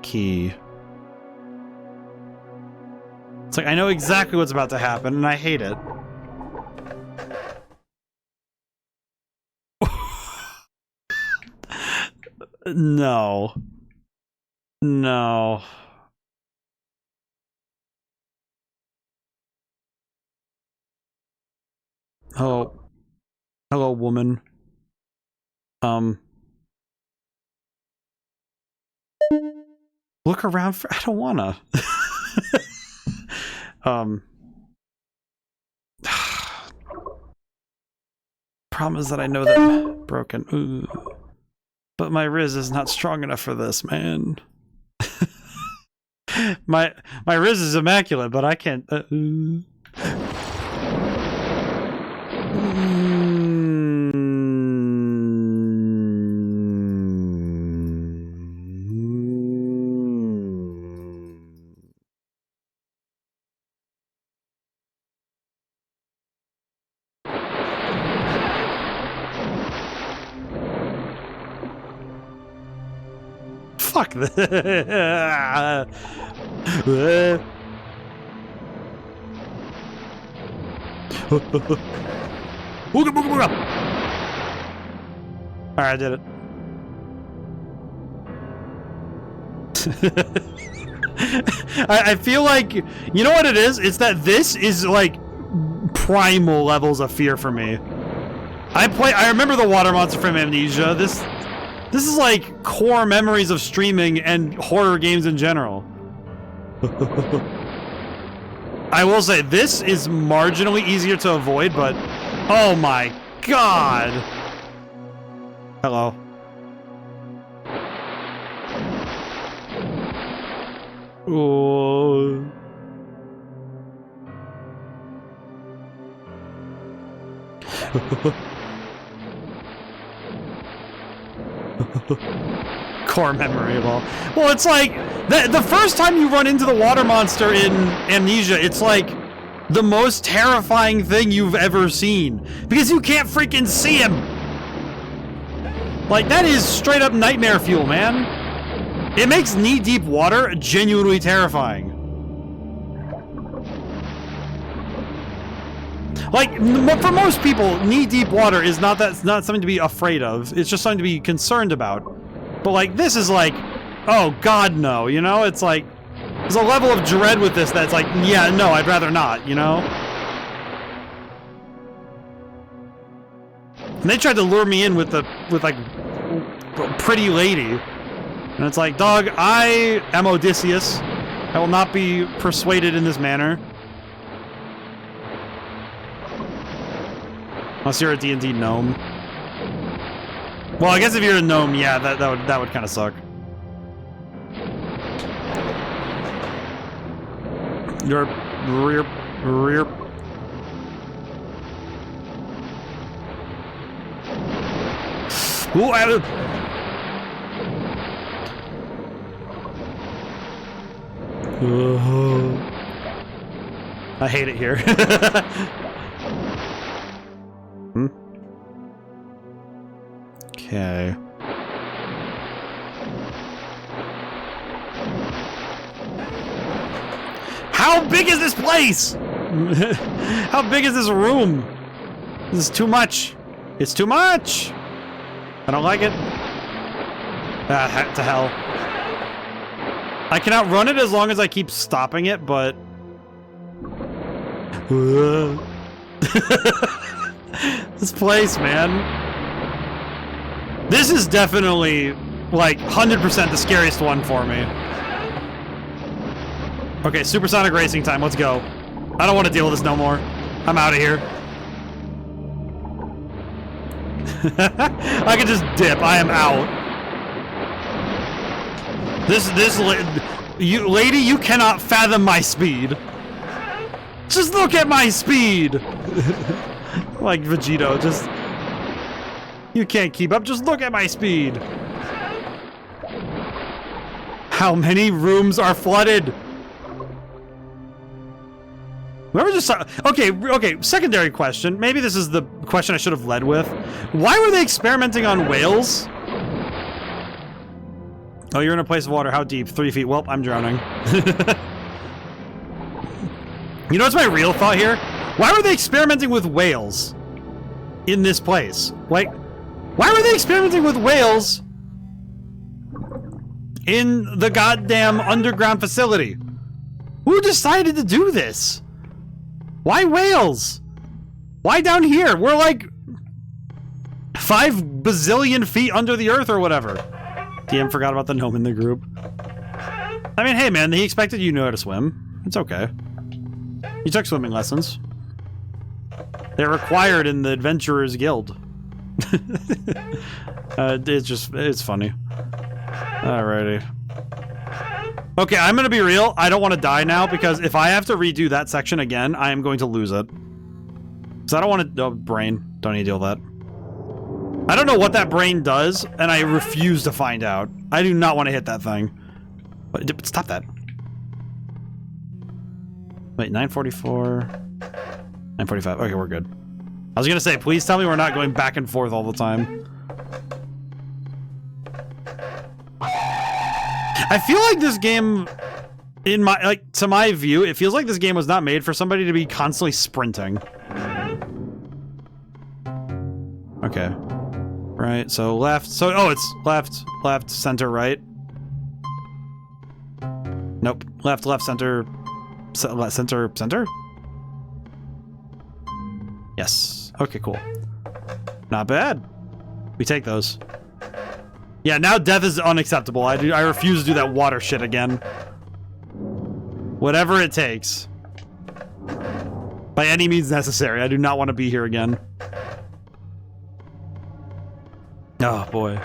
Key. It's like, I know exactly what's about to happen, and I hate it. No. No. Oh. Hello, woman. Look around for... I don't wanna. Problem is that I know that I'm broken. Ooh. But my Riz is not strong enough for this, man. my Riz is immaculate, but I can't... Fuck this. Alright, I did it. I feel like, you know what it is? It's that this is like primal levels of fear for me. I remember the water monster from Amnesia. This is like core memories of streaming and horror games in general. I will say, this is marginally easier to avoid, but oh my god! Hello. Oh. Core memory of all. Well, it's like the first time you run into the water monster in Amnesia, it's like the most terrifying thing you've ever seen because you can't freaking see him. Like, that is straight up nightmare fuel, man. It makes knee-deep water genuinely terrifying. Like, for most people, knee-deep water is not something to be afraid of. It's just something to be concerned about. But like, this is like, oh god, no, you know? It's like, there's a level of dread with this that's like, yeah, no, I'd rather not, you know? And they tried to lure me in with like, pretty lady. And it's like, dog, I am Odysseus. I will not be persuaded in this manner. Unless you're a D&D gnome. Well, I guess if you're a gnome, yeah, that would kind of suck. You're rear. Ooh, I hate it here. Okay. How big is this place? How big is this room? This is too much. It's too much. I don't like it. Ah, to hell. I can outrun it as long as I keep stopping it, but... This place, man. This is definitely, like, 100% the scariest one for me. Okay, supersonic racing time, let's go. I don't want to deal with this no more. I'm out of here. I can just dip, I am out. Lady, you cannot fathom my speed. Just look at my speed. Like Vegito, just... You can't keep up, just look at my speed. How many rooms are flooded? Whoever just saw... Okay, secondary question. Maybe this is the question I should have led with. Why were they experimenting on whales? Oh, you're in a place of water. How deep? 3 feet. Well, I'm drowning. You know what's my real thought here? Why were they experimenting with whales in this place? Like, why were they experimenting with whales in the goddamn underground facility? Who decided to do this? Why whales? Why down here? We're like 5 bazillion feet under the earth or whatever. DM forgot about the gnome in the group. I mean, hey man, he expected you know how to swim. It's okay. You took swimming lessons. They're required in the Adventurers Guild. It's funny. Alrighty. Okay, I'm gonna be real. I don't want to die now because if I have to redo that section again, I am going to lose it. Because I don't want to... Oh, brain. Don't need to deal with that. I don't know what that brain does, and I refuse to find out. I do not want to hit that thing. But stop that. Wait, 944... 945. Okay, we're good. I was gonna say, please tell me we're not going back and forth all the time. I feel like this game, in my, like, to my view, it feels like this game was not made for somebody to be constantly sprinting. Okay. Right, so left, so, oh, it's left, left, center, right. Nope. Left, left, center, center, center? Yes. Okay, cool. Not bad. We take those. Yeah, now death is unacceptable. I refuse to do that water shit again. Whatever it takes. By any means necessary. I do not want to be here again. Oh, boy.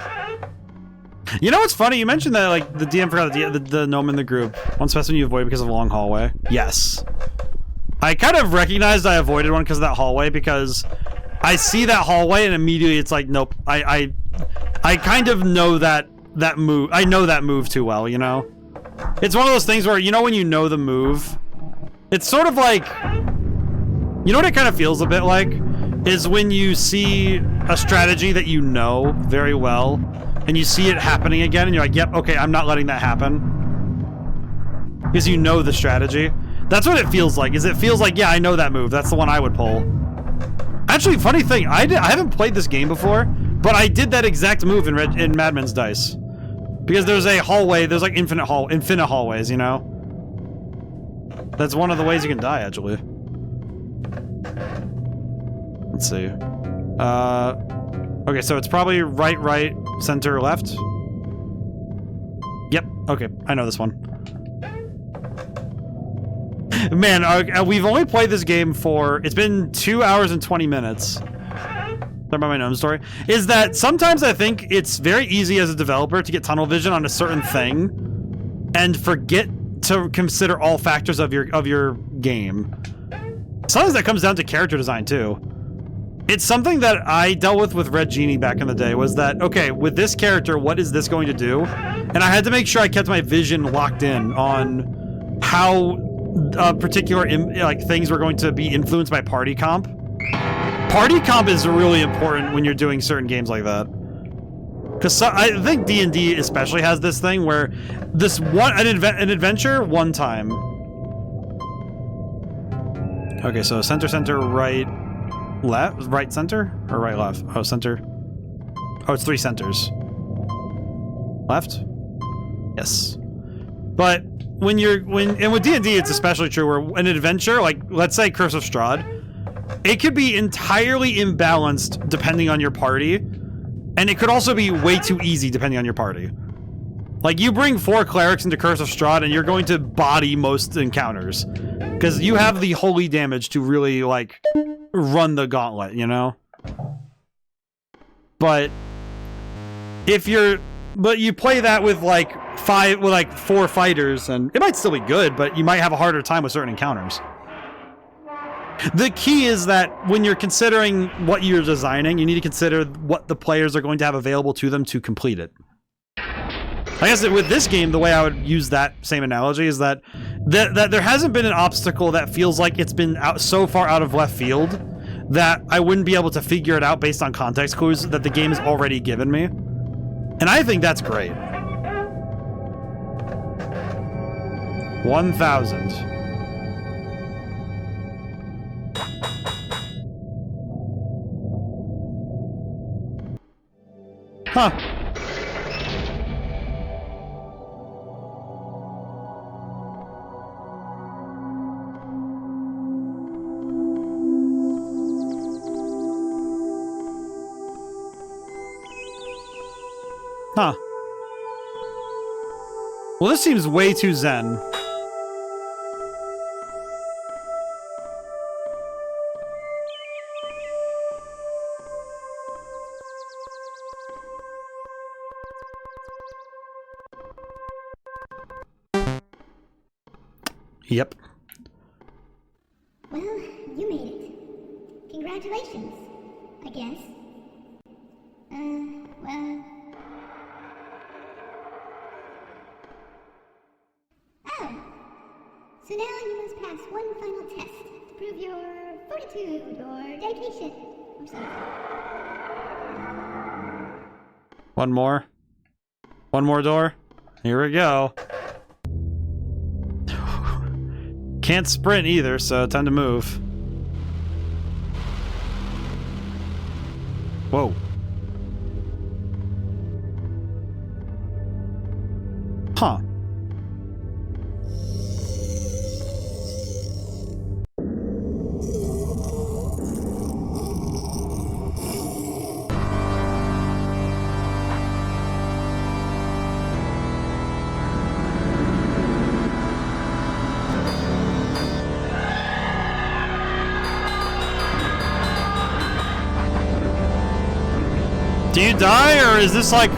You know what's funny? You mentioned that, like, the DM forgot the gnome in the group. One specimen you avoid because of a long hallway. Yes. I kind of recognized I avoided one because of that hallway, because I see that hallway and immediately it's like, nope. I kind of know that move. I know that move too well, you know? It's one of those things where, you know when you know the move? It's sort of like... You know what it kind of feels a bit like? Is when you see a strategy that you know very well, and you see it happening again, and you're like, yep, okay, I'm not letting that happen. Because you know the strategy. That's what it feels like, is it feels like, yeah, I know that move. That's the one I would pull. Actually, funny thing, I haven't played this game before, but I did that exact move in Madman's Dice. Because there's a hallway, there's like infinite hallways, you know? That's one of the ways you can die, actually. Let's see. Okay, so it's probably right, right, center, left. Yep, okay, I know this one. Man, we've only played this game for... It's been 2 hours and 20 minutes. Talk about my gnome story. Is that sometimes I think it's very easy as a developer to get tunnel vision on a certain thing and forget to consider all factors of your game. Sometimes that comes down to character design too. It's something that I dealt with Red Genie back in the day, was that, okay, with this character, what is this going to do? And I had to make sure I kept my vision locked in on how particular like things were going to be influenced by party comp. Party comp is really important when you're doing certain games like that. Because I think D&D especially has this thing where this an adventure one time. Okay, so center, center, right, left, right, center, or right, left? Oh, center. Oh, it's 3 centers. Left? Yes. But when and with D&D, it's especially true where an adventure, like let's say Curse of Strahd, it could be entirely imbalanced depending on your party, and it could also be way too easy depending on your party. Like you bring 4 clerics into Curse of Strahd and you're going to body most encounters because you have the holy damage to really like run the gauntlet, you know? But if you play that with like 4 fighters, and it might still be good, but you might have a harder time with certain encounters. The key is that when you're considering what you're designing, you need to consider what the players are going to have available to them to complete it. I guess that with this game, the way I would use that same analogy is that there hasn't been an obstacle that feels like it's been so far out of left field that I wouldn't be able to figure it out based on context clues that the game has already given me. And I think that's great. 1,000. Huh. Huh. Well, this seems way too zen. Yep. Well, you made it. Congratulations, I guess. Well... Oh! So now you must pass one final test to prove your fortitude or dedication or something. One more. One more door. Here we go. Can't sprint either, so time to move. Whoa. Huh. Do you die, or is this like...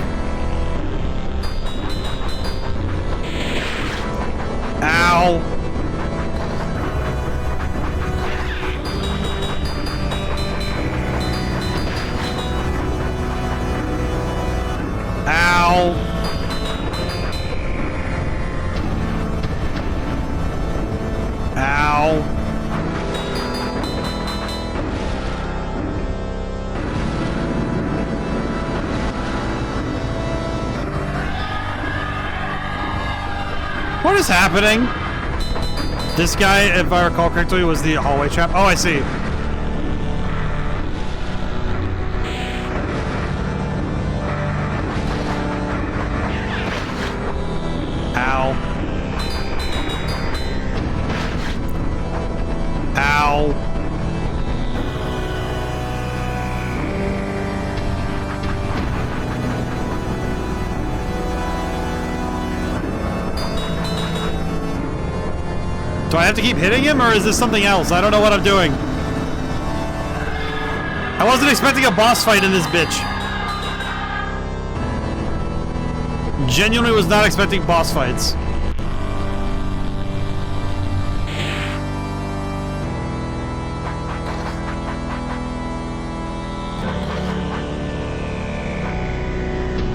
Ow. Ow. Ow. What is happening? This guy, if I recall correctly, was the hallway trap. Oh, I see. Ow. Ow. Do I have to keep hitting him, or is this something else? I don't know what I'm doing. I wasn't expecting a boss fight in this bitch. Genuinely was not expecting boss fights.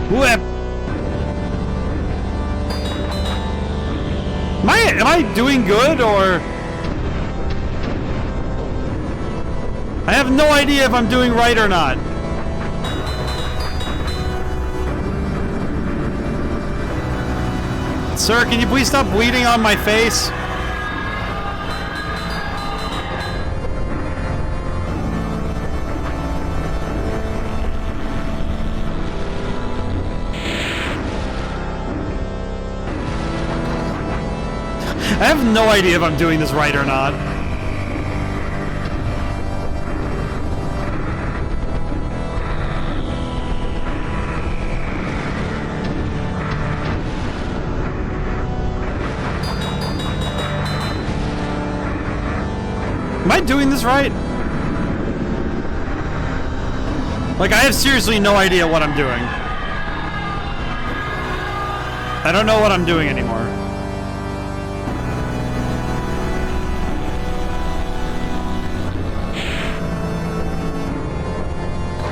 Whip. Am I doing good, or... I have no idea if I'm doing right or not. Sir, can you please stop bleeding on my face? I have no idea if I'm doing this right or not. Am I doing this right? Like, I have seriously no idea what I'm doing. I don't know what I'm doing anymore.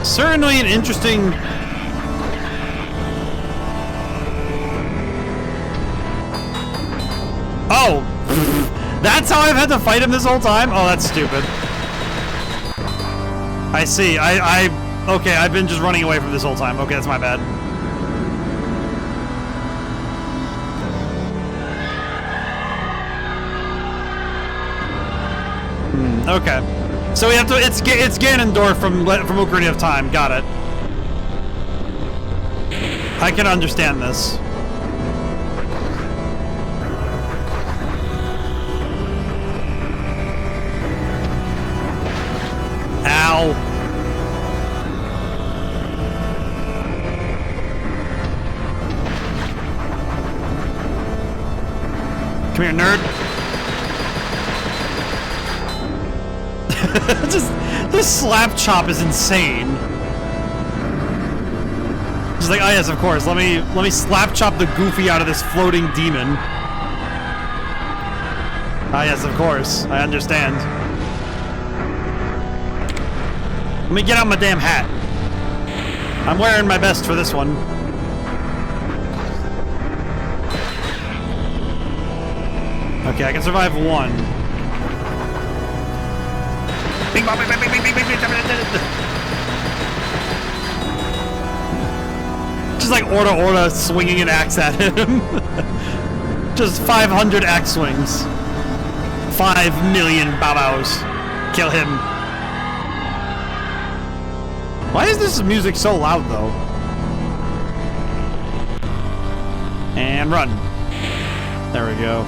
Certainly an interesting... Oh! That's how I've had to fight him this whole time? Oh, that's stupid. I see. Okay, I've been just running away from this whole time. Okay, that's my bad. Okay. So we have to, it's Ganondorf from Ocarina of Time. Got it. I can understand this. Ow. Come here, nerd. Just this slap chop is insane. Just like, oh yes, of course. Let me slap chop the goofy out of this floating demon. Ah yes, of course. I understand. Let me get out my damn hat. I'm wearing my best for this one. Okay, I can survive one. Bing bong, bing bing bing bing bing bing. Just like Orda swinging an axe at him. Just 500 axe swings. 5 million bow-bows. Kill him. Why is this music so loud, though? And run. There we go.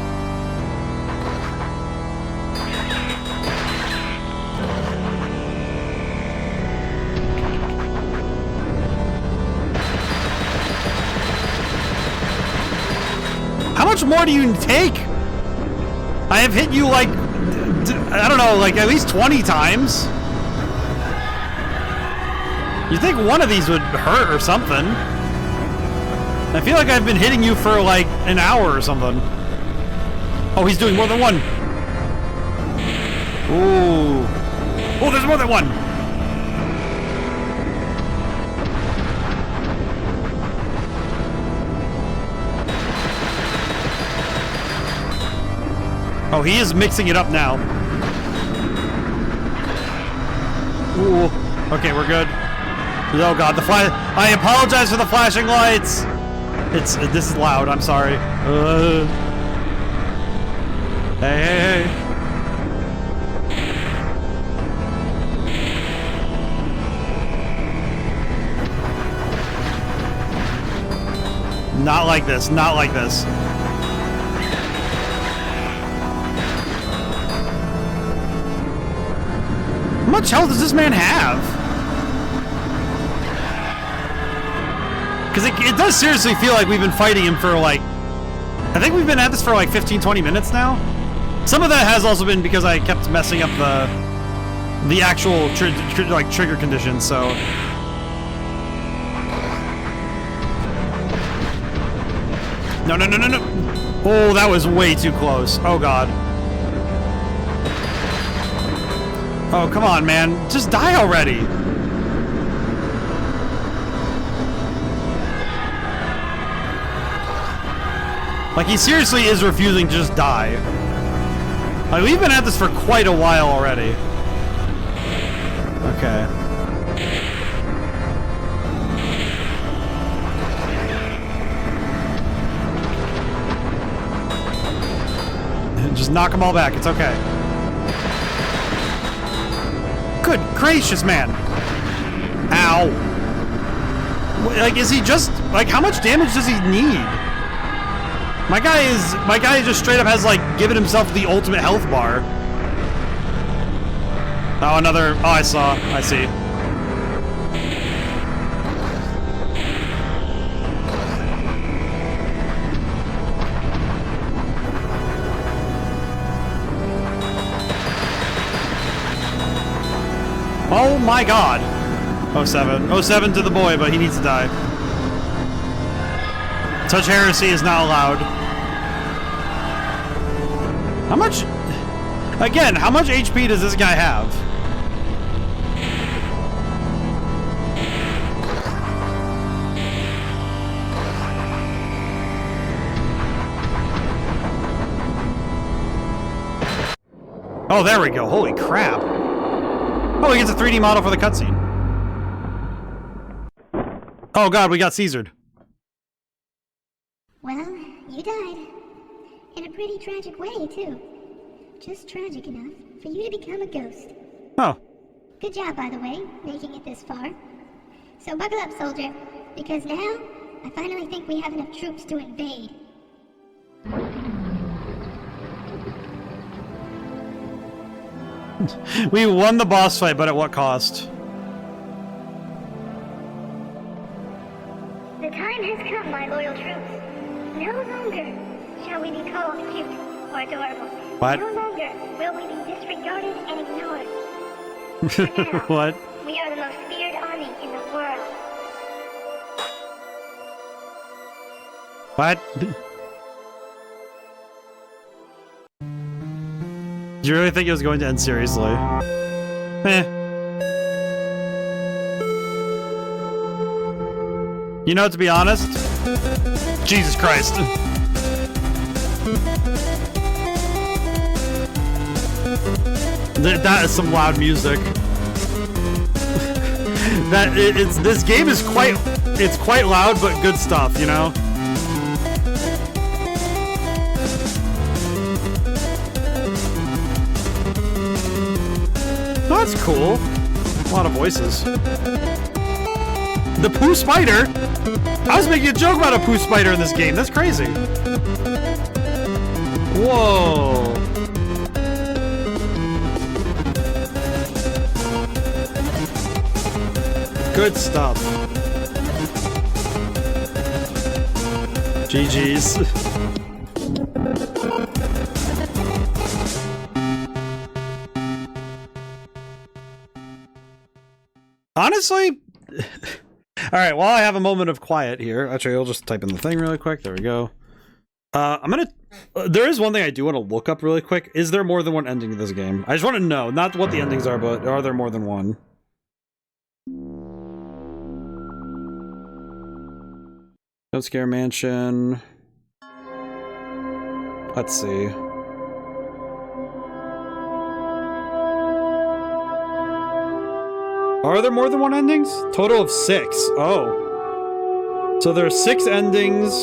How much more do you take? I have hit you like, I don't know, like at least 20 times. You'd think one of these would hurt or something. I feel like I've been hitting you for like an hour or something. Oh, he's doing more than one. Ooh. Oh, there's more than one. Oh, he is mixing it up now. Ooh. Okay, we're good. Oh god, the flash. I apologize for the flashing lights. This is loud. I'm sorry. Hey. Not like this. Not like this. How much health does this man have? Because it does seriously feel like we've been fighting him for like... I think we've been at this for like 15-20 minutes now. Some of that has also been because I kept messing up the actual trigger conditions, so... No. Oh, that was way too close. Oh, God. Oh, come on, man. Just die already. Like, he seriously is refusing to just die. Like, we've been at this for quite a while already. Okay. Just knock them all back. It's okay. Good gracious, man. Ow. Like, is he just... Like, how much damage does he need? My guy just straight up has, like, given himself the ultimate health bar. Oh, another... Oh, I see. Oh my god. 07. 07 to the boy, but he needs to die. Touch heresy is not allowed. How much... Again, how much HP does this guy have? Oh, there we go. Holy crap. Oh, he gets a 3D model for the cutscene. Oh god, we got Caesared. Well, you died. In a pretty tragic way, too. Just tragic enough for you to become a ghost. Oh. Good job, by the way, making it this far. So buckle up, soldier, because now, I finally think we have enough troops to invade. We won the boss fight, but at what cost? The time has come, my loyal troops. No longer shall we be called cute. or adorable. What? No longer will we be disregarded and ignored. For now, What? we are the most feared army in the world. What? Do you really think it was going to end seriously? Eh. You know, to be honest, Jesus Christ. That is some loud music. This game is quite loud, but good stuff, you know? Oh, that's cool. A lot of voices. The poo spider? I was making a joke about a poo spider in this game. That's crazy. Whoa. Good stuff. GG's. Honestly, all right, while I have a moment of quiet here, actually, I'll just type in the thing really quick. There we go. There is one thing I do want to look up really quick. Is there more than one ending to this game? I just want to know, not what the endings are, but are there more than one? Jumpscare Mansion. Let's see. Are there more than one endings? Total of 6. Oh. So there are 6 endings,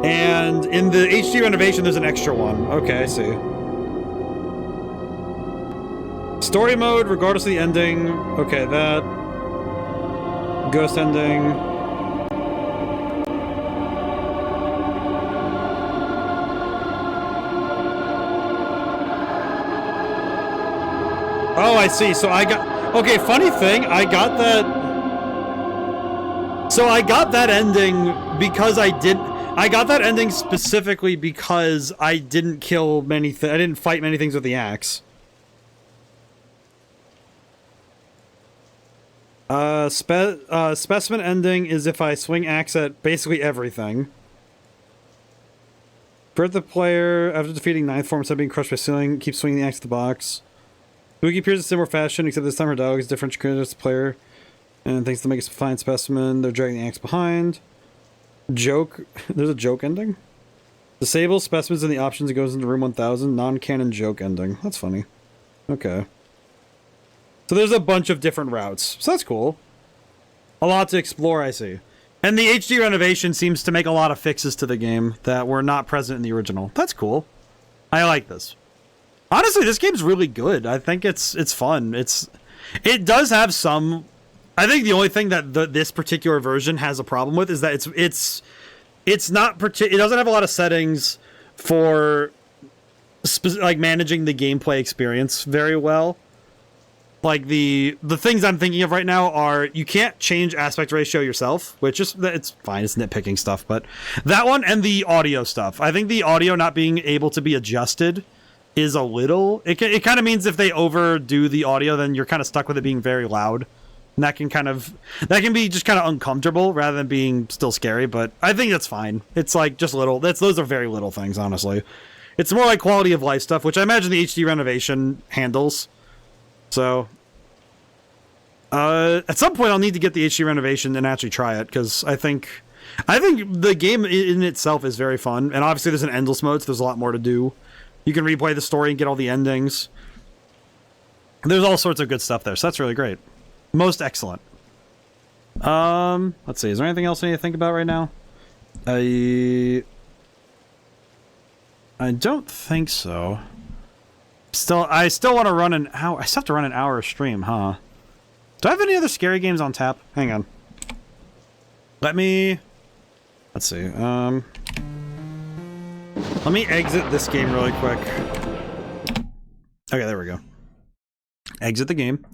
and in the HD renovation there's an extra one. Okay, I see. Story mode, regardless of the ending. Okay, that. Ghost ending. Oh, I see. So I got... Okay, funny thing, I got that... So I got that ending because I got that ending specifically because I didn't kill many I didn't fight many things with the axe. Specimen ending is if I swing axe at basically everything. Birth the player, after defeating 9th form, instead of being crushed by ceiling, keep swinging the axe at the box. Spooky appears in similar fashion, except this time her dialogue is different. She created the player, and thanks to make a fine specimen, they're dragging the axe behind. Joke. There's a joke ending. Disable specimens in the options. It goes into room 1000. Non-canon joke ending. That's funny. Okay. So there's a bunch of different routes. So that's cool. A lot to explore, I see. And the HD renovation seems to make a lot of fixes to the game that were not present in the original. That's cool. I like this. Honestly, this game's really good. I think it's fun. It does have some... I think the only thing that this particular version has a problem with is that it's not... It doesn't have a lot of settings for like managing the gameplay experience very well. Like the things I'm thinking of right now are you can't change aspect ratio yourself, which is it's fine. It's nitpicking stuff, but that one and the audio stuff. I think the audio not being able to be adjusted is a little... It kind of means if they overdo the audio, then you're kind of stuck with it being very loud. And that can be just kind of uncomfortable rather than being still scary, but I think that's fine. It's like just little... Those are very little things, honestly. It's more like quality of life stuff, which I imagine the HD renovation handles. So... at some point I'll need to get the HD renovation and actually try it, because I think the game in itself is very fun, and obviously there's an endless mode, so there's a lot more to do. You can replay the story and get all the endings. There's all sorts of good stuff there, so that's really great. Most excellent. Let's see, is there anything else I need to think about right now? I don't think so. I still want to run an hour. I still have to run an hour of stream, huh? Do I have any other scary games on tap? Hang on. Let's see. Let me exit this game really quick. Okay, there we go. Exit the game.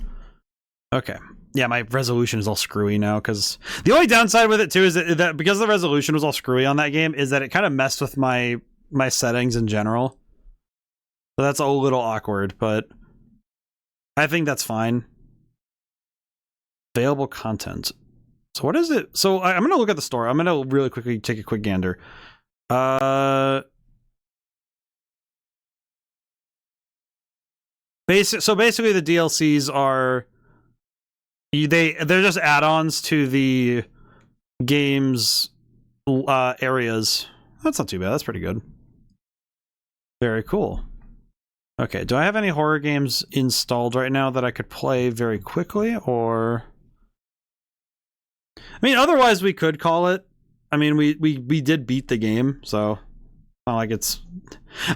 Okay. Yeah, my resolution is all screwy now, because... The only downside with it, too, is that because the resolution was all screwy on that game, is that it kind of messed with my settings in general. So that's a little awkward, but I think that's fine. Available content. So what is it? So I'm going to look at the store. I'm going to really quickly take a quick gander. So basically the DLCs are they're just add-ons to the game's areas. That's not too bad. That's pretty good. Very cool. Okay, do I have any horror games installed right now that I could play very quickly, or... I mean, otherwise we could call it. I mean, we did beat the game, so... Not like it's...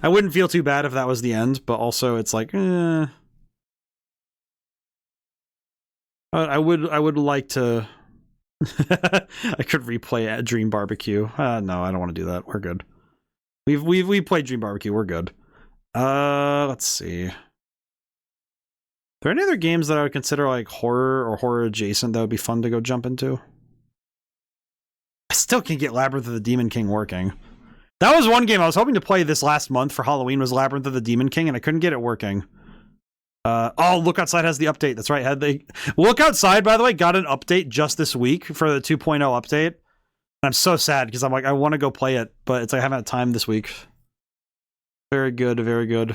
I wouldn't feel too bad if that was the end, but also it's like, I would like to... I could replay at Dream Barbecue. No, I don't want to do that. We're good. We played Dream Barbecue. We're good. Let's see. Are there any other games that I would consider like horror or horror adjacent that would be fun to go jump into? I still can't get Labyrinth of the Demon King working. That was one game I was hoping to play this last month for Halloween, was Labyrinth of the Demon King, and I couldn't get it working. Oh, Look Outside has the update. That's right. Look Outside, by the way, got an update just this week for the 2.0 update. I'm so sad because I'm like, I want to go play it, but it's like I haven't had time this week. Very good, very good.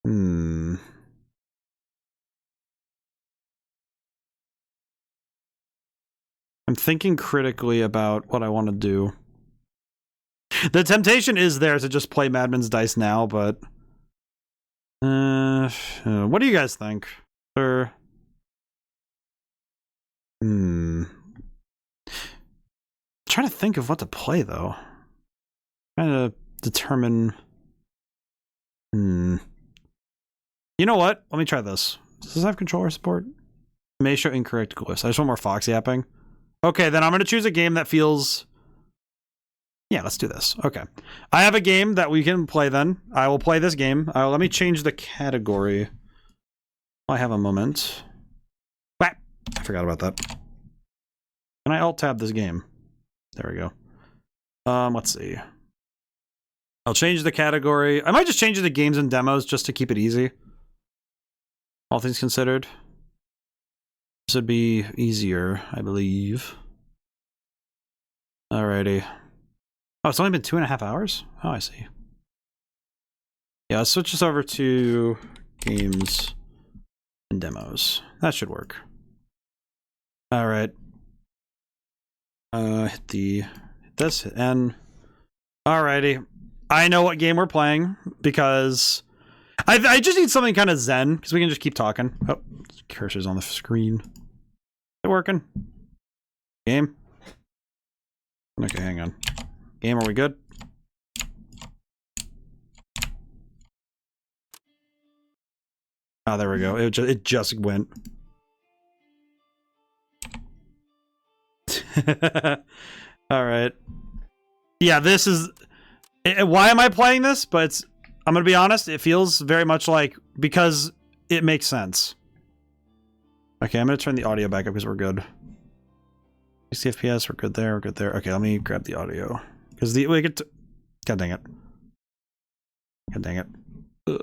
I'm thinking critically about what I want to do. The temptation is there to just play Madman's Dice now, but... what do you guys think? Or... trying to think of what to play, though. Trying to determine... You know what? Let me try this. Does this have controller support? May show incorrect list. I just want more fox yapping. Okay, then I'm going to choose a game that feels... Yeah, let's do this. Okay. I have a game that we can play then. I will play this game. Let me change the category. I have a moment. Ah, I forgot about that. Can I alt-tab this game? There we go. Let's see. I'll change the category. I might just change it to games and demos just to keep it easy. All things considered. This would be easier, I believe. Alrighty. Oh, it's only been 2.5 hours? Oh, I see. Yeah, let's switch this over to games and demos. That should work. Alright. Hit this, hit N. Alrighty. I know what game we're playing, because I just need something kind of zen, because we can just keep talking. Oh, cursor's on the screen. Is it working? Game? Okay, hang on. Game, are we good? Oh, there we go. It just went. Alright. Yeah, this is... Why am I playing this? But I'm gonna be honest, it feels very much like... Because it makes sense. Okay, I'm gonna turn the audio back up because we're good. 60 FPS, we're good there, we're good there. Okay, let me grab the audio. Because we get to... God dang it. God dang it. Ugh.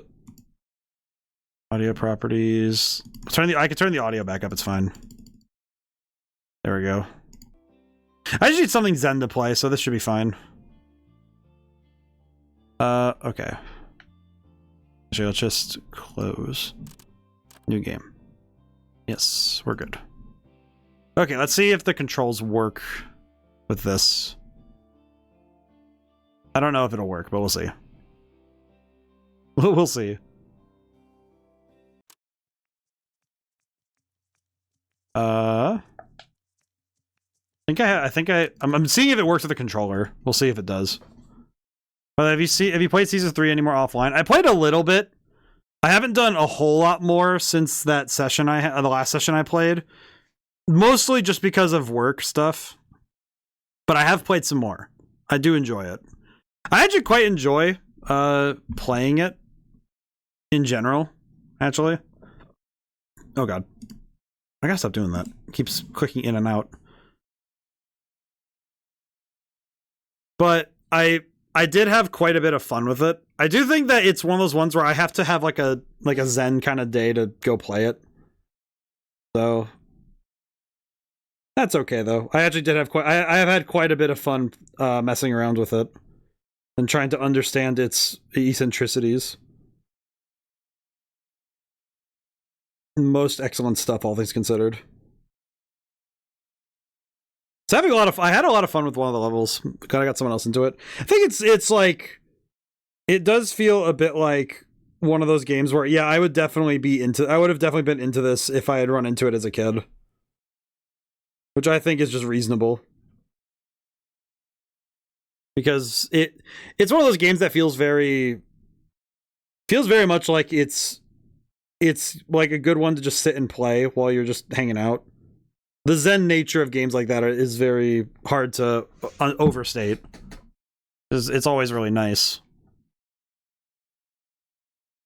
Audio properties. I can turn the audio back up, it's fine. There we go. I just need something zen to play, so this should be fine. Okay. Actually, let's just close. New game. Yes, we're good. Okay, let's see if the controls work with this. I don't know if it'll work, but we'll see. We'll see. I'm seeing if it works with the controller. We'll see if it does. But have you played Season 3 anymore offline? I played a little bit. I haven't done a whole lot more since that session the last session I played. Mostly just because of work stuff. But I have played some more. I do enjoy it. I actually quite enjoy playing it in general, actually. Oh god. I gotta stop doing that. It keeps clicking in and out. But I I did have quite a bit of fun with it. I do think that it's one of those ones where I have to have like a zen kind of day to go play it. So that's okay though. I actually did have I have had quite a bit of fun messing around with it and trying to understand its eccentricities. Most excellent stuff, all things considered. So having a lot of I had a lot of fun with one of the levels. Kind of got someone else into it. I think it's like it does feel a bit like one of those games where I would definitely be into. I would have definitely been into this if I had run into it as a kid, which I think is just reasonable. Because it's one of those games that feels very much like it's like a good one to just sit and play while you're just hanging out. The zen nature of games like that is very hard to overstate. It's always really nice.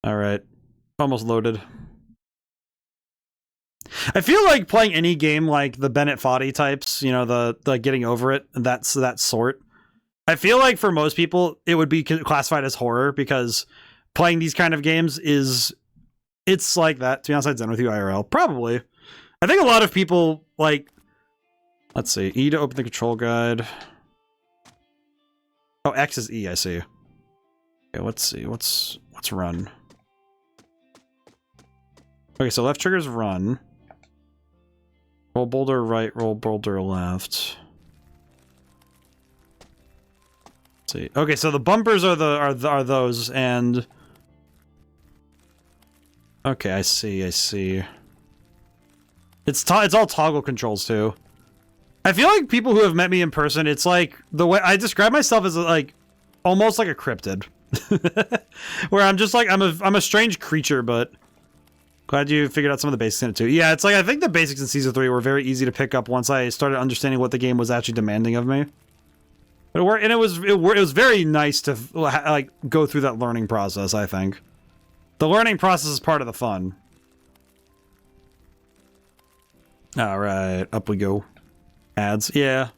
All right, almost loaded. I feel like playing any game like the Bennett Foddy types, you know, the getting over it, that sort. I feel like for most people it would be classified as horror because playing these kind of games it's like that. To be honest, I'd zen with you IRL. Probably. I think a lot of people like. Let's see. E to open the control guide. Oh, X is E. I see. Okay, let's see. Let's run. Okay, so left trigger's run. Roll boulder right. Roll boulder left. Let's see. Okay, so the bumpers are those and. Okay, I see. It's all toggle controls too. I feel like people who have met me in person, it's like the way I describe myself as like almost like a cryptid, where I'm just like I'm a strange creature. But glad you figured out some of the basics in it too. Yeah, it's like I think the basics in Season 3 were very easy to pick up once I started understanding what the game was actually demanding of me. But it was very nice to like go through that learning process. I think the learning process is part of the fun. All right, up we go. Ads, yeah.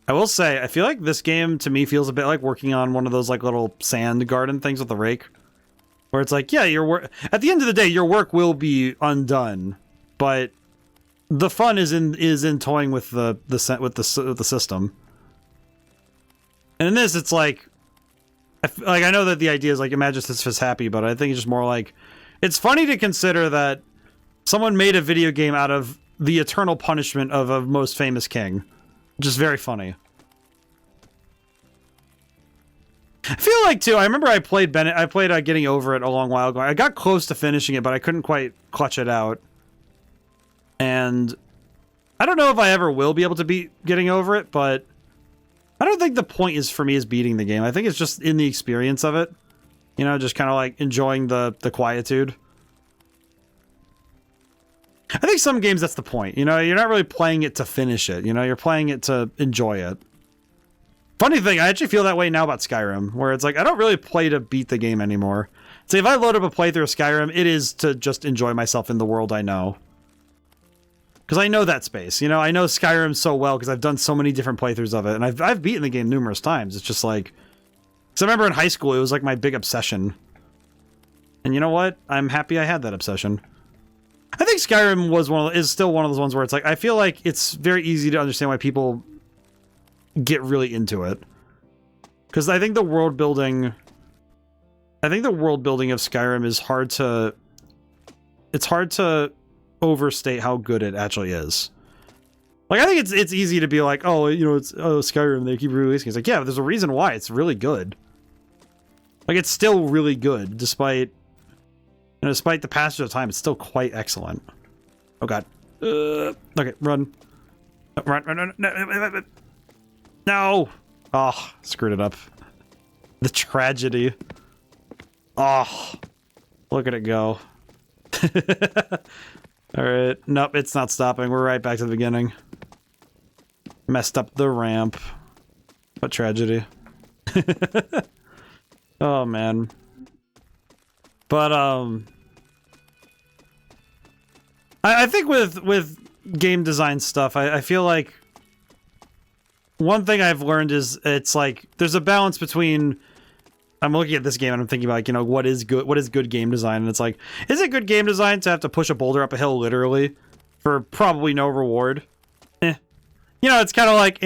I will say, I feel like this game to me feels a bit like working on one of those like little sand garden things with the rake, where it's like, yeah, your work at the end of the day, your work will be undone, but the fun is in toying with the system. And in this, it's like, I know that the idea is like imagine Sisyphus happy, but I think it's just more like it's funny to consider that someone made a video game out of the eternal punishment of a most famous king. Just very funny. I feel like, too, I remember I played Getting Over It a long while ago. I got close to finishing it, but I couldn't quite clutch it out. And I don't know if I ever will be able to beat Getting Over It, but I don't think the point is for me is beating the game. I think it's just in the experience of it. You know, just kind of like enjoying the quietude. I think some games that's the point. You know, you're not really playing it to finish it. You know, you're playing it to enjoy it. Funny thing, I actually feel that way now about Skyrim, where it's like I don't really play to beat the game anymore. So if I load up a playthrough of Skyrim, it is to just enjoy myself in the world I know. Because I know that space. You know, I know Skyrim so well because I've done so many different playthroughs of it, and I've beaten the game numerous times. It's just like, so I remember in high school it was like my big obsession. And you know what? I'm happy I had that obsession. I think Skyrim is still one of those ones where it's like I feel like it's very easy to understand why people get really into it, because I think the world building of Skyrim is hard to overstate how good it actually is. Like I think it's easy to be like, oh, you know, it's Skyrim, they keep releasing. It's like, yeah, but there's a reason why it's really good. Like it's still really good despite the passage of time. It's still quite excellent. Oh god. Okay, run. Run. No! Oh, screwed it up. The tragedy. Oh, look at it go. Alright. Nope, it's not stopping. We're right back to the beginning. Messed up the ramp. What tragedy. Oh, man. But, I think with game design stuff, I feel like one thing I've learned is it's like there's a balance between. I'm looking at this game and I'm thinking about, like, you know, what is good game design, and it's like, is it good game design to have to push a boulder up a hill literally for probably no reward? You know, it's kind of like,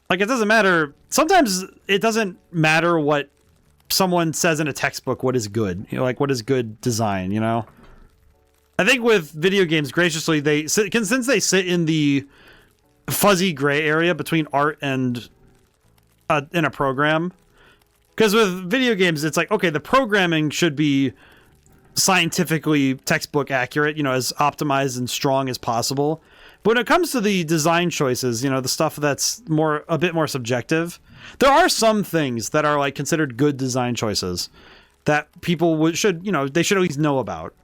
like, it doesn't matter. Sometimes it doesn't matter what someone says in a textbook. What is good? You know, like, what is good design? You know, I think with video games, graciously since they sit in the fuzzy gray area between art and in a program. Because with video games, it's like, okay, the programming should be scientifically textbook accurate, you know, as optimized and strong as possible. But when it comes to the design choices, you know, the stuff that's a bit more subjective, there are some things that are like considered good design choices that people should, you know, they should at least know about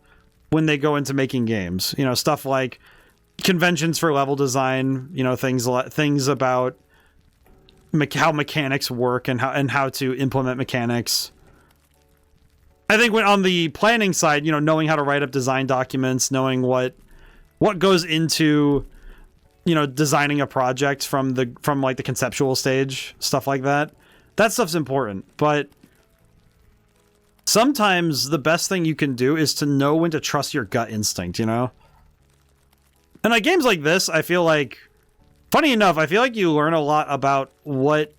when they go into making games. You know, stuff like conventions for level design, you know, things about how mechanics work and how to implement mechanics. I think when on the planning side, you know, knowing how to write up design documents, knowing what goes into, you know, designing a project from like the conceptual stage, stuff like that. That stuff's important, but sometimes the best thing you can do is to know when to trust your gut instinct, you know? And like games like this, I feel like, funny enough, I feel like you learn a lot about what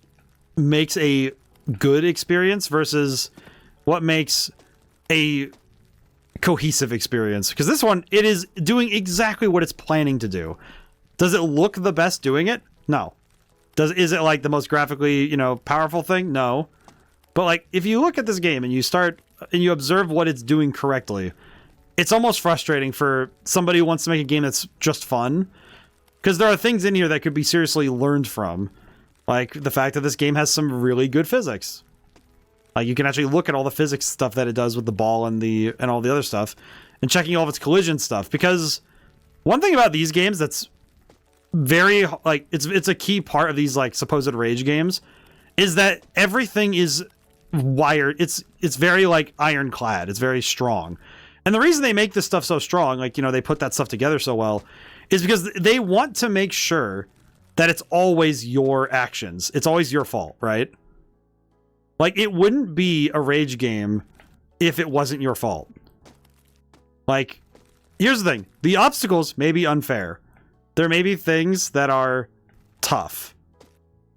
makes a good experience versus what makes a cohesive experience. Because this one, it is doing exactly what it's planning to do. Does it look the best doing it? No. Is it like the most graphically, you know, powerful thing? No. But like, if you look at this game and you start and you observe what it's doing correctly, it's almost frustrating for somebody who wants to make a game that's just fun. Because there are things in here that could be seriously learned from. Like the fact that this game has some really good physics. Like you can actually look at all the physics stuff that it does with the ball and all the other stuff. And checking all of its collision stuff. Because one thing about these games that's very, like, it's a key part of these, like, supposed rage games, is that everything is wired. It's very, like, ironclad. It's very strong. And the reason they make this stuff so strong, like, you know, they put that stuff together so well, is because they want to make sure that it's always your actions. It's always your fault, right? Like, it wouldn't be a rage game if it wasn't your fault. Like, here's the thing. The obstacles may be unfair. There may be things that are tough.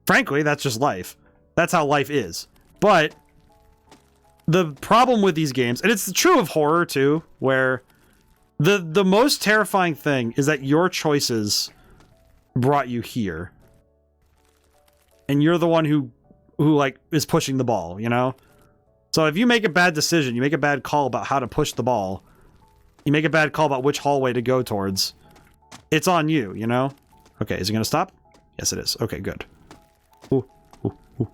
Frankly, that's just life. That's how life is. But the problem with these games, and it's true of horror too, where the most terrifying thing is that your choices brought you here. And you're the one who like is pushing the ball, you know? So if you make a bad decision, you make a bad call about how to push the ball, you make a bad call about which hallway to go towards, it's on you, you know? Okay, is it gonna stop? Yes, it is. Okay, good. Ooh, ooh, ooh.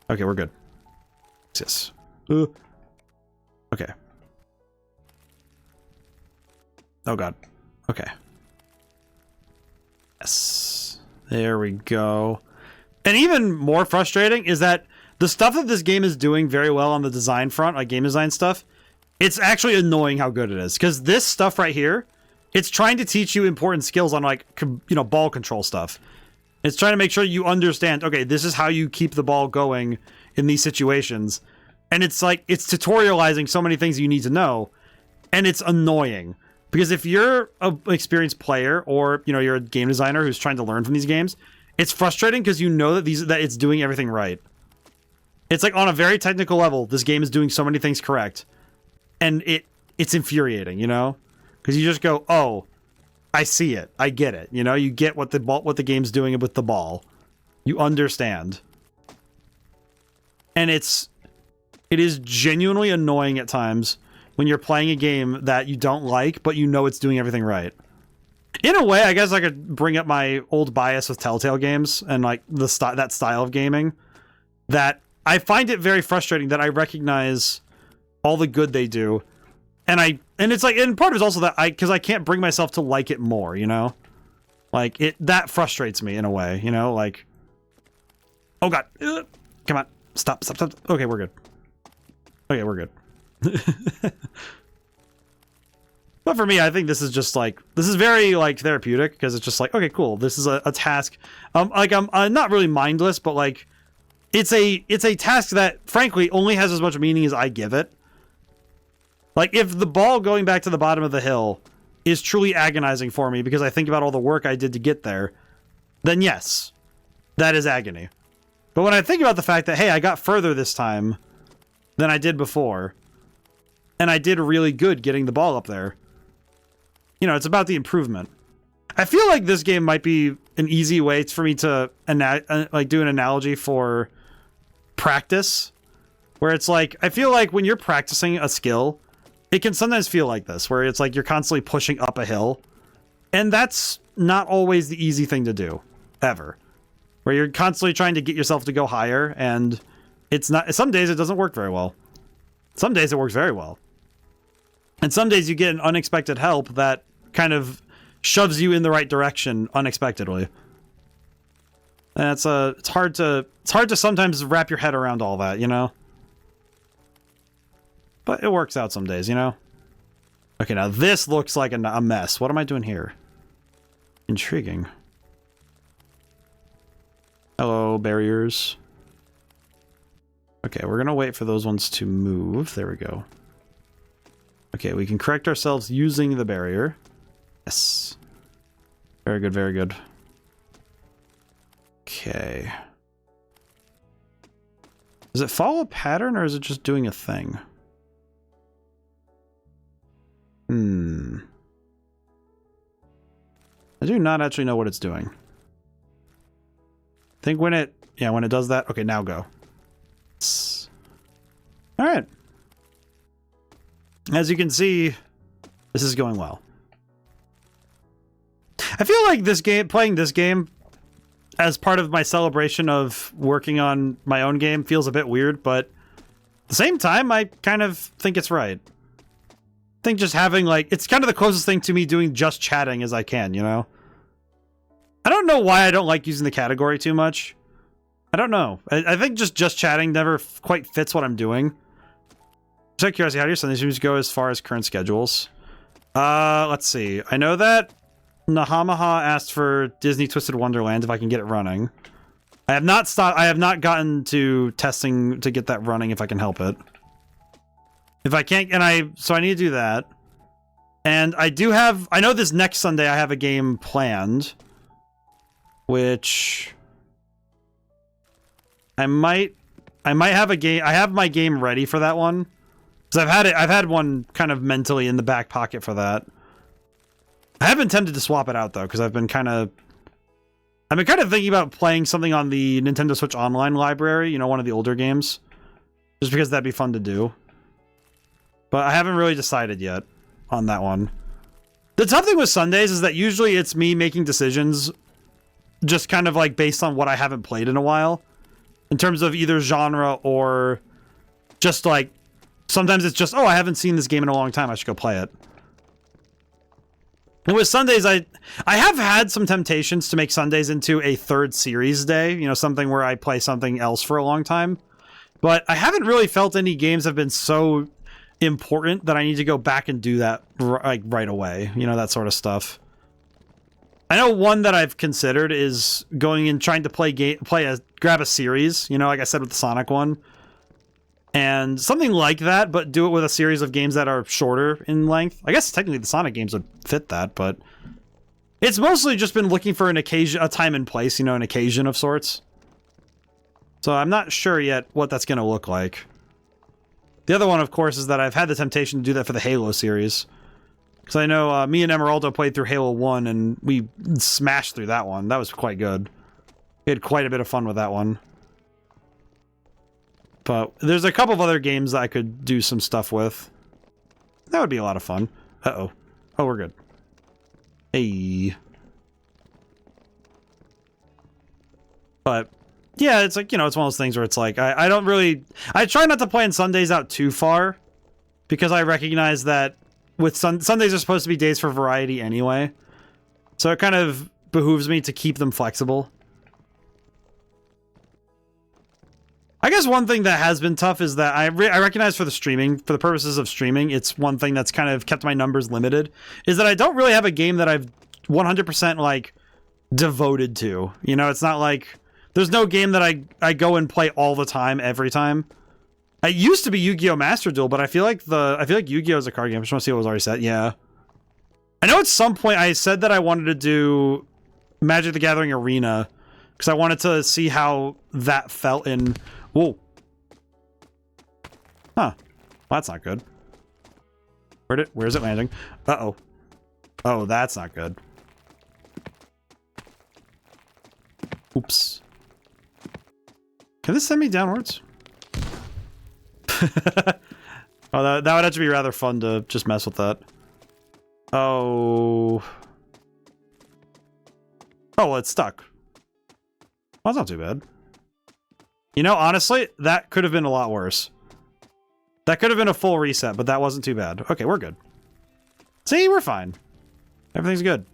Okay, we're good. Yes. Okay. Oh god. Okay. Yes. There we go. And even more frustrating is that the stuff that this game is doing very well on the design front, like game design stuff, it's actually annoying how good it is. Because this stuff right here, it's trying to teach you important skills on, like, you know, ball control stuff. It's trying to make sure you understand, okay, this is how you keep the ball going in these situations. And it's like, it's tutorializing so many things you need to know. And it's annoying. Because if you're an experienced player or, you know, you're a game designer who's trying to learn from these games, it's frustrating because you know that it's doing everything right. It's like on a very technical level, this game is doing so many things correct. And it's infuriating, you know? Because you just go, oh, I see it. I get it. You know, you get what the game's doing with the ball. You understand. And it is genuinely annoying at times when you're playing a game that you don't like, but you know it's doing everything right. In a way, I guess I could bring up my old bias with Telltale games and like that style of gaming. That I find it very frustrating that I recognize all the good they do. And it's like, and part of it is also that because I can't bring myself to like it more, you know? Like, that frustrates me in a way, you know? Like, oh god, come on, stop. Okay, we're good. Okay, we're good. But for me, I think this is just like, this is very like therapeutic because it's just like, okay, cool. This is a task. Like I'm not really mindless, but like it's a task that frankly only has as much meaning as I give it. Like if the ball going back to the bottom of the hill is truly agonizing for me because I think about all the work I did to get there, then yes, that is agony. But when I think about the fact that, hey, I got further this time than I did before, and I did really good getting the ball up there, you know, it's about the improvement. I feel like this game might be an easy way for me to like do an analogy for practice, where it's like, I feel like when you're practicing a skill, it can sometimes feel like this, where it's like you're constantly pushing up a hill, and that's not always the easy thing to do, ever. Where you're constantly trying to get yourself to go higher, and it's not, some days it doesn't work very well. Some days it works very well. And some days you get an unexpected help that kind of shoves you in the right direction unexpectedly. And it's hard to sometimes wrap your head around all that, you know? But it works out some days, you know? Okay, now this looks like a mess. What am I doing here? Intriguing. Hello, barriers. Okay, we're gonna wait for those ones to move. There we go. Okay, we can correct ourselves using the barrier. Yes. Very good, very good. Okay. Does it follow a pattern, or is it just doing a thing? I do not actually know what it's doing. I think when it does that. Okay, now go. Alright. As you can see, this is going well. I feel like playing this game as part of my celebration of working on my own game feels a bit weird, but at the same time, I kind of think it's right. I think just having, like, it's kind of the closest thing to me doing just chatting as I can, you know? I don't know why I don't like using the category too much. I don't know. I think just chatting never quite fits what I'm doing. Just out of curiosity, how do your Sunday streams go as far as current schedules? Let's see. I know that Nahamaha asked for Disney Twisted Wonderland if I can get it running. I have not gotten to testing to get that running if I can help it. If I can't, so I need to do that. And I know this next Sunday I have a game planned, which I might have a game. I have my game ready for that one. Because I've had one kind of mentally in the back pocket for that. I have been tempted to swap it out though, because I've been kind of thinking about playing something on the Nintendo Switch Online library, you know, one of the older games. Just because that'd be fun to do. But I haven't really decided yet on that one. The tough thing with Sundays is that usually it's me making decisions just kind of like based on what I haven't played in a while. In terms of either genre or just like, sometimes it's just, oh, I haven't seen this game in a long time, I should go play it. And with Sundays, I have had some temptations to make Sundays into a third series day, you know, something where I play something else for a long time. But I haven't really felt any games have been so important that I need to go back and do that like right away, you know, that sort of stuff. I know one that I've considered is going and trying to grab a series, you know, like I said with the Sonic one. And something like that, but do it with a series of games that are shorter in length. I guess technically the Sonic games would fit that, but it's mostly just been looking for a time and place, you know, an occasion of sorts. So I'm not sure yet what that's going to look like. The other one, of course, is that I've had the temptation to do that for the Halo series. Because I know me and Emeraldo played through Halo 1, and we smashed through that one. That was quite good. We had quite a bit of fun with that one. But there's a couple of other games that I could do some stuff with. That would be a lot of fun. Uh-oh. Oh, we're good. Hey. But yeah, it's like, you know, it's one of those things where it's like, I don't really... I try not to plan Sundays out too far, because I recognize that with Sundays are supposed to be days for variety anyway. So it kind of behooves me to keep them flexible. I guess one thing that has been tough is that I recognize for the purposes of streaming, it's one thing that's kind of kept my numbers limited, is that I don't really have a game that I've 100% like devoted to. You know, it's not like there's no game that I go and play all the time every time. It used to be Yu-Gi-Oh! Master Duel, but I feel like Yu-Gi-Oh! Is a card game. I just want to see what was already said. Yeah. I know at some point I said that I wanted to do Magic the Gathering Arena because I wanted to see how that felt in... Whoa. Huh. Well, that's not good. Where is it landing? Uh-oh. Oh, that's not good. Oops. Can this send me downwards? Oh, that would actually be rather fun to just mess with that. Oh. Oh, well, it's stuck. Well, that's not too bad. You know, honestly, that could have been a lot worse. That could have been a full reset, but that wasn't too bad. Okay, we're good. See, we're fine. Everything's good.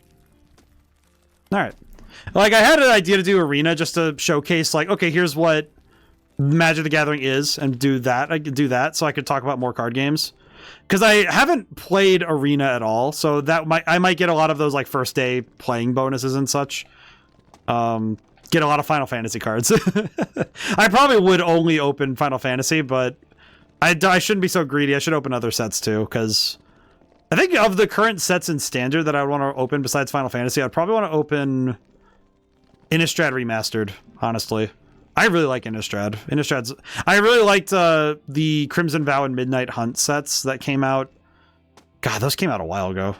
Alright. Like, I had an idea to do Arena just to showcase, like, okay, here's what Magic the Gathering is, and do that. I could do that so I could talk about more card games. Because I haven't played Arena at all, so I might get a lot of those, like, first day playing bonuses and such. Get a lot of Final Fantasy cards. I probably would only open Final Fantasy, but I shouldn't be so greedy. I should open other sets too, because I think of the current sets in Standard that I would want to open besides Final Fantasy, I'd probably want to open Innistrad Remastered, honestly. I really like Innistrad. I really liked the Crimson Vow and Midnight Hunt sets that came out. God, those came out a while ago.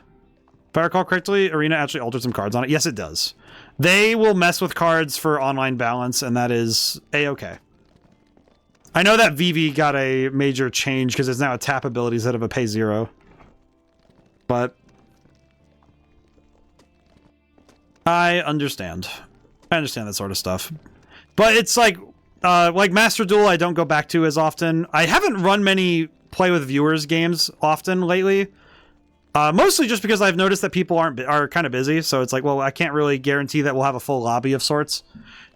If I recall correctly, Arena actually altered some cards on it. Yes, it does. They will mess with cards for online balance, and that is A-okay. I know that VV got a major change because it's now a tap ability instead of a pay 0. But I understand. I understand that sort of stuff. But it's like Master Duel I don't go back to as often. I haven't run many play with viewers games often lately. Mostly just because I've noticed that people are kind of busy, so it's like, well, I can't really guarantee that we'll have a full lobby of sorts.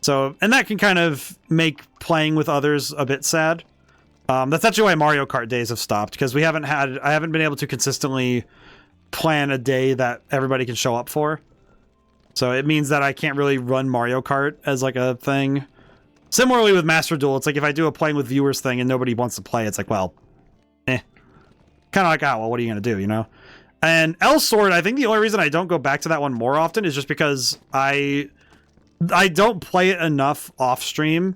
So, and that can kind of make playing with others a bit sad. That's actually why Mario Kart days have stopped, because I haven't been able to consistently plan a day that everybody can show up for. So it means that I can't really run Mario Kart as like a thing. Similarly with Master Duel, it's like if I do a playing with viewers thing and nobody wants to play, it's like, well, Kind of like, oh, well, what are you going to do, you know? And L-Sword, I think the only reason I don't go back to that one more often is just because I don't play it enough off stream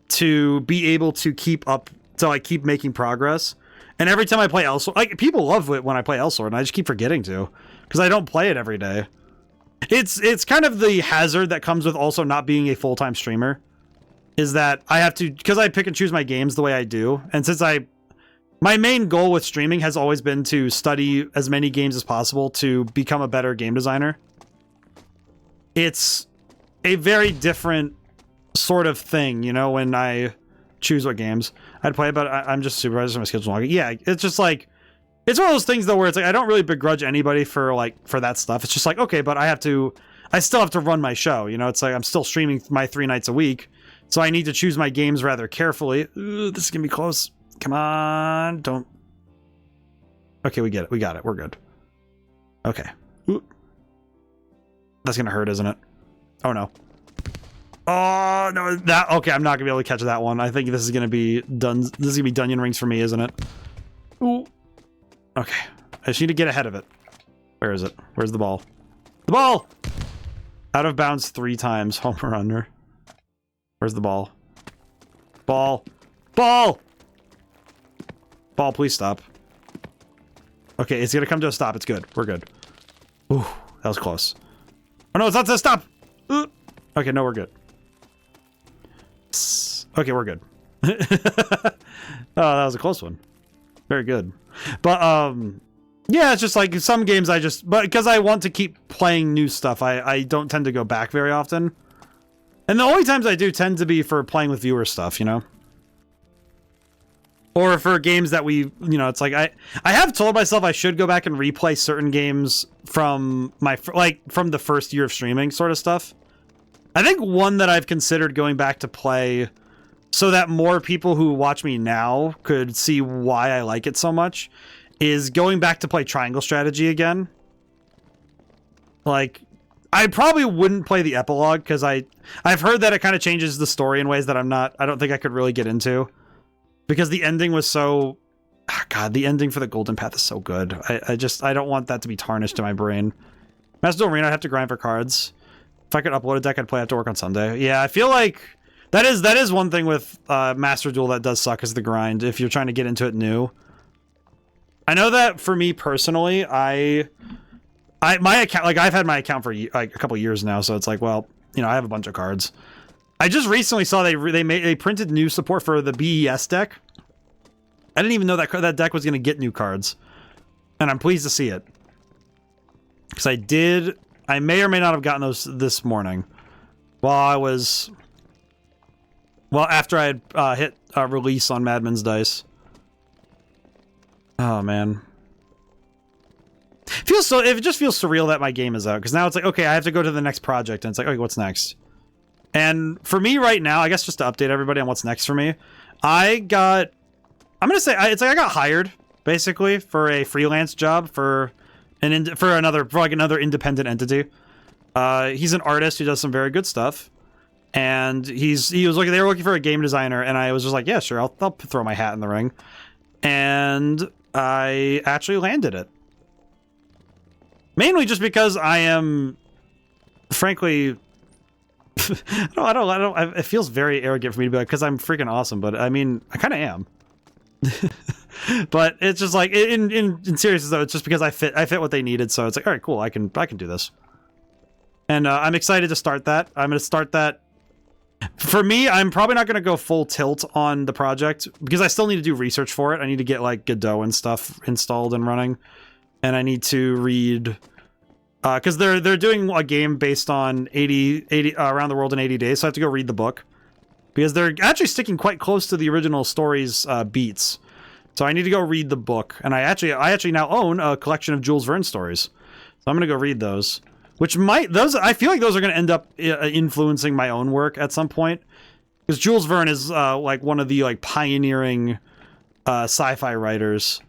to be able to keep making progress. And every time I play L-Sword, like, people love it when I play L-Sword, and I just keep forgetting to, because I don't play it every day. It's kind of the hazard that comes with also not being a full-time streamer, is that I have to, because I pick and choose my games the way I do, and since my main goal with streaming has always been to study as many games as possible to become a better game designer. It's a very different sort of thing, you know, when I choose what games I'd play, but I'm just supervised for my schedule log. Yeah, it's just like, it's one of those things though where it's like, I don't really begrudge anybody for that stuff. It's just like, okay, but I still have to run my show, you know, it's like I'm still streaming my 3 nights a week, so I need to choose my games rather carefully. Ooh, this is gonna be close. Come on, don't. Okay, we get it. We got it. We're good. Okay. Ooh. That's gonna hurt, isn't it? Oh no. Oh no, okay, I'm not gonna be able to catch that one. I think this is gonna be Dunyan Rings for me, isn't it? Ooh. Okay. I just need to get ahead of it. Where is it? Where's the ball? The ball! Out of bounds 3 times. Home run. Where's the ball? Ball. Ball! Ball, please stop. Okay, it's gonna come to a stop. It's good. We're good. Ooh, that was close. Oh no, it's not to stop! Okay, no, we're good. Okay, we're good. Oh, that was a close one. Very good. But, yeah, it's just like some games but because I want to keep playing new stuff, I don't tend to go back very often. And the only times I do tend to be for playing with viewer stuff, you know? Or for games that you know, it's like, I have told myself I should go back and replay certain games from from the first year of streaming sort of stuff. I think one that I've considered going back to play so that more people who watch me now could see why I like it so much, is going back to play Triangle Strategy again. Like, I probably wouldn't play the epilogue because I've heard that it kind of changes the story in ways that I don't think I could really get into, because the ending was so, God, the ending for the Golden Path is so good. I don't want that to be tarnished in my brain. Master Duel Arena, I'd have to grind for cards. If I could upload a deck, I'd play after work on Sunday. Yeah, I feel like that is one thing with Master Duel that does suck, is the grind if you're trying to get into it new. I know that for me personally, my account, like, I've had my account for like a couple years now, so it's like, well, you know, I have a bunch of cards. I just recently saw they printed new support for the BES deck. I didn't even know that deck was going to get new cards, and I'm pleased to see it, because I may or may not have gotten those this morning after I had hit release on Madman's dice. Oh man. It just feels surreal that my game is out, because now it's like, okay, I have to go to the next project, and it's like, okay, what's next? And for me right now, I guess just to update everybody on what's next for me, I got hired basically for a freelance job for another independent entity. He's an artist who does some very good stuff, and they were looking for a game designer, and I was just like, yeah, sure, I'll throw my hat in the ring, and I actually landed it. Mainly just because I am, frankly, it feels very arrogant for me to be like, because I'm freaking awesome, but I mean, I kind of am. But it's just like, in seriousness though, it's just because I fit what they needed, so it's like, all right, cool, I can do this. And I'm excited to start that. I'm going to start that. For me, I'm probably not going to go full tilt on the project, because I still need to do research for it. I need to get like Godot and stuff installed and running. And I need to read, because they're doing a game based on 80 around the world in 80 days, so I have to go read the book, because they're actually sticking quite close to the original story's beats. So I need to go read the book, and I actually now own a collection of Jules Verne stories, so I'm gonna go read those. I feel like those are gonna end up influencing my own work at some point, because Jules Verne is like one of the like pioneering sci-fi writers.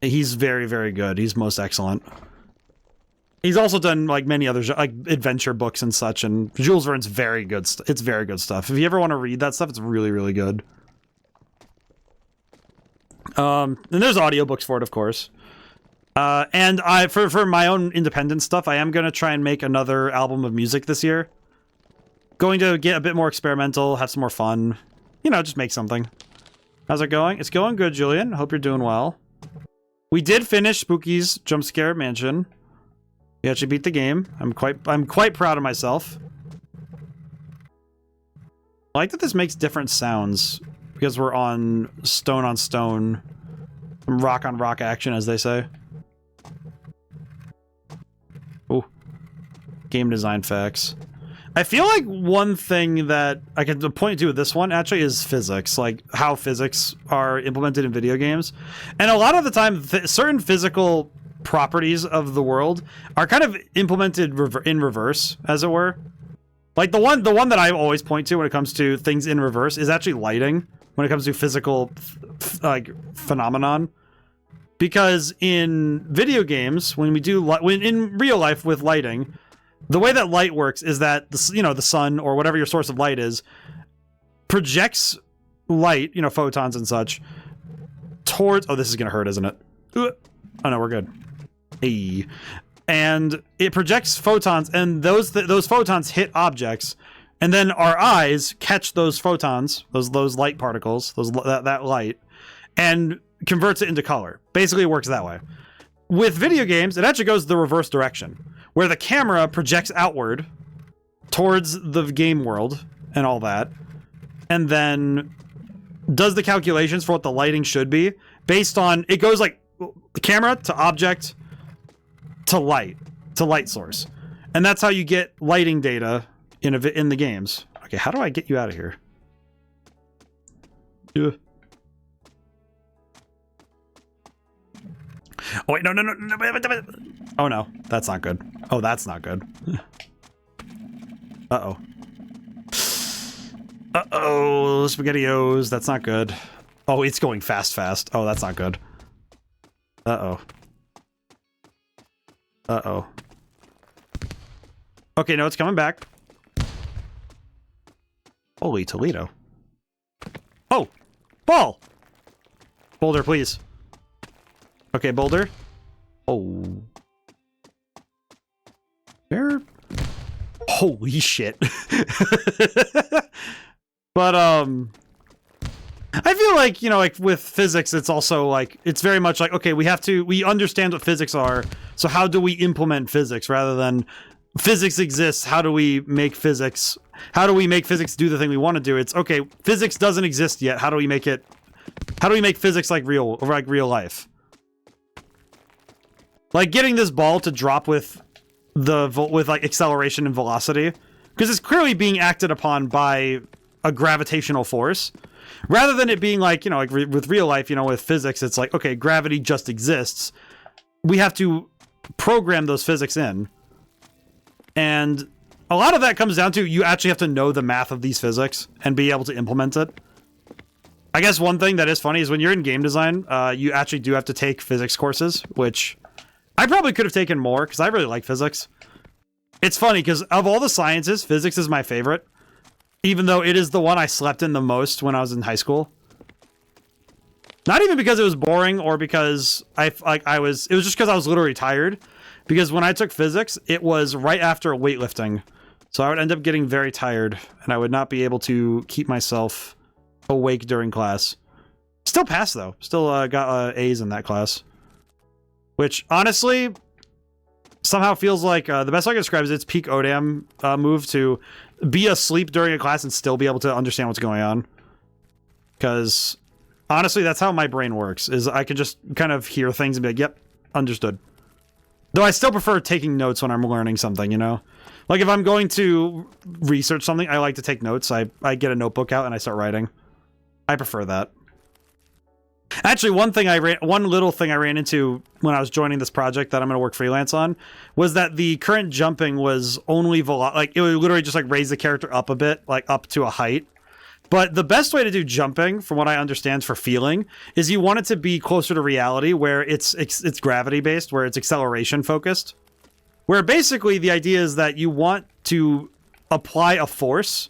He's very, very good. He's most excellent. He's also done like many other like adventure books and such, and Jules Verne's very good. It's very good stuff. If you ever want to read that stuff, it's really, really good. And there's audiobooks for it, of course. And for my own independent stuff, I am going to try and make another album of music this year. Going to get a bit more experimental, have some more fun. You know, just make something. How's it going? It's going good, Julian. Hope you're doing well. We did finish Spooky's Jumpscare Mansion. We actually beat the game. I'm quite proud of myself. I like that this makes different sounds, because we're on stone, rock on rock action, as they say. Oh, game design facts. I feel like one thing that I can point to with this one actually is physics, like how physics are implemented in video games. And a lot of the time, certain physical properties of the world are kind of implemented in reverse, as it were. Like the one that I always point to when it comes to things in reverse is actually lighting, when it comes to physical like phenomenon. Because in video games, when in real life with lighting, the way that light works is that the sun or whatever your source of light is projects light, photons and such, towards. Oh, this is gonna hurt, isn't it? Oh no, we're good. Hey. And it projects photons, and those photons hit objects, and then our eyes catch those photons, those light particles, that light, and converts it into color. Basically, it works that way. With video games, it actually goes the reverse direction, where the camera projects outward towards the game world and all that, and then does the calculations for what the lighting should be based on, it goes like the camera to object to light source. And that's how you get lighting data in the games. Okay, how do I get you out of here? Ugh. Oh wait, no. Oh no, that's not good. Oh, that's not good. Uh-oh. Uh-oh, SpaghettiOs. That's not good. Oh, it's going fast. Oh, that's not good. Uh-oh. Uh-oh. Okay, no, it's coming back. Holy Toledo. Oh! Ball! Boulder, please. Okay, Boulder. Oh. Where? Holy shit. But, I feel like, you know, like, with physics, it's also, like, it's very much like, okay, we understand what physics are, so how do we implement physics, rather than physics exists, how do we make physics do the thing we want to do? It's, okay, physics doesn't exist yet, how do we make physics like real life? Like, getting this ball to drop with like, acceleration and velocity, because it's clearly being acted upon by a gravitational force, rather than it being like, you know, like with real life, you know, with physics, it's like, okay, gravity just exists. We have to program those physics in. And a lot of that comes down to, you actually have to know the math of these physics and be able to implement it. I guess one thing that is funny is when you're in game design, you actually do have to take physics courses, which I probably could have taken more, because I really like physics. It's funny, because of all the sciences, physics is my favorite. Even though it is the one I slept in the most when I was in high school. Not even because it was boring or because it was just because I was literally tired. Because when I took physics, it was right after weightlifting. So I would end up getting very tired and I would not be able to keep myself awake during class. Still passed though. Still got A's in that class. Which honestly somehow feels like the best way I can describe is its peak ODaM move to be asleep during a class and still be able to understand what's going on. Because honestly, that's how my brain works, is I could just kind of hear things and be like, yep, understood. Though I still prefer taking notes when I'm learning something, you know? Like if I'm going to research something, I like to take notes. I get a notebook out and I start writing. I prefer that. Actually, one little thing I ran into when I was joining this project that I'm going to work freelance on was that the current jumping was only like it would literally just like raise the character up a bit, like up to a height. But the best way to do jumping, from what I understand for feeling, is you want it to be closer to reality, where it's gravity based, where it's acceleration focused. Where basically the idea is that you want to apply a force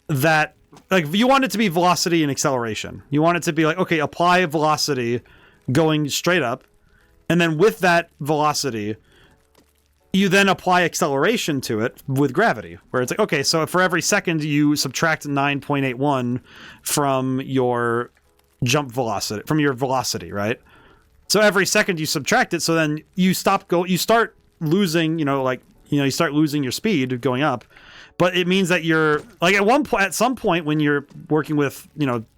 that, like, you want it to be velocity and acceleration. You want it to be like, okay, apply a velocity going straight up, and then with that velocity, you then apply acceleration to it with gravity, where it's like, okay, so for every second you subtract 9.81 from your jump velocity, from your velocity, right? So every second you subtract it, so then you start losing, you start losing your speed going up. But it means that you're like at some point when you're working with,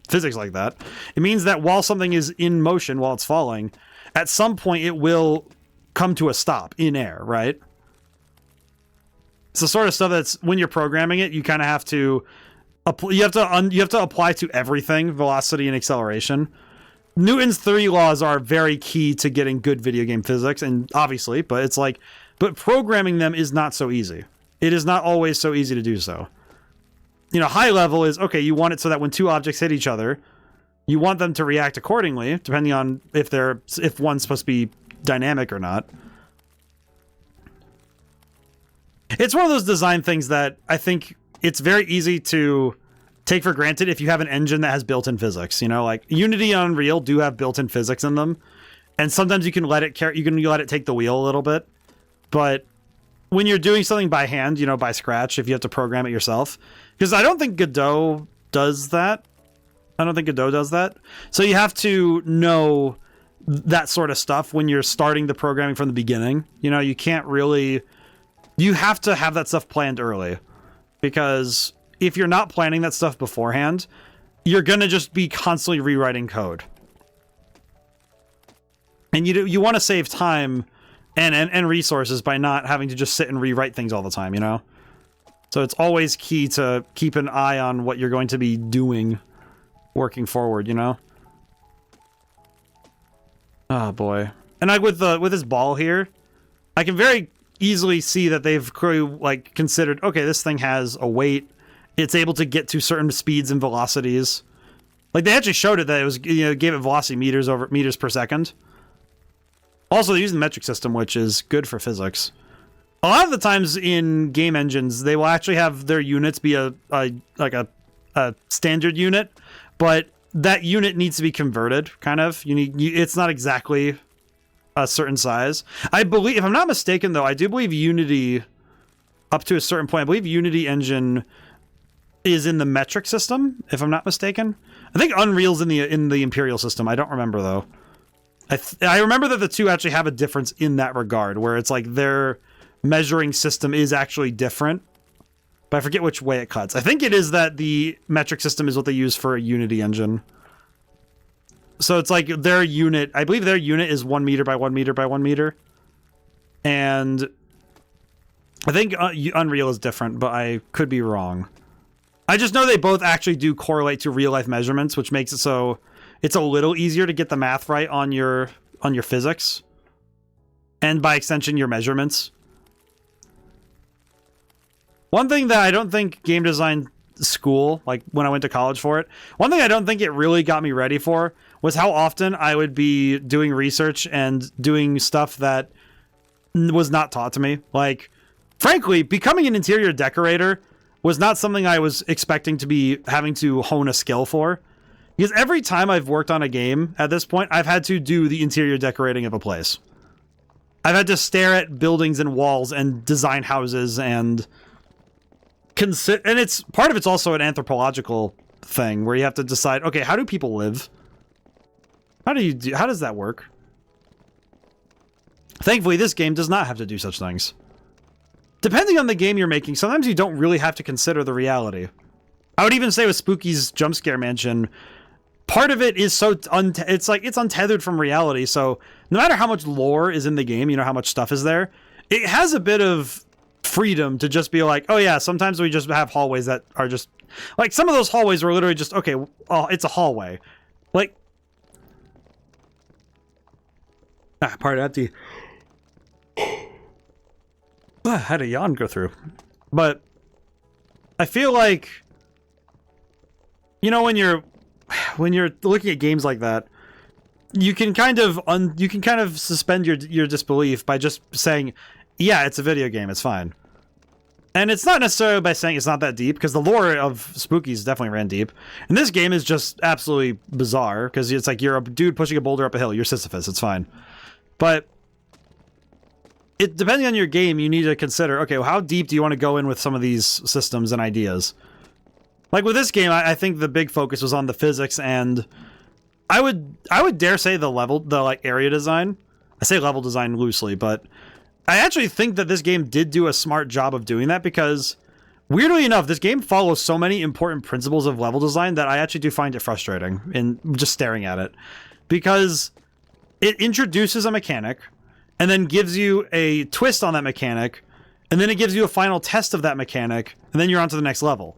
physics like that, it means that while something is in motion while it's falling, at some point it will come to a stop in air, right? It's the sort of stuff that's, when you're programming it, you kind of have to apply to everything, velocity and acceleration. Newton's 3 laws are very key to getting good video game physics, and obviously, but programming them is not so easy. It is not always so easy to do so. High level is, okay, you want it so that when two objects hit each other, you want them to react accordingly, depending on if one's supposed to be dynamic or not. It's one of those design things that I think it's very easy to take for granted if you have an engine that has built-in physics. Like Unity and Unreal do have built-in physics in them, and sometimes you can let it take the wheel a little bit. But when you're doing something by hand, by scratch, if you have to program it yourself, because I don't think Godot does that. So you have to know that sort of stuff when you're starting the programming from the beginning. You have to have that stuff planned early, because if you're not planning that stuff beforehand, you're going to just be constantly rewriting code. And you want to save time and resources by not having to just sit and rewrite things all the time, So it's always key to keep an eye on what you're going to be doing working forward, Oh boy. And with this ball here, I can very easily see that they've clearly considered, okay, this thing has a weight it's able to get to certain speeds and velocities. Like, they actually showed it that it was, gave it velocity meters per second. Also, they're using the metric system, which is good for physics. A lot of the times in game engines, they will actually have their units be a standard unit, but that unit needs to be converted, kind of. It's not exactly a certain size. I believe, if I'm not mistaken, though, I do believe Unity, up to a certain point, I believe Unity engine is in the metric system, if I'm not mistaken. I think Unreal's in the Imperial system. I don't remember, though. I remember that the two actually have a difference in that regard, where it's like their measuring system is actually different, but I forget which way it cuts. I think it is that the metric system is what they use for a Unity engine. So it's like their unit, I believe their unit is 1 meter by 1 meter by 1 meter. And I think Unreal is different, but I could be wrong. I just know they both actually do correlate to real life measurements, which makes it so it's a little easier to get the math right on your physics. And by extension, your measurements. One thing that I don't think game design school, like when I went to college for it, one thing I don't think it really got me ready for was how often I would be doing research and doing stuff that was not taught to me. Like, frankly, becoming an interior decorator was not something I was expecting to be having to hone a skill for. Because every time I've worked on a game at this point, I've had to do the interior decorating of a place. I've had to stare at buildings and walls and design houses and it's part of it's also an anthropological thing where you have to decide, okay, how do people live? How does that work? Thankfully, this game does not have to do such things. Depending on the game you're making, sometimes you don't really have to consider the reality. I would even say with Spooky's Jumpscare Mansion, part of it is so it's untethered from reality. So no matter how much lore is in the game, how much stuff is there, it has a bit of freedom to just be like, oh yeah, sometimes we just have hallways that are just like, some of those hallways were literally just, okay, it's a hallway. Like, part empty. I had a yawn go through. But I feel like, when you're looking at games like that, you can kind of suspend your disbelief by just saying, yeah, it's a video game, it's fine. And it's not necessarily by saying it's not that deep, because the lore of Spookies definitely ran deep. And this game is just absolutely bizarre, because it's like you're a dude pushing a boulder up a hill, you're Sisyphus, it's fine. But depending on your game, you need to consider, okay, well, how deep do you want to go in with some of these systems and ideas? Like with this game, I think the big focus was on the physics, and I would dare say the area design. I say level design loosely, but I actually think that this game did do a smart job of doing that, because weirdly enough, this game follows so many important principles of level design that I actually do find it frustrating in just staring at it, because it introduces a mechanic and then gives you a twist on that mechanic, and then it gives you a final test of that mechanic, and then you're on to the next level.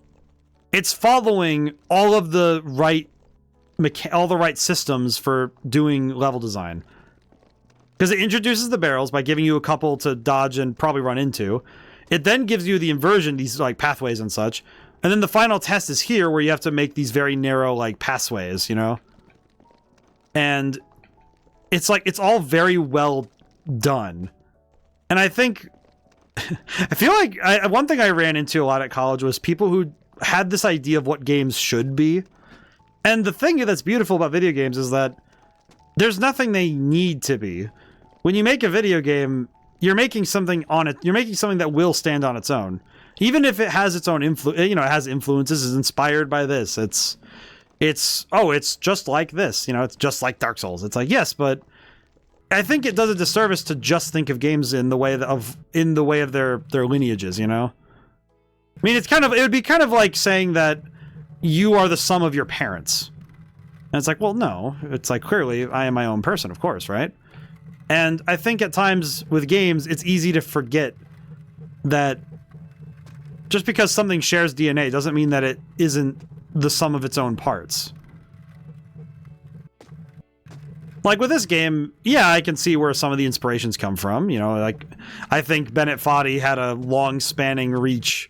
It's following all of the right systems for doing level design. Because it introduces the barrels by giving you a couple to dodge and probably run into. It then gives you the inversion, these like pathways and such. And then the final test is here, where you have to make these very narrow like pathways, And it's like, it's all very well done. And I think, I feel like one thing I ran into a lot at college was people who had this idea of what games should be. And the thing that's beautiful about video games is that there's nothing they need to be. When you make a video game, you're making something you're making something that will stand on its own. Even if it has its own influence, it has influences, is inspired by this. It's just like this, it's just like Dark Souls. It's like, yes, but I think it does a disservice to just think of games in the way of their lineages, I mean, it would be kind of like saying that you are the sum of your parents. And it's like, well, no. It's like, clearly, I am my own person, of course, right? And I think at times with games, it's easy to forget that just because something shares DNA doesn't mean that it isn't the sum of its own parts. Like with this game, yeah, I can see where some of the inspirations come from. Like, I think Bennett Foddy had a long-spanning reach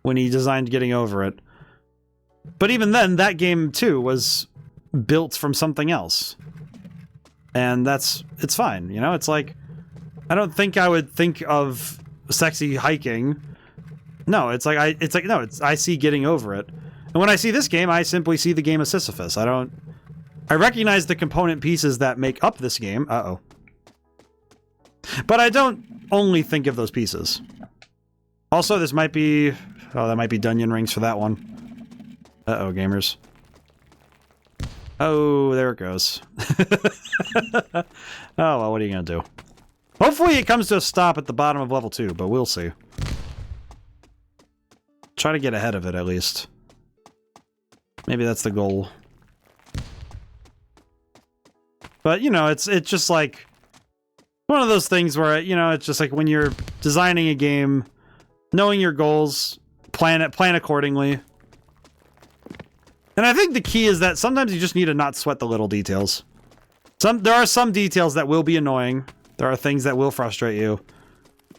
when he designed Getting Over It. But even then, that game too was built from something else. And it's fine, you know? It's like, I don't think I would think of sexy hiking. No, I see Getting Over It. And when I see this game, I simply see the game of Sisyphus. I recognize the component pieces that make up this game. Uh-oh. But I don't only think of those pieces. Also, this might be... Oh, that might be Dunyan rings for that one. Uh-oh, gamers. Oh, there it goes. Oh, well, what are you gonna do? Hopefully it comes to a stop at the bottom of level 2, but we'll see. Try to get ahead of it, at least. Maybe that's the goal. But, you know, it's just like... one of those things where, you know, it's just like when you're designing a game, knowing your goals, plan accordingly. And I think the key is that sometimes you just need to not sweat the little details. There are some details that will be annoying. There are things that will frustrate you.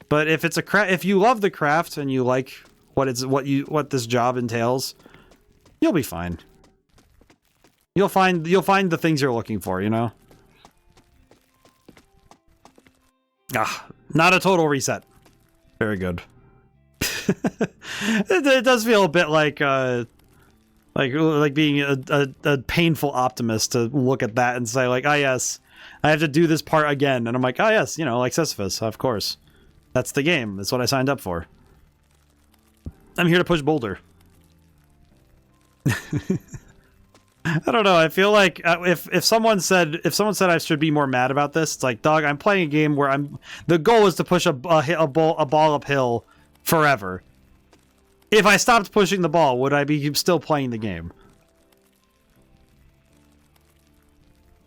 But if it's if you love the craft and you like what this job entails, you'll be fine. You'll find the things you're looking for, you know? Ah, not a total reset. Very good. It does feel a bit like being a painful optimist to look at that and say like, ah, yes, I have to do this part again, and I'm like, ah, yes, you know, like Sisyphus, of course. That's the game. That's what I signed up for. I'm here to push Boulder. I don't know. I feel like if someone said I should be more mad about this, it's like, dog, I'm playing a game where the goal is to push a ball uphill forever. If I stopped pushing the ball, would I be still playing the game?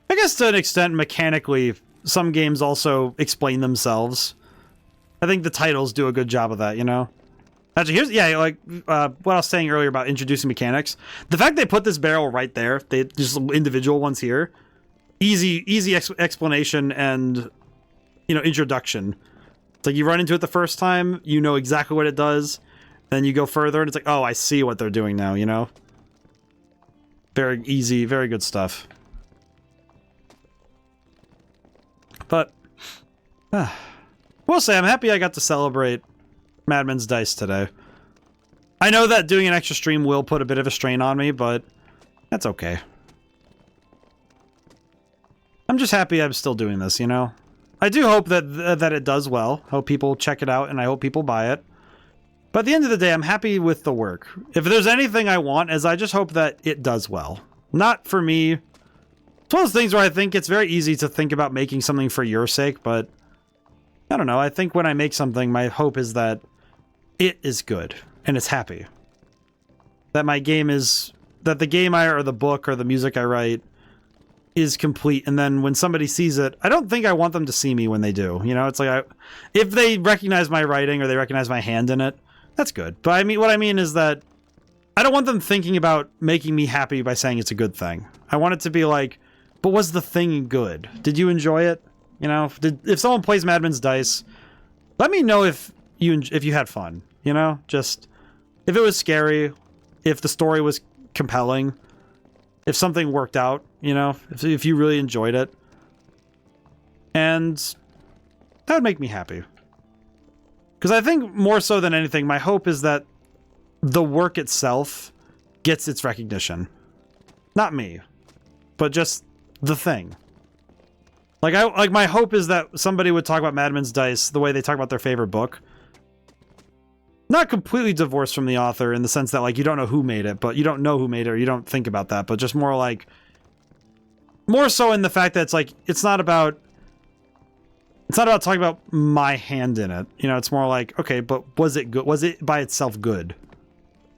I guess to an extent, mechanically, some games also explain themselves. I think the titles do a good job of that, you know? Actually, like what I was saying earlier about introducing mechanics. The fact they put this barrel right there, they just individual ones here, easy explanation and, you know, introduction. It's like you run into it the first time, you know exactly what it does, then you go further and it's like, oh, I see what they're doing now, you know? Very easy, very good stuff. But, we'll say I'm happy I got to celebrate Madman's Dice today. I know that doing an extra stream will put a bit of a strain on me, but that's okay. I'm just happy I'm still doing this, you know? I do hope that it does well. Hope people check it out, and I hope people buy it. But at the end of the day, I'm happy with the work. If there's anything I want, is I just hope that it does well. Not for me. It's one of those things where I think it's very easy to think about making something for your sake, but I don't know. I think when I make something, my hope is that it is good and it's happy. That my game is, that the game or the book or the music I write is complete. And then when somebody sees it, I don't think I want them to see me when they do. You know, it's like if they recognize my writing or they recognize my hand in it, that's good. But I mean, what I mean is that I don't want them thinking about making me happy by saying it's a good thing. I want it to be like, but was the thing good? Did you enjoy it? You know, if someone plays Madman's Dice, let me know if you had fun. You know, just if it was scary, if the story was compelling, if something worked out. You know, if you really enjoyed it, and that would make me happy. Because I think more so than anything, my hope is that the work itself gets its recognition. Not me, but just the thing. Like my hope is that somebody would talk about Madman's Dice the way they talk about their favorite book. Not completely divorced from the author in the sense that like you don't know who made it, but you don't know who made it or you don't think about that, but just more like more so in the fact that it's like it's not about talking about my hand in it. You know, it's more like, okay, but was it good? Was it by itself good?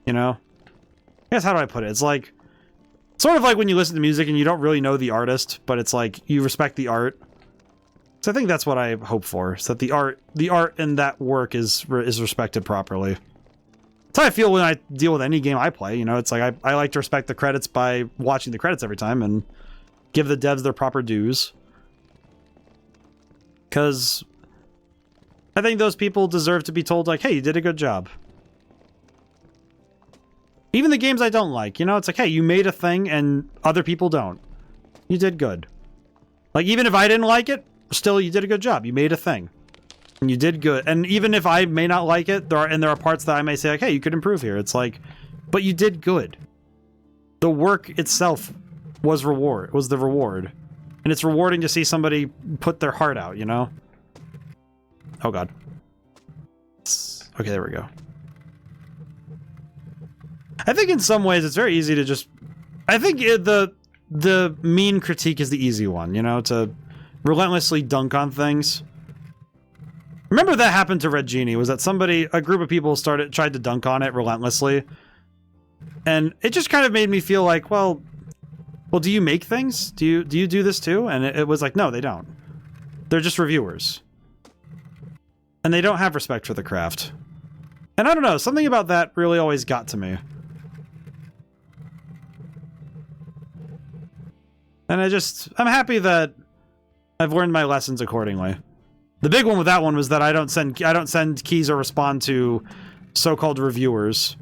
You know? I guess how do I put it? It's like sort of like when you listen to music and you don't really know the artist, but it's like you respect the art. So I think that's what I hope for, is that the art in that work is respected properly. That's how I feel when I deal with any game I play. You know, it's like I like to respect the credits by watching the credits every time and give the devs their proper dues. Because I think those people deserve to be told, like, hey, you did a good job. Even the games I don't like, you know, it's like, hey, you made a thing and other people don't. You did good. Like, even if I didn't like it, still, you did a good job. You made a thing. And you did good. And even if I may not like it, there are parts that I may say, like, hey, you could improve here. It's like, but you did good. The work itself was the reward. And it's rewarding to see somebody put their heart out, you know? Oh, God. Okay, there we go. I think in some ways it's very easy to just... I think the mean critique is the easy one, you know? To relentlessly dunk on things. Remember that happened to Red Genie, was that a group of people tried to dunk on it relentlessly. And it just kind of made me feel like, well, do you make things? Do you do this too? And it was like, no, they don't. They're just reviewers. And they don't have respect for the craft. And I don't know, something about that really always got to me. And I'm happy that I've learned my lessons accordingly. The big one with that one was that I don't send keys or respond to so-called reviewers.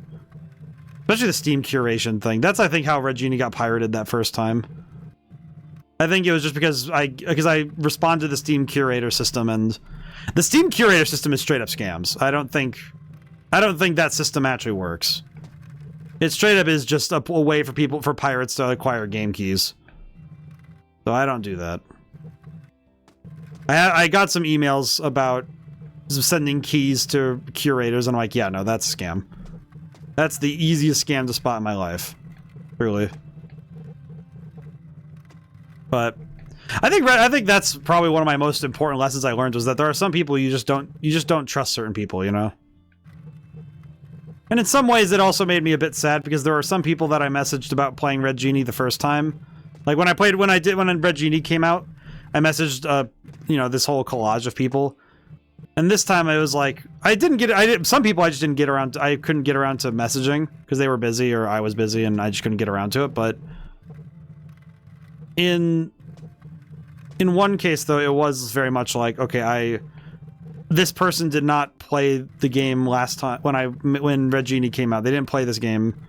Especially the Steam curation thing. That's, I think, how Red Genie got pirated that first time. I think it was just because I responded to the Steam curator system, and the Steam curator system is straight up scams. I don't think that system actually works. It straight up is just a way for pirates to acquire game keys. So I don't do that. I got some emails about sending keys to curators, and I'm like, yeah, no, that's a scam. That's the easiest scam to spot in my life. Truly. But I think that's probably one of my most important lessons I learned, was that there are some people you just don't trust certain people, you know? And in some ways it also made me a bit sad, because there are some people that I messaged about playing Red Genie the first time. Like when Red Genie came out, I messaged you know, this whole collage of people. And this time I was like, some people I just couldn't get around to messaging because they were busy or I was busy and I just couldn't get around to it. But in one case though, it was very much like, okay, this person did not play the game last time when Red Genie came out. They didn't play this game,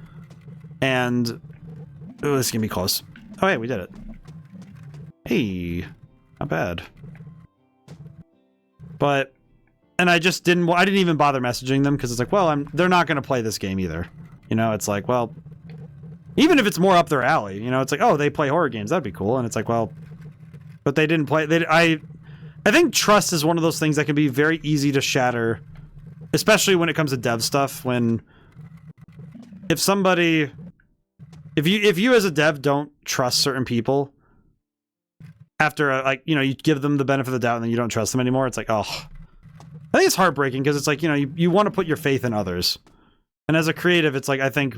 and this is gonna be close. Oh hey, we did it. Hey, not bad. But, and I didn't even bother messaging them, because it's like, well, they're not going to play this game either. You know, it's like, well, even if it's more up their alley, you know, it's like, oh, they play horror games, that'd be cool. And it's like, well, but they didn't play, I think trust is one of those things that can be very easy to shatter, especially when it comes to dev stuff. If you as a dev don't trust certain people, after, like, you know, you give them the benefit of the doubt and then you don't trust them anymore, it's like, oh. I think it's heartbreaking, because it's like, you know, you want to put your faith in others. And as a creative, it's like, I think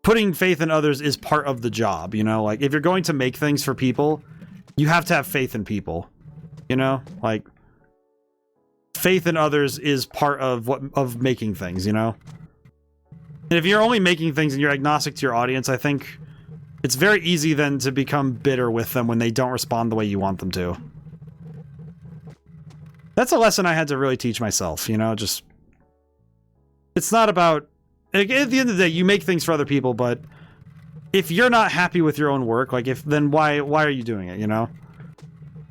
putting faith in others is part of the job, you know? Like, if you're going to make things for people, you have to have faith in people. You know? Like, faith in others is part of making things, you know? And if you're only making things and you're agnostic to your audience, I think it's very easy then to become bitter with them when they don't respond the way you want them to. That's a lesson I had to really teach myself, you know, just... It's not about... At the end of the day, you make things for other people, but if you're not happy with your own work, like, then why are you doing it, you know?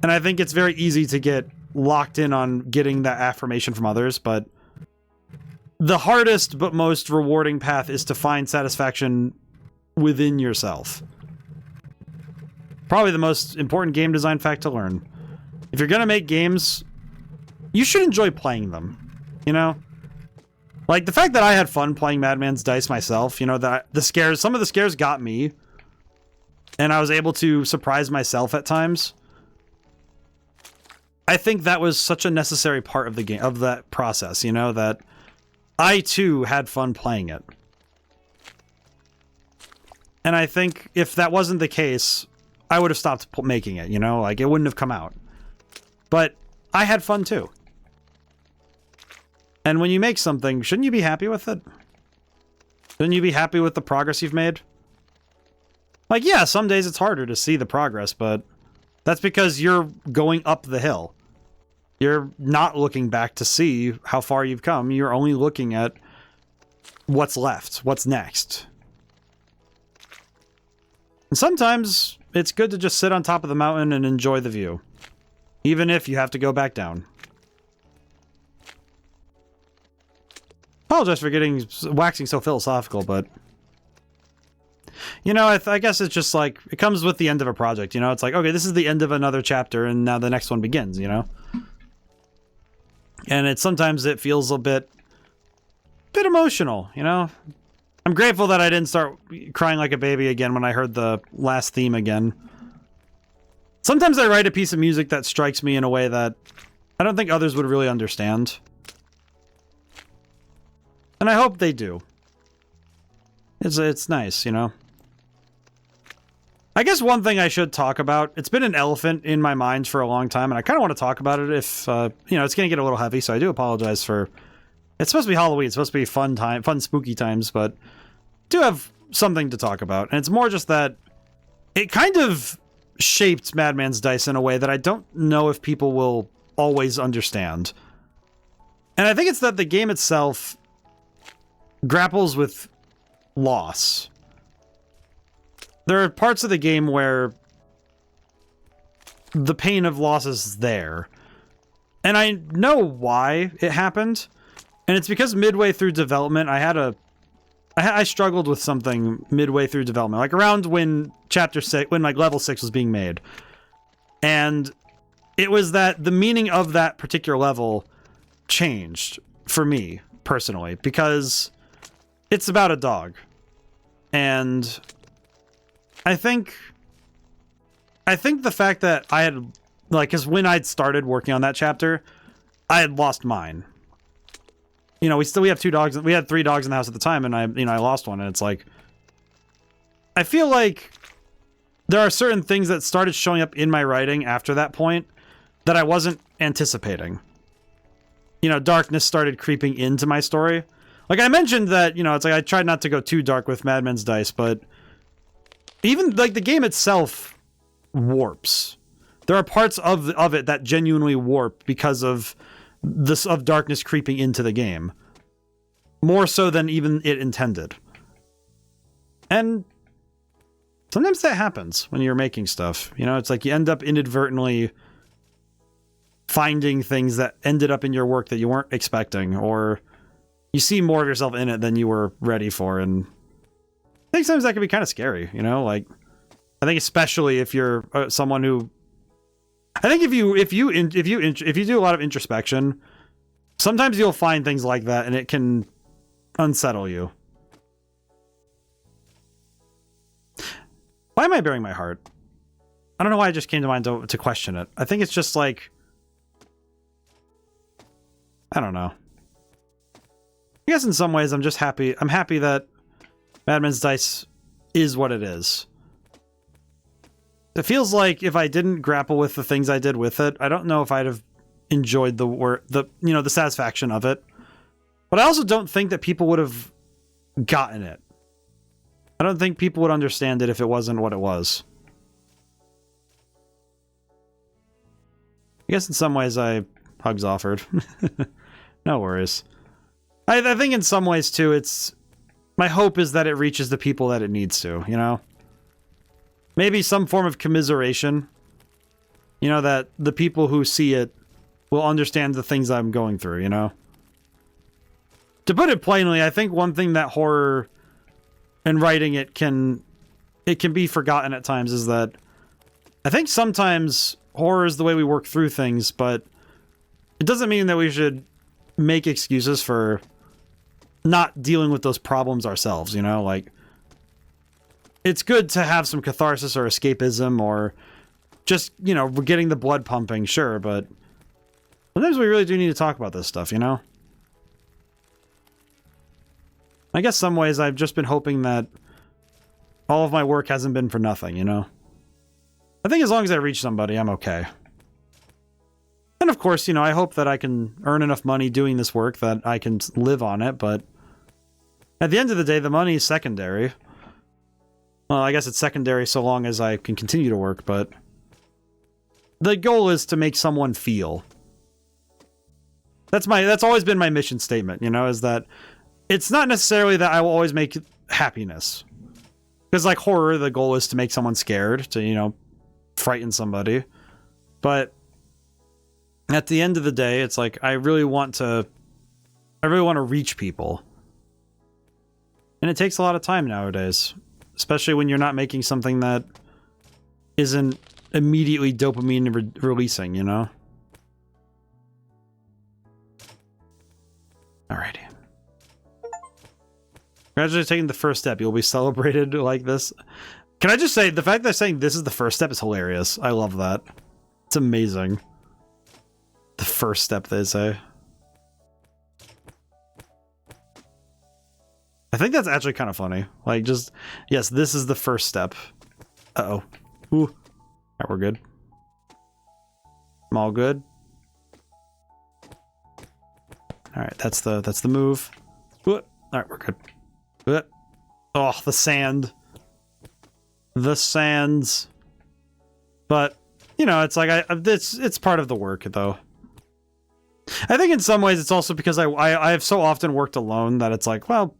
And I think it's very easy to get locked in on getting that affirmation from others, but the hardest but most rewarding path is to find satisfaction within yourself. Probably the most important game design fact to learn. If you're gonna make games, you should enjoy playing them, you know? Like, the fact that I had fun playing Madman's Dice myself, you know, that some of the scares got me, and I was able to surprise myself at times. I think that was such a necessary part of the game, of that process, you know, that I too had fun playing it. And I think if that wasn't the case, I would have stopped making it, you know? Like, it wouldn't have come out. But I had fun too. And when you make something, shouldn't you be happy with it? Shouldn't you be happy with the progress you've made? Like, yeah, some days it's harder to see the progress, but that's because you're going up the hill. You're not looking back to see how far you've come. You're only looking at what's left, what's next. And sometimes it's good to just sit on top of the mountain and enjoy the view, even if you have to go back down. Apologize for waxing so philosophical, but you know, I guess it's just like it comes with the end of a project. You know, it's like, okay, this is the end of another chapter, and now the next one begins. You know, and sometimes it feels a bit emotional. You know, I'm grateful that I didn't start crying like a baby again when I heard the last theme again. Sometimes I write a piece of music that strikes me in a way that I don't think others would really understand. And I hope they do. It's nice, you know? I guess one thing I should talk about, it's been an elephant in my mind for a long time, and I kind of want to talk about it if, you know, it's going to get a little heavy, so I do apologize for... It's supposed to be Halloween, it's supposed to be fun spooky times, but I do have something to talk about, and it's more just that it kind of shaped Madman's Dice in a way that I don't know if people will always understand. And I think it's that the game itself grapples with loss. There are parts of the game where the pain of loss is there. And I know why it happened. And it's because midway through development, I struggled with something midway through development. Like around when like level 6 was being made. And it was that the meaning of that particular level changed for me, personally. Because it's about a dog. And I think the fact that I had, like, because when I'd started working on that chapter, I had lost mine. You know, we have 2 dogs. We had 3 dogs in the house at the time, and I lost one. And it's like, I feel like there are certain things that started showing up in my writing after that point that I wasn't anticipating. You know, darkness started creeping into my story. Like I mentioned that, you know, it's like I tried not to go too dark with Madman's Dice, but even like the game itself warps. There are parts of it that genuinely warp because of darkness creeping into the game. More so than even it intended. And sometimes that happens when you're making stuff. You know, it's like you end up inadvertently finding things that ended up in your work that you weren't expecting, or you see more of yourself in it than you were ready for, and I think sometimes that can be kind of scary, you know? Like, I think especially if you're someone who... I think if you do a lot of introspection, sometimes you'll find things like that, and it can unsettle you. Why am I bearing my heart? I don't know why it just came to mind to question it. I think it's just like... I don't know. I guess in some ways I'm just happy. I'm happy that Madman's Dice is what it is. It feels like if I didn't grapple with the things I did with it, I don't know if I'd have enjoyed the satisfaction of it. But I also don't think that people would have gotten it. I don't think people would understand it if it wasn't what it was. I guess in some ways hugs offered. No worries. I think in some ways, too, my hope is that it reaches the people that it needs to, you know? Maybe some form of commiseration. You know, that the people who see it will understand the things I'm going through, you know? To put it plainly, I think one thing that horror and writing it can be forgotten at times is that I think sometimes horror is the way we work through things, but it doesn't mean that we should make excuses for not dealing with those problems ourselves, you know? Like, it's good to have some catharsis or escapism or just, you know, we're getting the blood pumping, sure, but sometimes we really do need to talk about this stuff, you know? I guess some ways I've just been hoping that all of my work hasn't been for nothing, you know? I think as long as I reach somebody, I'm okay. And of course, you know, I hope that I can earn enough money doing this work that I can live on it, but at the end of the day, the money is secondary. Well, I guess it's secondary so long as I can continue to work, but the goal is to make someone feel. That's always been my mission statement, you know, is that it's not necessarily that I will always make happiness. Because, like, horror, the goal is to make someone scared, to, you know, frighten somebody. But at the end of the day, it's like, I really want to reach people. And it takes a lot of time nowadays. Especially when you're not making something that isn't immediately dopamine releasing, you know? Alrighty. Congratulations taking the first step. You'll be celebrated like this. Can I just say, the fact that they're saying this is the first step is hilarious. I love that. It's amazing. The first step, they say. I think that's actually kind of funny. Like, just, yes, this is the first step. Uh-oh. Ooh. Alright, we're good. I'm all good. Alright, that's the move. Alright, we're good. Oh, the sand. The sands. But, you know, it's like, it's part of the work, though. I think in some ways it's also because I have so often worked alone that it's like, well,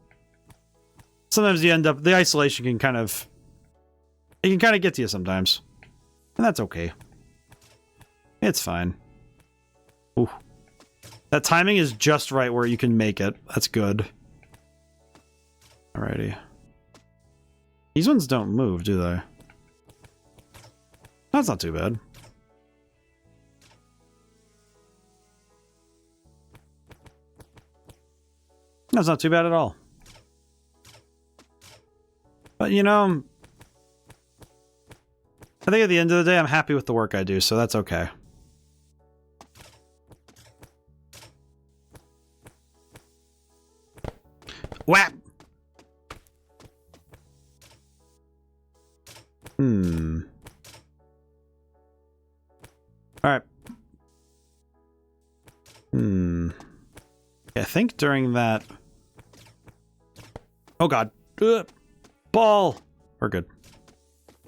sometimes you end up, the isolation can kind of, it can kind of get to you sometimes. And that's okay. It's fine. Ooh. That timing is just right where you can make it. That's good. Alrighty. These ones don't move, do they? That's not too bad. That's not too bad at all. But, you know, I think at the end of the day, I'm happy with the work I do, so that's okay. Whap! Alright. I think during that... Oh god. Ugh. Ball! We're good.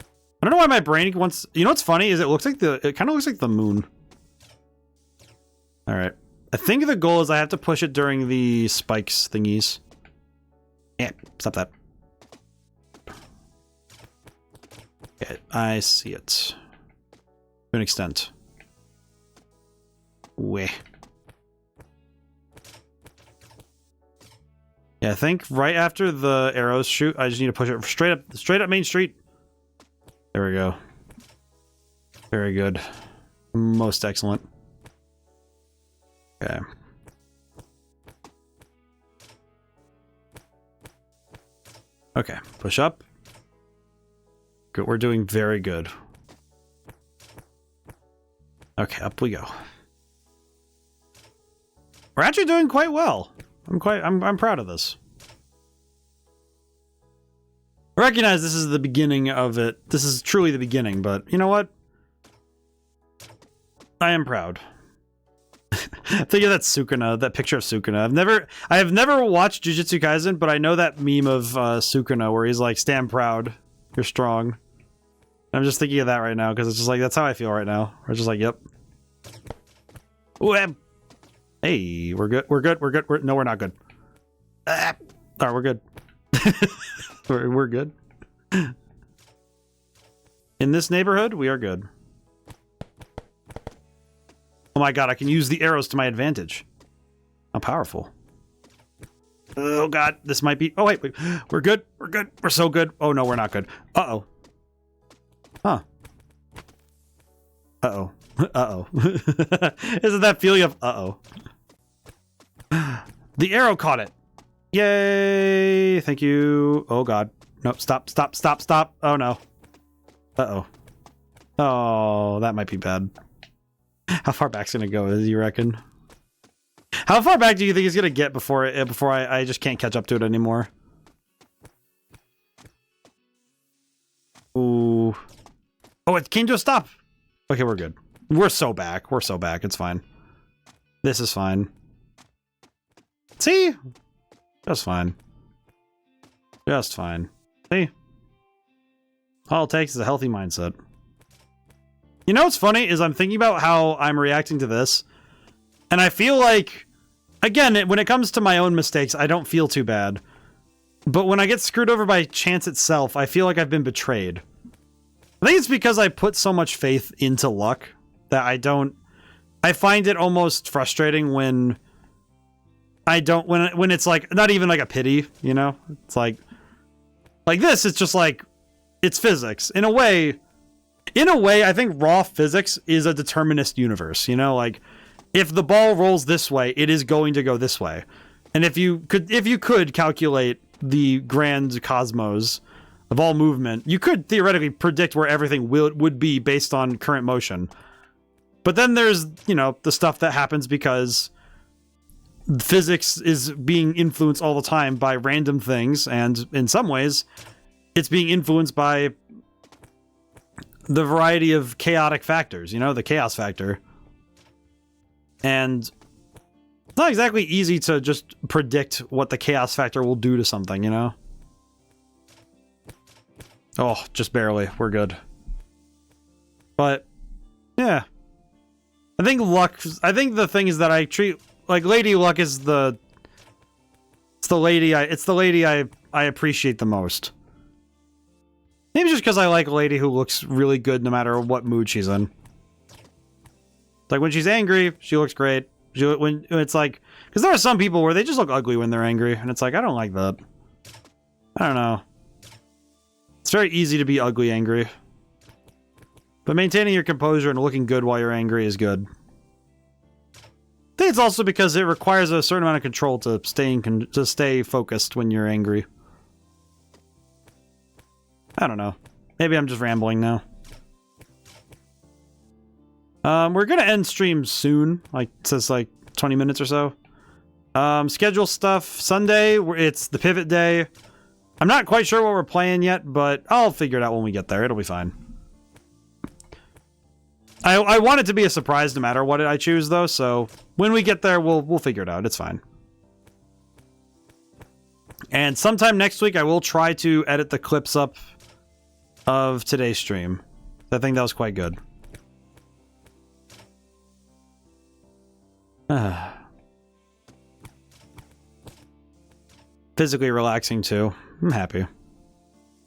I don't know why my brain wants... You know what's funny is it kind of looks like the moon. Alright. I think the goal is I have to push it during the spikes thingies. Yeah, stop that. Okay, I see it. To an extent. Weh. Yeah, I think right after the arrows shoot, I just need to push it straight up Main Street. There we go. Very good. Most excellent. Okay. Okay, push up. Good, we're doing very good. Okay, up we go. We're actually doing quite well. I'm proud of this. I recognize this is the beginning of it. This is truly the beginning, but you know what? I am proud. Think of that Sukuna, that picture of Sukuna. I have never watched Jujutsu Kaisen, but I know that meme of Sukuna where he's like, "Stand proud, you're strong." I'm just thinking of that right now because it's just like that's how I feel right now. We're just like, "Yep." Ooh, hey, we're good. We're good. We're good. No, we're not good. All right, we're good. we're good. In this neighborhood, we are good. Oh my god, I can use the arrows to my advantage. How powerful. Oh god, this might be... Oh wait. We're good. We're good. We're so good. Oh no, we're not good. Uh-oh. Huh. Uh-oh. Uh-oh. Isn't that feeling of uh-oh? The arrow caught it. Yay! Thank you. Oh god. Nope, stop. Oh no. Uh-oh. Oh, that might be bad. How far back's gonna go, do you reckon? How far back do you think it's gonna get before I just can't catch up to it anymore? Ooh. Oh, it came to a stop! Okay, we're good. We're so back. We're so back. It's fine. This is fine. See? Just fine. Just fine. See? All it takes is a healthy mindset. You know what's funny is I'm thinking about how I'm reacting to this, and I feel like again, when it comes to my own mistakes, I don't feel too bad. But when I get screwed over by chance itself, I feel like I've been betrayed. I think it's because I put so much faith into luck that I find it almost frustrating when when it's like, not even like a pity, you know? It's like this, it's just like, it's physics. In a way, I think raw physics is a determinist universe, you know? Like, if the ball rolls this way, it is going to go this way. And if you could calculate the grand cosmos of all movement, you could theoretically predict where everything would be based on current motion. But then there's, you know, the stuff that happens because physics is being influenced all the time by random things, and in some ways, it's being influenced by the variety of chaotic factors, you know, the chaos factor. And it's not exactly easy to just predict what the chaos factor will do to something, you know? Oh, just barely. We're good. But, yeah. I think the thing is that I treat, like, Lady Luck is the lady I appreciate the most. Maybe just because I like a lady who looks really good no matter what mood she's in. Like, when she's angry, she looks great. When it's like, because there are some people where they just look ugly when they're angry, and it's like, I don't like that. I don't know. It's very easy to be ugly angry. But maintaining your composure and looking good while you're angry is good. I think it's also because it requires a certain amount of control to stay focused when you're angry. I don't know. Maybe I'm just rambling now. We're gonna end stream soon. Like, it says like 20 minutes or so. Schedule stuff. Sunday, it's the pivot day. I'm not quite sure what we're playing yet, but I'll figure it out when we get there. It'll be fine. I want it to be a surprise no matter what I choose, though, so when we get there, we'll figure it out. It's fine. And sometime next week, I will try to edit the clips up of today's stream. I think that was quite good. Physically relaxing too. I'm happy.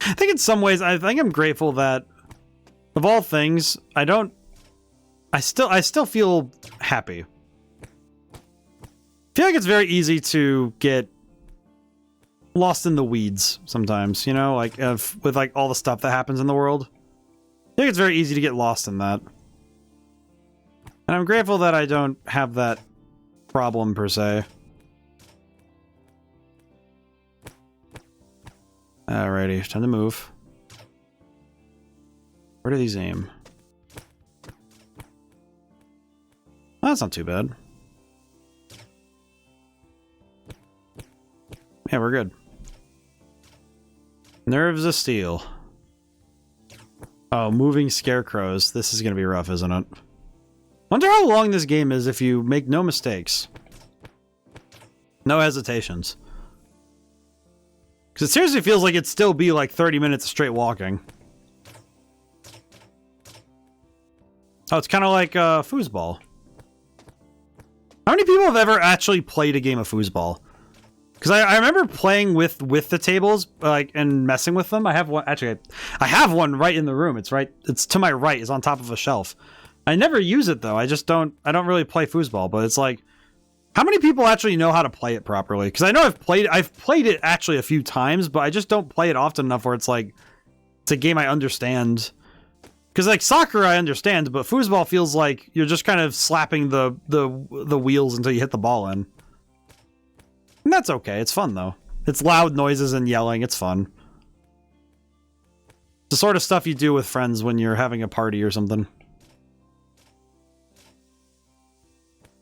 I think in some ways, I think I'm grateful that, of all things, I still feel happy. I feel like it's very easy to get lost in the weeds sometimes, you know, like with like all the stuff that happens in the world. I think it's very easy to get lost in that. And I'm grateful that I don't have that problem per se. Alrighty, time to move. Where do these aim? Oh, that's not too bad. Yeah, we're good. Nerves of steel. Oh, moving scarecrows. This is gonna be rough, isn't it? Wonder how long this game is if you make no mistakes. No hesitations. Because it seriously feels like it'd still be like 30 minutes of straight walking. Oh, it's kind of like foosball. How many people have ever actually played a game of foosball? Because I remember playing with the tables, like, and messing with them. I have one, actually, I have one right in the room. It's to my right, it's on top of a shelf. I never use it though. I don't really play foosball, but it's like, how many people actually know how to play it properly? Because I know I've played it actually a few times, but I just don't play it often enough where it's like, it's a game I understand. Because like soccer I understand, but foosball feels like you're just kind of slapping the wheels until you hit the ball in. And that's okay, it's fun though. It's loud noises and yelling, it's fun. The sort of stuff you do with friends when you're having a party or something.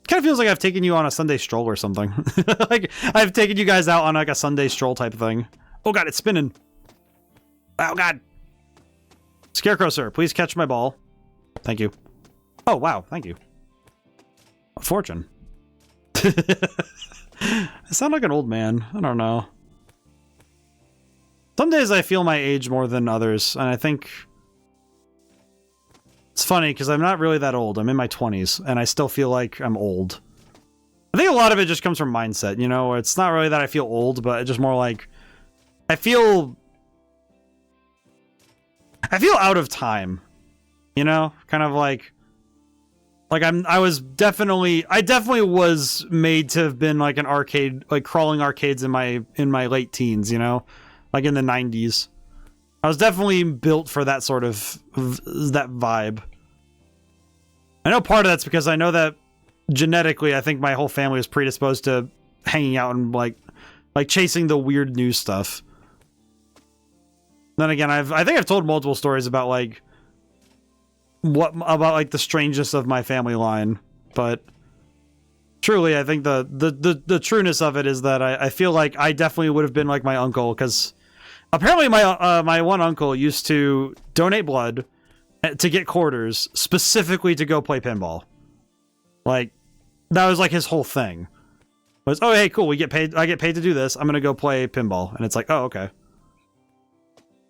Kind of feels like I've taken you on a Sunday stroll or something. Like, I've taken you guys out on like a Sunday stroll type thing. Oh god, it's spinning. Oh god. Scarecrow, sir, please catch my ball. Thank you. Oh, wow, thank you. A fortune. I sound like an old man. I don't know. Some days I feel my age more than others, and I think... It's funny, because I'm not really that old. I'm in my 20s, and I still feel like I'm old. I think a lot of it just comes from mindset, you know? It's not really that I feel old, but it's just more like I feel out of time, you know? Kind of like I definitely was made to have been like an arcade, like crawling arcades in my late teens, you know? Like in the 90s. I was definitely built for that sort of that vibe. I know part of that's because I know that genetically, I think my whole family was predisposed to hanging out and like chasing the weird news stuff. Then again, I think I've told multiple stories about like like the strangeness of my family line, but truly, I think the trueness of it is that I feel like I definitely would have been like my uncle, because apparently my one uncle used to donate blood to get quarters specifically to go play pinball. Like, that was like his whole thing. Was, oh, hey, cool, I get paid to do this. I'm gonna go play pinball. And it's like, oh, okay.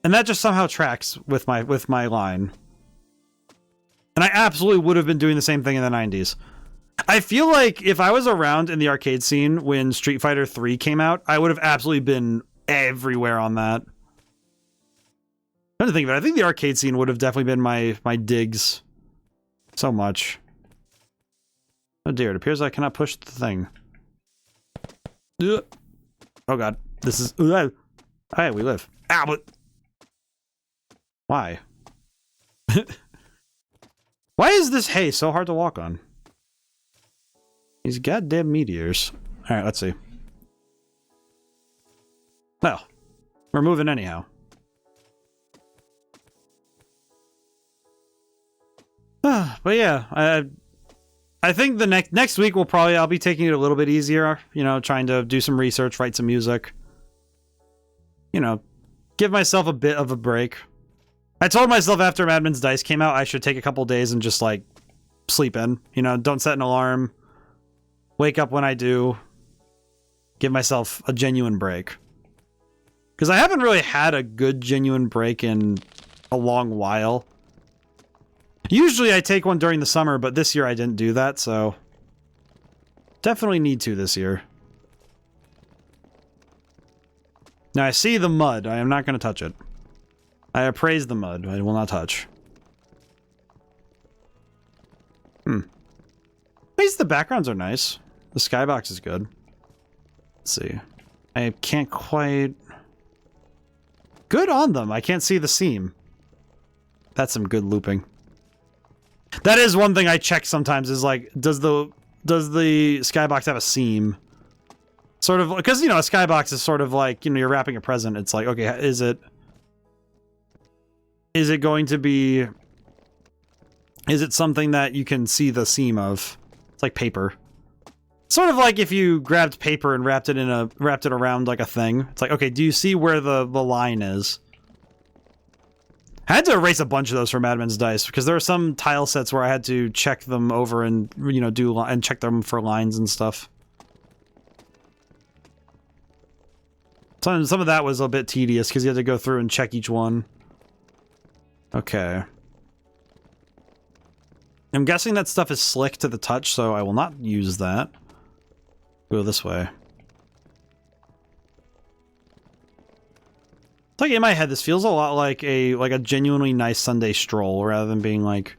And that just somehow tracks with my line. And I absolutely would have been doing the same thing in the 90s. I feel like if I was around in the arcade scene when Street Fighter 3 came out, I would have absolutely been everywhere on that. I don't think of it. I think the arcade scene would have definitely been my digs. So much. Oh dear, it appears I cannot push the thing. Ugh. Oh god, this is... Oh, hey, we live. Ow, but... Why? Why is this hay so hard to walk on? These goddamn meteors. Alright, let's see. Well, we're moving anyhow. But yeah, I think the next week I'll be taking it a little bit easier, you know, trying to do some research, write some music. You know, give myself a bit of a break. I told myself after Madman's Dice came out, I should take a couple days and just, like, sleep in. You know, don't set an alarm. Wake up when I do. Give myself a genuine break. Because I haven't really had a good, genuine break in a long while. Usually I take one during the summer, but this year I didn't do that, so... Definitely need to this year. Now I see the mud. I am not going to touch it. I appraise the mud. I will not touch. At least the backgrounds are nice. The skybox is good. Let's see. I can't quite... Good on them. I can't see the seam. That's some good looping. That is one thing I check sometimes, is like, does the skybox have a seam? Sort of, because, you know, a skybox is sort of like, you know, you're wrapping a present. It's like, okay, is it going to be... Is it something that you can see the seam of? It's like paper. Sort of like if you grabbed paper and wrapped it around like a thing. It's like, okay, do you see where the line is? I had to erase a bunch of those for Madman's Dice, because there are some tile sets where I had to check them over and, you know, and check them for lines and stuff. Some of that was a bit tedious, because you had to go through and check each one. Okay. I'm guessing that stuff is slick to the touch, so I will not use that. Go this way. It's like, in my head, this feels a lot like a genuinely nice Sunday stroll, rather than being like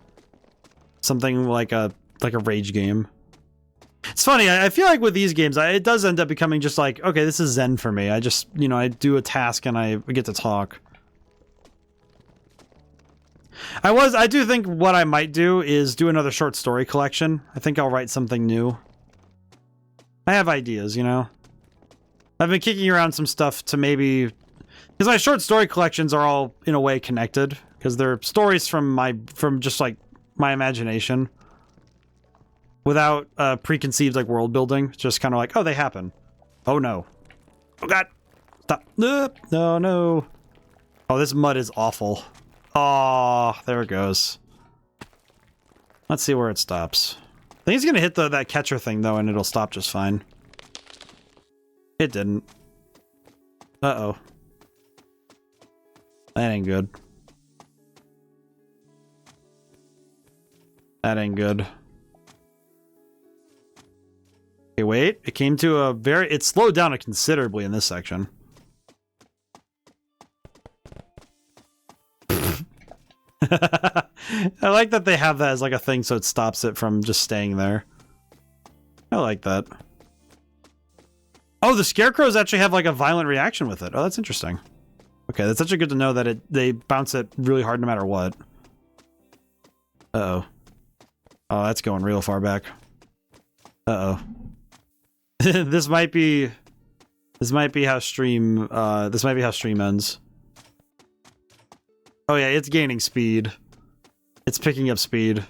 something like a rage game. It's funny, I feel like with these games, it does end up becoming just like, okay, this is zen for me. I just, you know, I do a task and I get to talk. I do think what I might do is do another short story collection. I think I'll write something new. I have ideas, you know? I've been kicking around some stuff to maybe... Because my short story collections are all, in a way, connected. Because they're stories from just, like, my imagination. Without preconceived, like, world building. Just kind of like, oh, they happen. Oh, no. Oh, God. Stop. No, no. Oh, this mud is awful. Oh, there it goes. Let's see where it stops. I think he's gonna hit that catcher thing, though, and it'll stop just fine. It didn't. Uh-oh. That ain't good. That ain't good. Okay, wait. It came to a very... It slowed down considerably in this section. I like that they have that as like a thing so it stops it from just staying there. I like that. Oh, the scarecrows actually have like a violent reaction with it. Oh, that's interesting. Okay, that's actually good to know that they bounce it really hard no matter what. Uh-oh. Oh, that's going real far back. Uh-oh. This might be how stream ends. Oh yeah, it's gaining speed. It's picking up speed.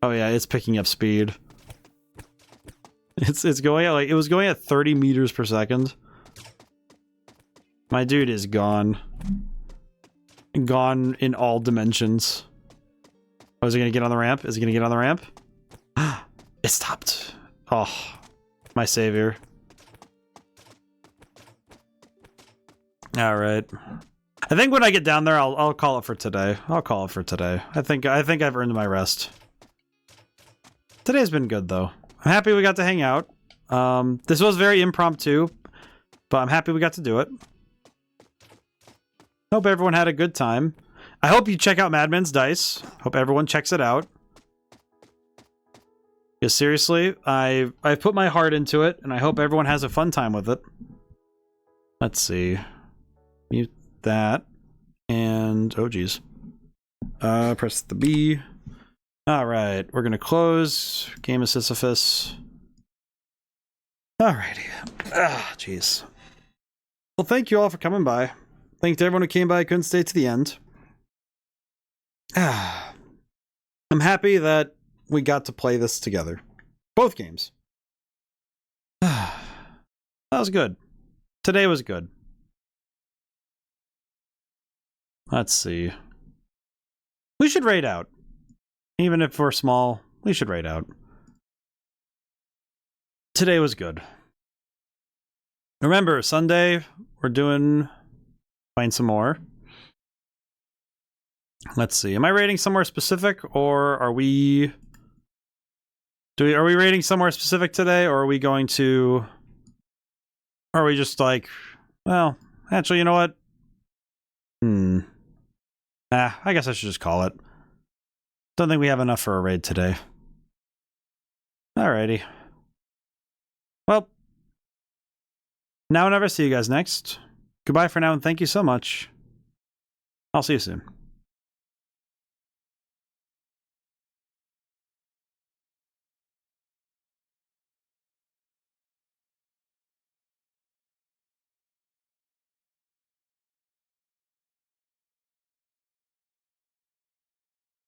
Oh yeah, it's picking up speed. It's going at like, it was going at 30 meters per second. My dude is gone. Gone in all dimensions. Oh, is he gonna get on the ramp? Is he gonna get on the ramp? It stopped. Oh, my savior. All right. I think when I get down there, I'll call it for today. I'll call it for today. I think I've earned my rest. Today's been good though. I'm happy we got to hang out. This was very impromptu, but I'm happy we got to do it. Hope everyone had a good time. I hope you check out Madman's Dice. Hope everyone checks it out. Because seriously, I've put my heart into it, and I hope everyone has a fun time with it. Let's see. Mute that. And, oh geez. Press the B. Alright, we're gonna close. Game of Sisyphus. Alrighty. Ah, jeez. Well, thank you all for coming by. Thanks to everyone who came by, couldn't stay to the end. Ah. I'm happy that we got to play this together. Both games. Ah. That was good. Today was good. Let's see. We should raid out. Even if we're small, we should raid out. Today was good. Remember, Sunday, we're doing... Find some more. Let's see. Am I rating somewhere specific, or are we... Are we rating somewhere specific today, or are we going to... Or are we just like... Well, actually, you know what? I guess I should just call it. Don't think we have enough for a raid today. Alrighty. Well. Now and never see you guys next. Goodbye for now, and thank you so much. I'll see you soon.